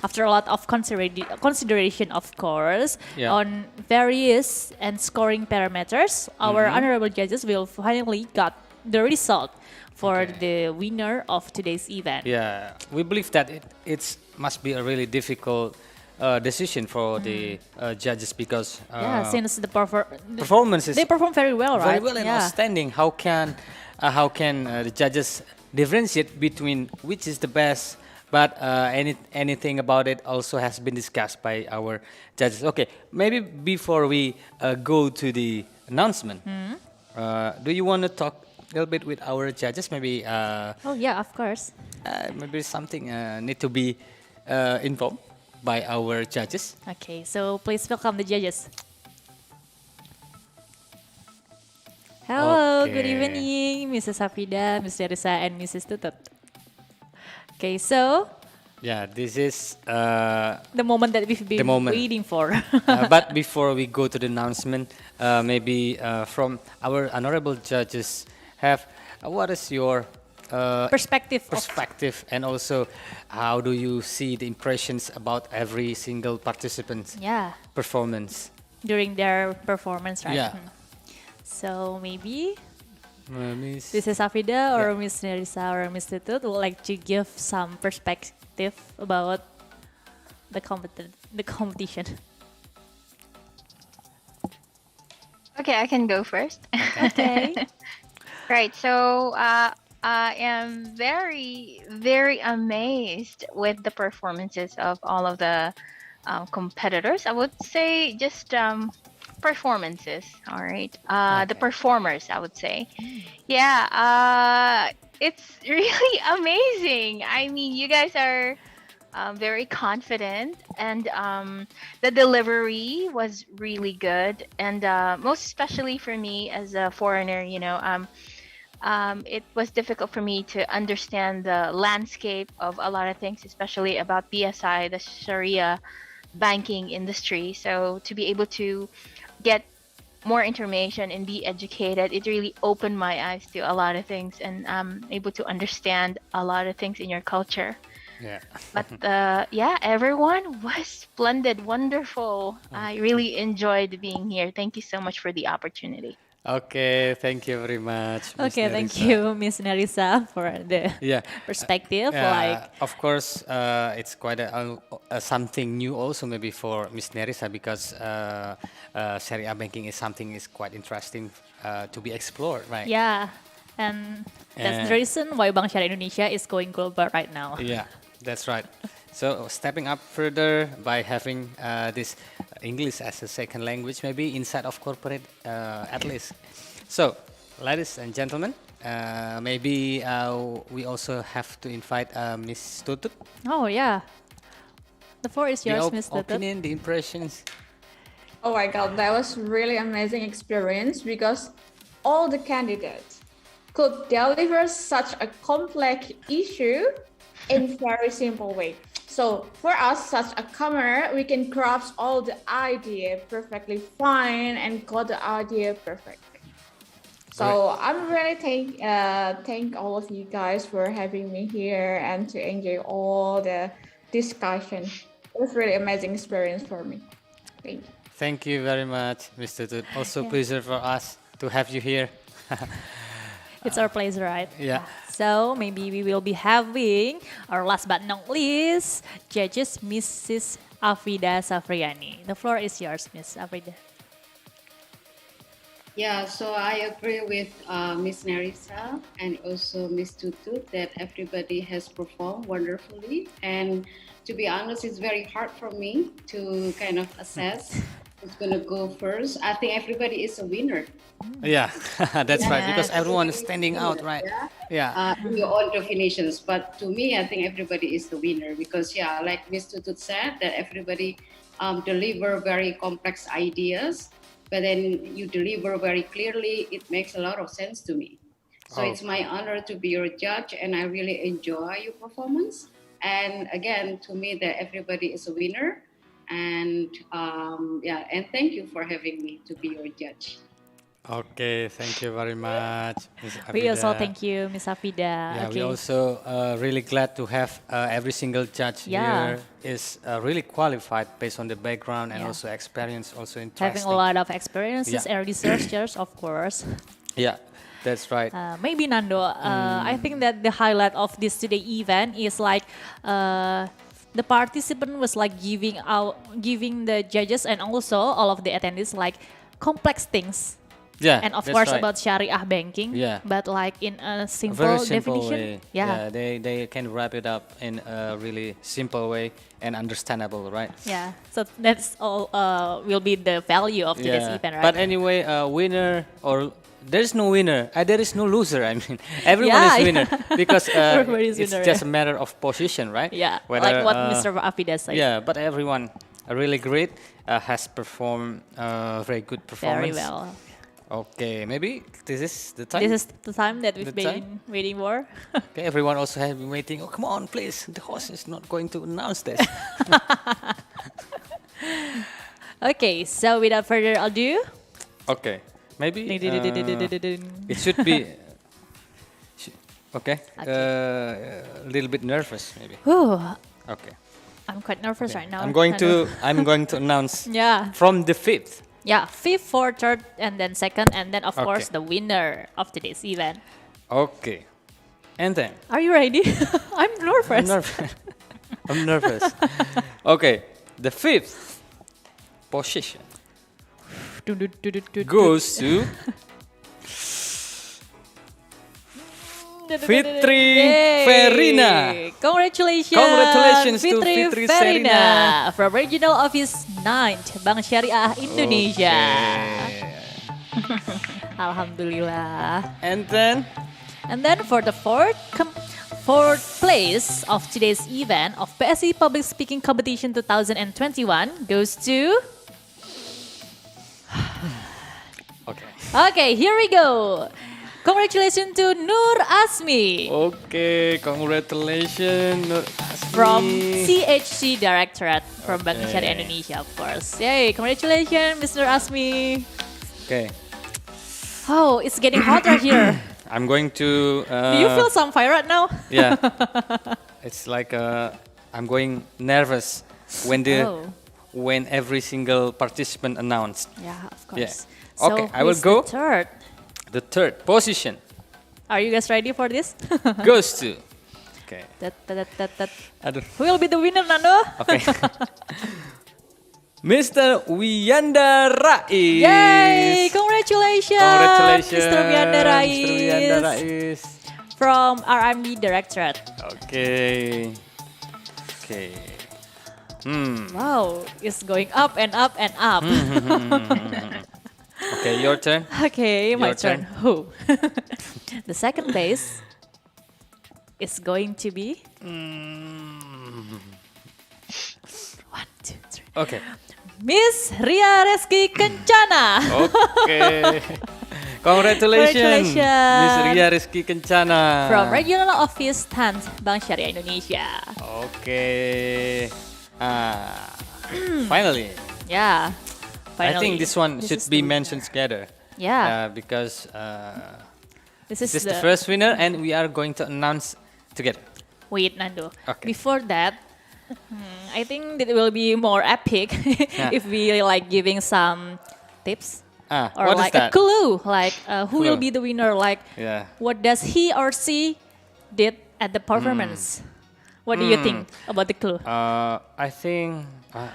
after a lot of consideration, of course, on various and scoring parameters, our honorable judges will finally got the result for the winner of today's event. Yeah, we believe that it must be a really difficult decision for the judges because since the performances they perform very well, right? Very well and outstanding. How can the judges differentiate between which is the best? But anything about it also has been discussed by our judges. Okay, maybe before we go to the announcement, do you want to talk a little bit with our judges? Maybe. Oh yeah, of course. Maybe something need to be informed by our judges. Okay, so please welcome the judges. Hello, good evening, Mrs. Hafida, Mr. Risa, and Mrs. Tutut. Okay, so yeah, this is the moment that we've been waiting for. But before we go to the announcement, maybe from our honorable judges, what is your perspective and also how do you see the impressions about every single participant's performance? during their performance, right? Yeah. So maybe Miss. this is Afida or Miss Nerissa or Miss Tutut would like to give some perspective about the competition. Okay, I can go first. Okay. Right. So I am very, very amazed with the performances of all of the competitors. I would say just performances. All right. The performers, I would say. Yeah. It's really amazing. I mean, you guys are very confident, and the delivery was really good. And most especially for me as a foreigner, it was difficult for me to understand the landscape of a lot of things, especially about BSI, the Sharia banking industry. So to be able to get more information and be educated, it really opened my eyes to a lot of things, and able to understand a lot of things in your culture. Yeah. But yeah, everyone was splendid, wonderful. I really enjoyed being here. Thank you so much for the opportunity. Okay, thank you very much, Miss Okay, thank Nerissa. you, Miss Nerissa, for the Yeah. perspective. Of course, it's quite something new also maybe for Miss Nerissa because Sharia banking is something is quite interesting to be explored, right? Yeah, and that's the reason why Bank Syariah Indonesia is going global right now. Yeah, that's right. So stepping up further by having this English as a second language, maybe inside of corporate at least. So, ladies and gentlemen, maybe we also have to invite Miss Tutut. Oh yeah, the floor is The yours, Miss Tutut. opinion, the impressions. Oh my God, that was really amazing experience because all the candidates could deliver such a complex issue in very simple way. So for us, such a comer, we can grasp all the idea perfectly fine and got the idea perfect. So I'm really thank all of you guys for having me here and to enjoy all the discussion. It was really amazing experience for me. Thank you. Thank you very much, Mr. Tut. Also, pleasure for us to have you here. It's our pleasure, right? Yeah. So maybe we will be having our last but not least judges, Mrs. Afida Safriani. The floor is yours, Miss Afida. Yeah, so I agree with Miss Nerissa and also Miss Tutut that everybody has performed wonderfully. And to be honest, it's very hard for me to kind of assess who's going to go first. I think everybody is a winner. Yeah, that's right, because everyone is standing out, right? Yeah. In your own definitions. But to me, I think everybody is the winner because, yeah, like Miss Tutut said, that everybody deliver very complex ideas, but then you deliver very clearly. It makes a lot of sense to me. So it's my honor to be your judge, and I really enjoy your performance. And again, to me, that everybody is a winner. And yeah, and thank you for having me to be your judge. Okay, thank you very much, Ms. Afida. We also thank you, Miss Afida. Yeah, Okay. we also really glad to have every single judge here is really qualified based on the background and also experience, also interesting. Having a lot of experiences and researchers, of course. Yeah, that's right. Maybe Nando, I think that the highlight of this today event is like the participant was like giving the judges and also all of the attendees like complex things. Yeah, and of that's course right. about Shariah banking. Yeah. But like in a Very simple simple definition. way. Yeah. They can wrap it up in a really simple way and understandable, right? Yeah. So that's all will be the value of today's event, right? But anyway, winner or there's no winner. There is no loser. I mean, everyone is winner because Everybody is it's winner, just a matter of position, right? Yeah. Whether, like what Mr. Afida said. Yeah, but everyone really great has performed very good performance. Very well. Okay, maybe this is the time. This is the time that we've The been time? waiting for. Okay, everyone also has been waiting. Oh, come on, please. The host is not going to announce this. Okay, so without further ado. Okay, maybe it should be. Okay, a little bit nervous maybe. Whew. Okay. I'm quite nervous right now. I'm going to announce Yeah. from the fifth Yeah, fifth, fourth, third, and then second, and then of Okay. course the winner of today's event. Okay. And then Are you ready? I'm nervous. I'm nervous. I'm nervous. Okay, the fifth position goes to Fitri Yay! Ferina. Congratulations. Congratulations to Fitri Fitri Ferina Serina. from Regional Office 9 Bank Syariah Indonesia. Alhamdulillah. And then for the fourth place of today's event of BSI Public Speaking Competition 2021 goes to. Okay, here we go. Congratulations to Nur Asmi Okay, congratulations Nur Asmi. from CHC Directorate from Bank Syariah Indonesia, of course. Yay, congratulations, Mr. Asmi. Okay, Oh, it's getting hotter here. I'm going to. Do you feel some fire right now? Yeah, it's like I'm going nervous when when every single participant announced. Yeah, of course. Yeah. So Okay, I will who's go. the third. The third position Are you guys ready for this? goes to. Okay. Aduh. Who will be the winner, Nando? Okay. Mr. Wiyanda Rais. Yay! Congratulations, Congratulations, Mr. Wiyanda Rais, Mr. Wiyanda Rais. from RMD Directorate. Okay. Okay. Wow, it's going up and up and up. Okay, your turn. Okay, my Your turn. Who? The second place is going to be. 1, 2, 3. Okay. Miss Ria Reski Kencana. Okay. Congratulations, Congratulations. Miss Ria Rizky Kencana. From Regional Office 10 Bank Syariah Indonesia. Okay. Finally. Yeah. Finally. I think this one should be mentioned together. Yeah. Because This this is is the first winner, and we are going to announce together. Wait, Nando. Okay. Before that, I think it will be more epic if we like giving some tips or what is like a that? clue, like who will Clue. be the winner, like Yeah. what does he or she did at the performance. What do you think about the clue? I think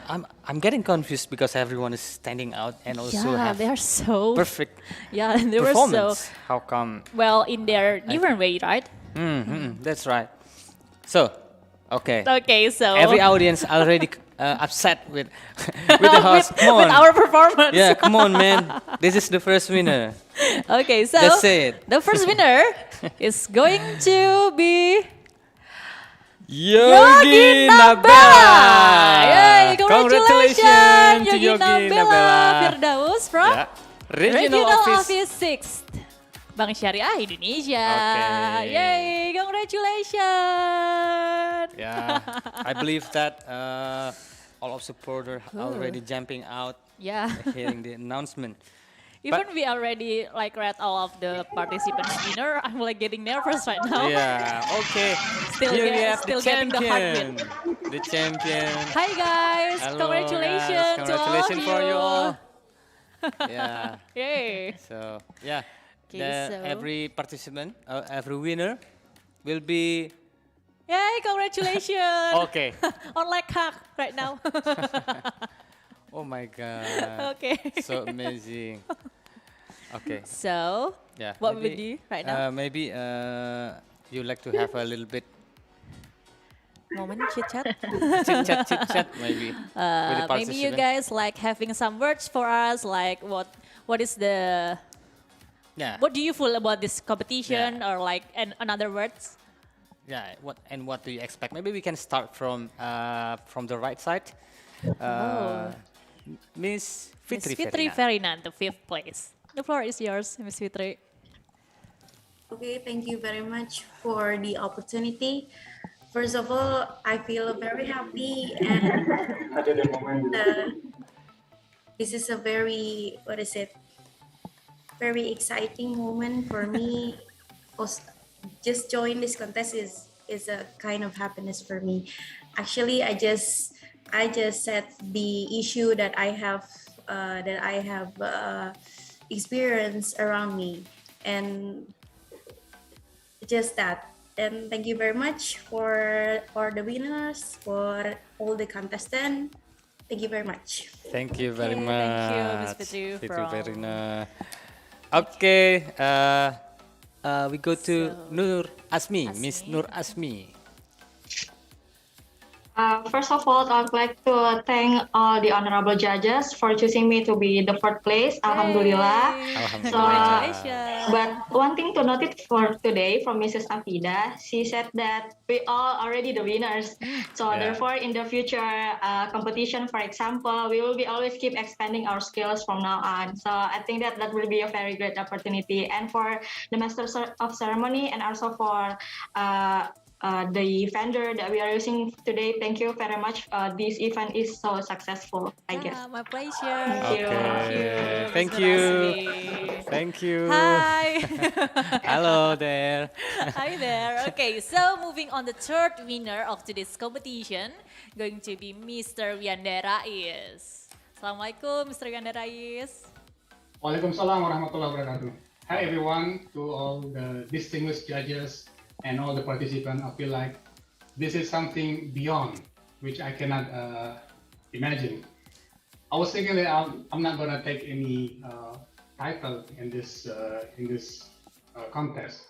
I'm getting confused because everyone is standing out and also Yeah, have they are so perfect Yeah, they were performance. so How come? well in their different way, right? That's right. So, okay. Okay, so Every audience already upset with with the host. Come on. with our performance. Yeah, come on, man. This is the first winner. Okay, so Just say it. the first winner is going to be Yogi Nabella. Nabella. Yay, congratulations, to Yogi Nabella Firdaus from Yeah. Regional Office. 6 Bank Syariah Indonesia. Okay. Yay, congratulations. Yeah, I believe that all of supporters already jumping out. Yeah. Hearing the announcement. Even we already like read all of the participants winner, I'm like getting nervous right now. Yeah. Okay. Still Here we get- have still the getting the champion. heartbeat. The champion. Hi guys, Hello, congratulations guys. to all of Congratulations for you all. Yeah. Yay. So yeah, Okay, so- every participant, every winner, will be. Yay, congratulations. Okay. On like hack right now. Oh my God. Okay. So amazing. Okay. So, Yeah. what will we maybe, do right now? Maybe you like to have a little bit Moment chit chat. chit chat maybe. with the Maybe you participant. guys like having some words for us, like what is the Yeah. what do you feel about this competition, or like another words? Yeah. What do you expect? Maybe we can start from the right side. Miss Miss Fitri Fitri Ferdinand. Ferdinand, the 5th place. The floor is yours, Miss Fitri. Okay, thank you very much for the opportunity. First of all, I feel very happy and this is a very, very exciting moment for me. Just join this contest is a kind of happiness for me. Actually, I just set the issue that I have that I have experienced around me, and just that. And thank you very much for the winners, for all the contestants. Thank you very much. Thank you very Okay, much. thank you, Miss Pitu Pitu from- Verina. Okay, we go to Nur Asmi, Miss Nur Asmi. First of all, I'd like to thank all the honorable judges for choosing me to be the fourth place. Alhamdulillah. So, Congratulations. but one thing to note for today from Mrs. Afida, she said that we all already the winners. So Yeah. therefore, in the future competition, for example, we will be always keep expanding our skills from now on. So I think that that will be a very great opportunity. And for the master of ceremony, and also for the vendor that we are using today, thank you very much. This event is so successful, I guess. My pleasure. Thank you. Okay, thank Miss Nur you. Asmi. Thank you. Hi. Hello there. Hi there. Okay, so moving on, the third winner of today's competition going to be Mr. Wianda Rais. Assalamualaikum, Mr. Wianda Rais. Waalaikumsalam warahmatullahi wabarakatuh. Hi everyone, to all the distinguished judges and all the participants. I feel like this is something beyond which I cannot imagine. I was thinking that I'm not gonna take any title in this contest,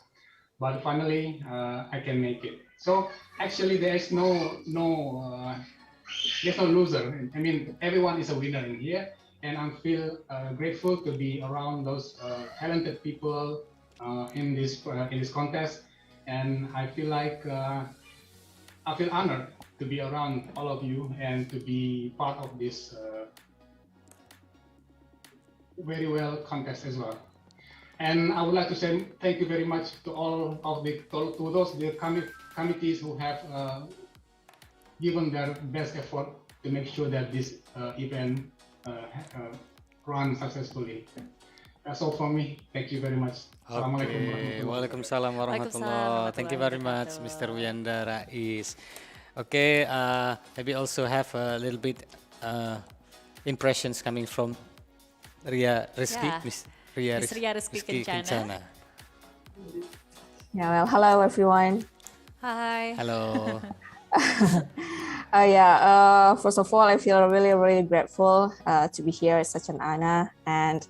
but finally I can make it. So actually there's no loser. I mean, everyone is a winner in here, and I feel grateful to be around those talented people in this contest, and I feel like I feel honored to be around all of you and to be part of this very well contest as well. And I would like to say thank you very much to all of the committees who have given their best effort to make sure that this event runs successfully. That's all from me. Thank you very much. Assalamualaikum Okay, warahmatullahi Waalaikumsalam warahmatullah. Thank you very much, Mr. Wianda Rais. Okay, maybe also have a little bit impressions coming from Ria Rizky, Yeah. Miss Ria Miss Ria Rizky Kencana. Yeah, well, hello everyone. Hi. Hello. First of all, I feel really, really grateful to be here. It's such an honor, and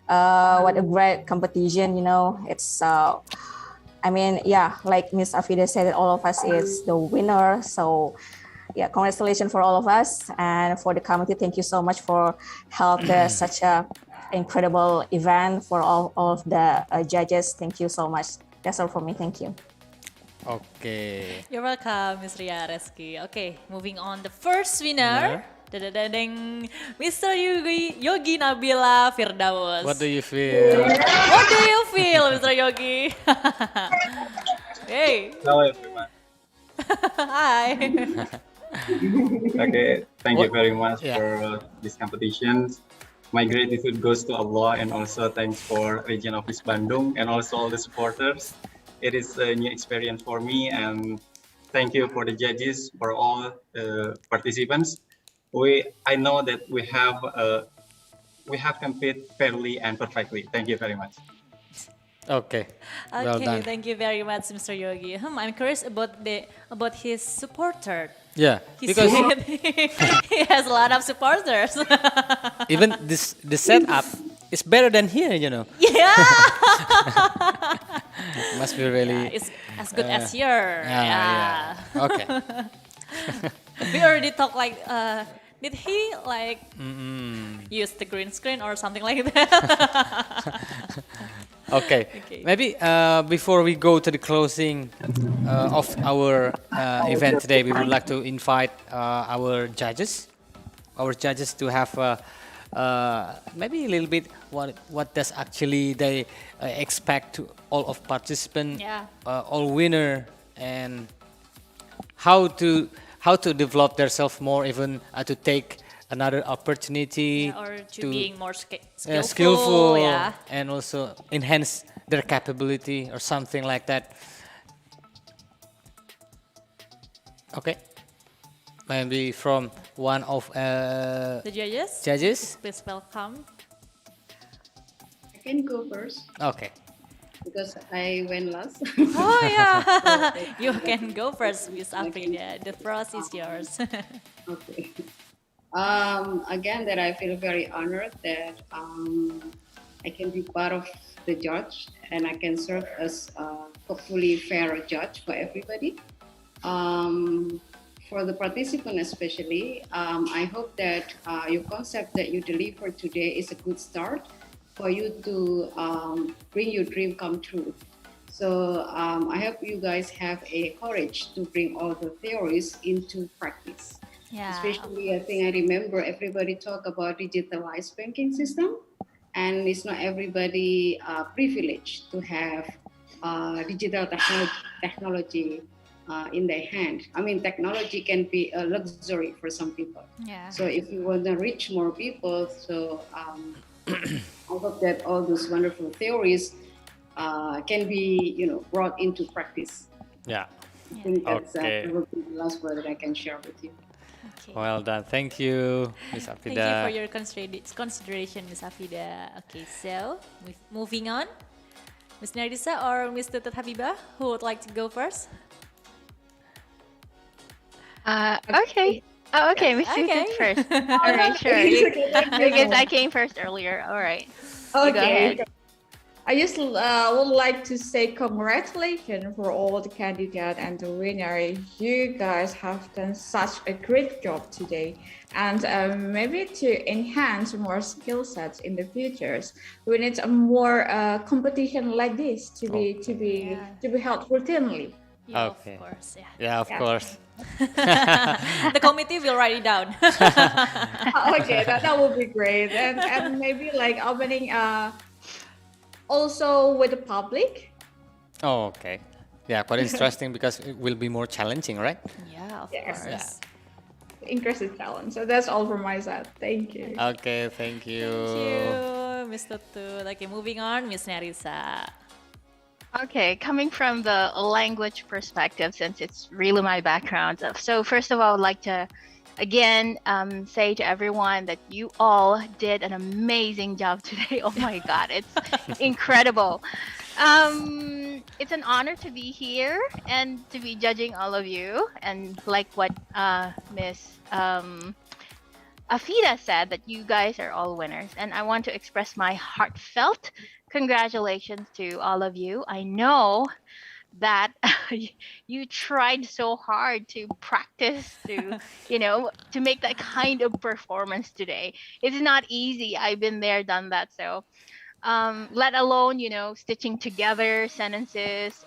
what a great competition, you know. It's, like Miss Afida said, all of us is the winner. So, yeah, congratulations for all of us, and for the committee, thank you so much for help such a incredible event. For all of the judges, thank you so much. That's all for me. Thank you. Okay. You're welcome, Miss Ria Rizky. Okay, moving on, the first winner. Dadadadeng, Mr. Yogi Nabila Firdaus. What do you feel? What do you feel, Mr. Yogi? Hey. Hello everyone. Hi. Okay, thank you very much for this competition. My gratitude goes to Allah, and also thanks for Region Office Bandung and also all the supporters. It is a new experience for me, and thank you for the judges, for all the participants. I know that we have competed fairly and perfectly. Thank you very much. Okay. Well Okay, done. thank you very much, Mr. Yogi. I'm curious about his supporter. Yeah, He because said he has a lot of supporters. even the setup is better than here, you know. Yeah. Must be really. It's as good as here. Yeah. Okay. We already talked like, did he like Mm-mm. use the green screen or something like that? Okay. Maybe before we go to the closing of our event today, we would like to invite our judges to have maybe a little bit what does actually they expect to all of participants, all winner, and how to develop themselves more, even to take another opportunity, or to being more skillful, skillful, yeah. and also enhance their capability or something like that. Okay. maybe from one of The judges. judges. Please welcome. I can go first Okay. because I went last. Oh yeah, you can go first, Miss Afrida. The first is yours. Okay. Again, that I feel very honored that I can be part of the judge and I can serve as a hopefully fair judge for everybody. For the participant especially, I hope that your concept that you deliver today is a good start for you to bring your dream come true. So I hope you guys have a courage to bring all the theories into practice. Yeah. Especially, I think I remember everybody talk about digitalized banking system, and it's not everybody privileged to have digital technology in their hand. I mean, technology can be a luxury for some people. Yeah. So if you want to reach more people, so I hope that all those wonderful theories can be, brought into practice. Yeah. I think that's Okay. probably the last word that I can share with you. Well done. Thank you, Miss Thank you Afrida. for your consideration, Miss Afrida. Okay, so moving on. Miss Narisa or Miss Tutut Habibah, who would like to go first? Okay. Oh, okay, Miss Okay. Tutut first. All right, sure. Because I came first earlier. All right. You go ahead. I just would like to say congratulations for all the candidates and the winner. You guys have done such a great job today, and maybe to enhance more skill sets in the futures, we need a more competition like this to be held routinely. Yeah, Okay. of course. Yeah. Yeah, of course. The committee will write it down. Okay, that would be great, and maybe like opening also with the public. Oh, okay. Yeah, quite interesting because it will be more challenging, right? Yeah, of Yes. course. Increase the challenge. So that's all from my side. Thank you. Okay, thank you. Thank you, Miss Tutut. Okay, moving on, Miss Narisa. Okay, coming from the language perspective, since it's really my background. So first of all, I would like to again say to everyone that you all did an amazing job today. Oh my God, it's incredible. It's an honor to be here and to be judging all of you. And like what Miss Afida said, that you guys are all winners. And I want to express my heartfelt congratulations to all of you. I know that you tried so hard to practice to to make that kind of performance today. It's not easy. I've been there, done that. So let alone stitching together sentences,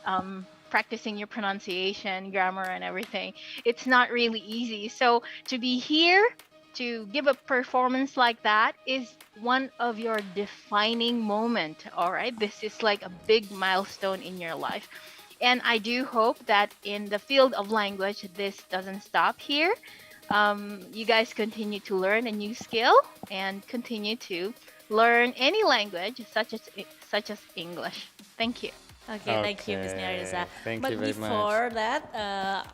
practicing your pronunciation, grammar, and everything. It's not really easy. So to be here to give a performance like that is one of your defining moment. All right, this is like a big milestone in your life. And I do hope that in the field of language, this doesn't stop here. You guys continue to learn a new skill and continue to learn any language, such as English. Thank you. Okay, thank you, Miss Okay, Narisa. thank But you very before that,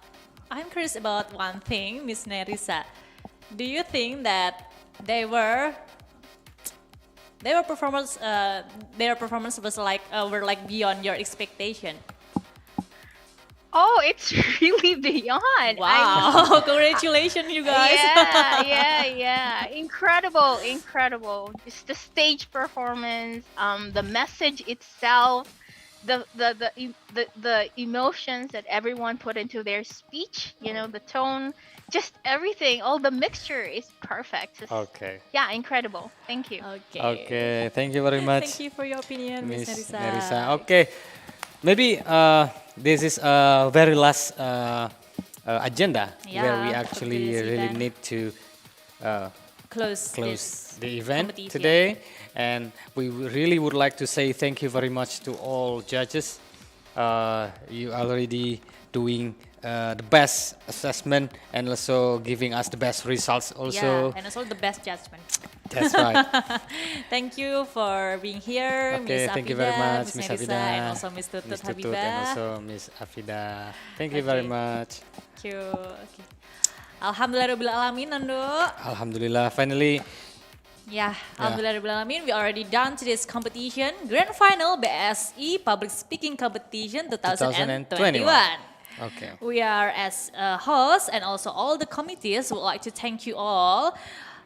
I'm curious about one thing, Miss Narisa. Do you think that their performance was were like beyond your expectation? Oh, it's really beyond. Wow! Congratulations, you guys. Yeah. Incredible. Just the stage performance, the message itself, the emotions that everyone put into their speech. The tone, just everything. All the mixture is perfect. Okay. Yeah, incredible. Thank you. Okay, thank you very much. Thank you for your opinion, Miss Narisa. Narisa. Okay, maybe this is a very last agenda where we Yeah, for actually today's really event. need to Close the event competition. today, and we really would like to say thank you very much to all judges. You already doing the best assessment and also giving us the best results also. Yeah, and also the best judgment. That's right. Thank you for being here, Okay, Miss thank you very Afida, much, Miss Miss Narisa, Afida, and also Miss Tutut Miss Tutut, Habibah. and also Miss Afida. Thank you very Okay. much. Thank you. Okay. Alhamdulillahirobbilalamin, Nando. Alhamdulillah, finally. Yeah, Alhamdulillahirobbilalamin. We already done today's competition, grand final BSI Public Speaking Competition 2021. Okay. We are as a host and also all the committees would like to thank you all.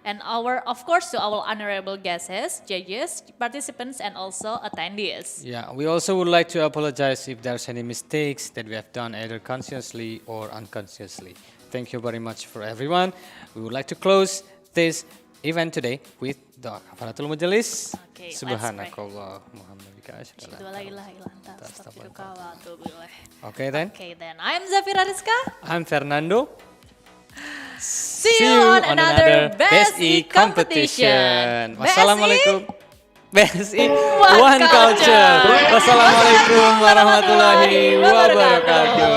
And of course, to our honorable guests, judges, participants, and also attendees. Yeah, we also would like to apologize if there's any mistakes that we have done either consciously or unconsciously. Thank you very much for everyone. We would like to close this event today with doa kafaratul majelis. Okay, Subhanakallah Muhammadika Asyhadu an la ilaha illa anta astaghfiruka wa atubu ilaik. Okay then. Okay then. I'm Zafira Rizka. I'm Fernando. See you on another BSI competition. Wassalamualaikum. BSI One Culture. Wassalamualaikum warahmatullahi wabarakatuh.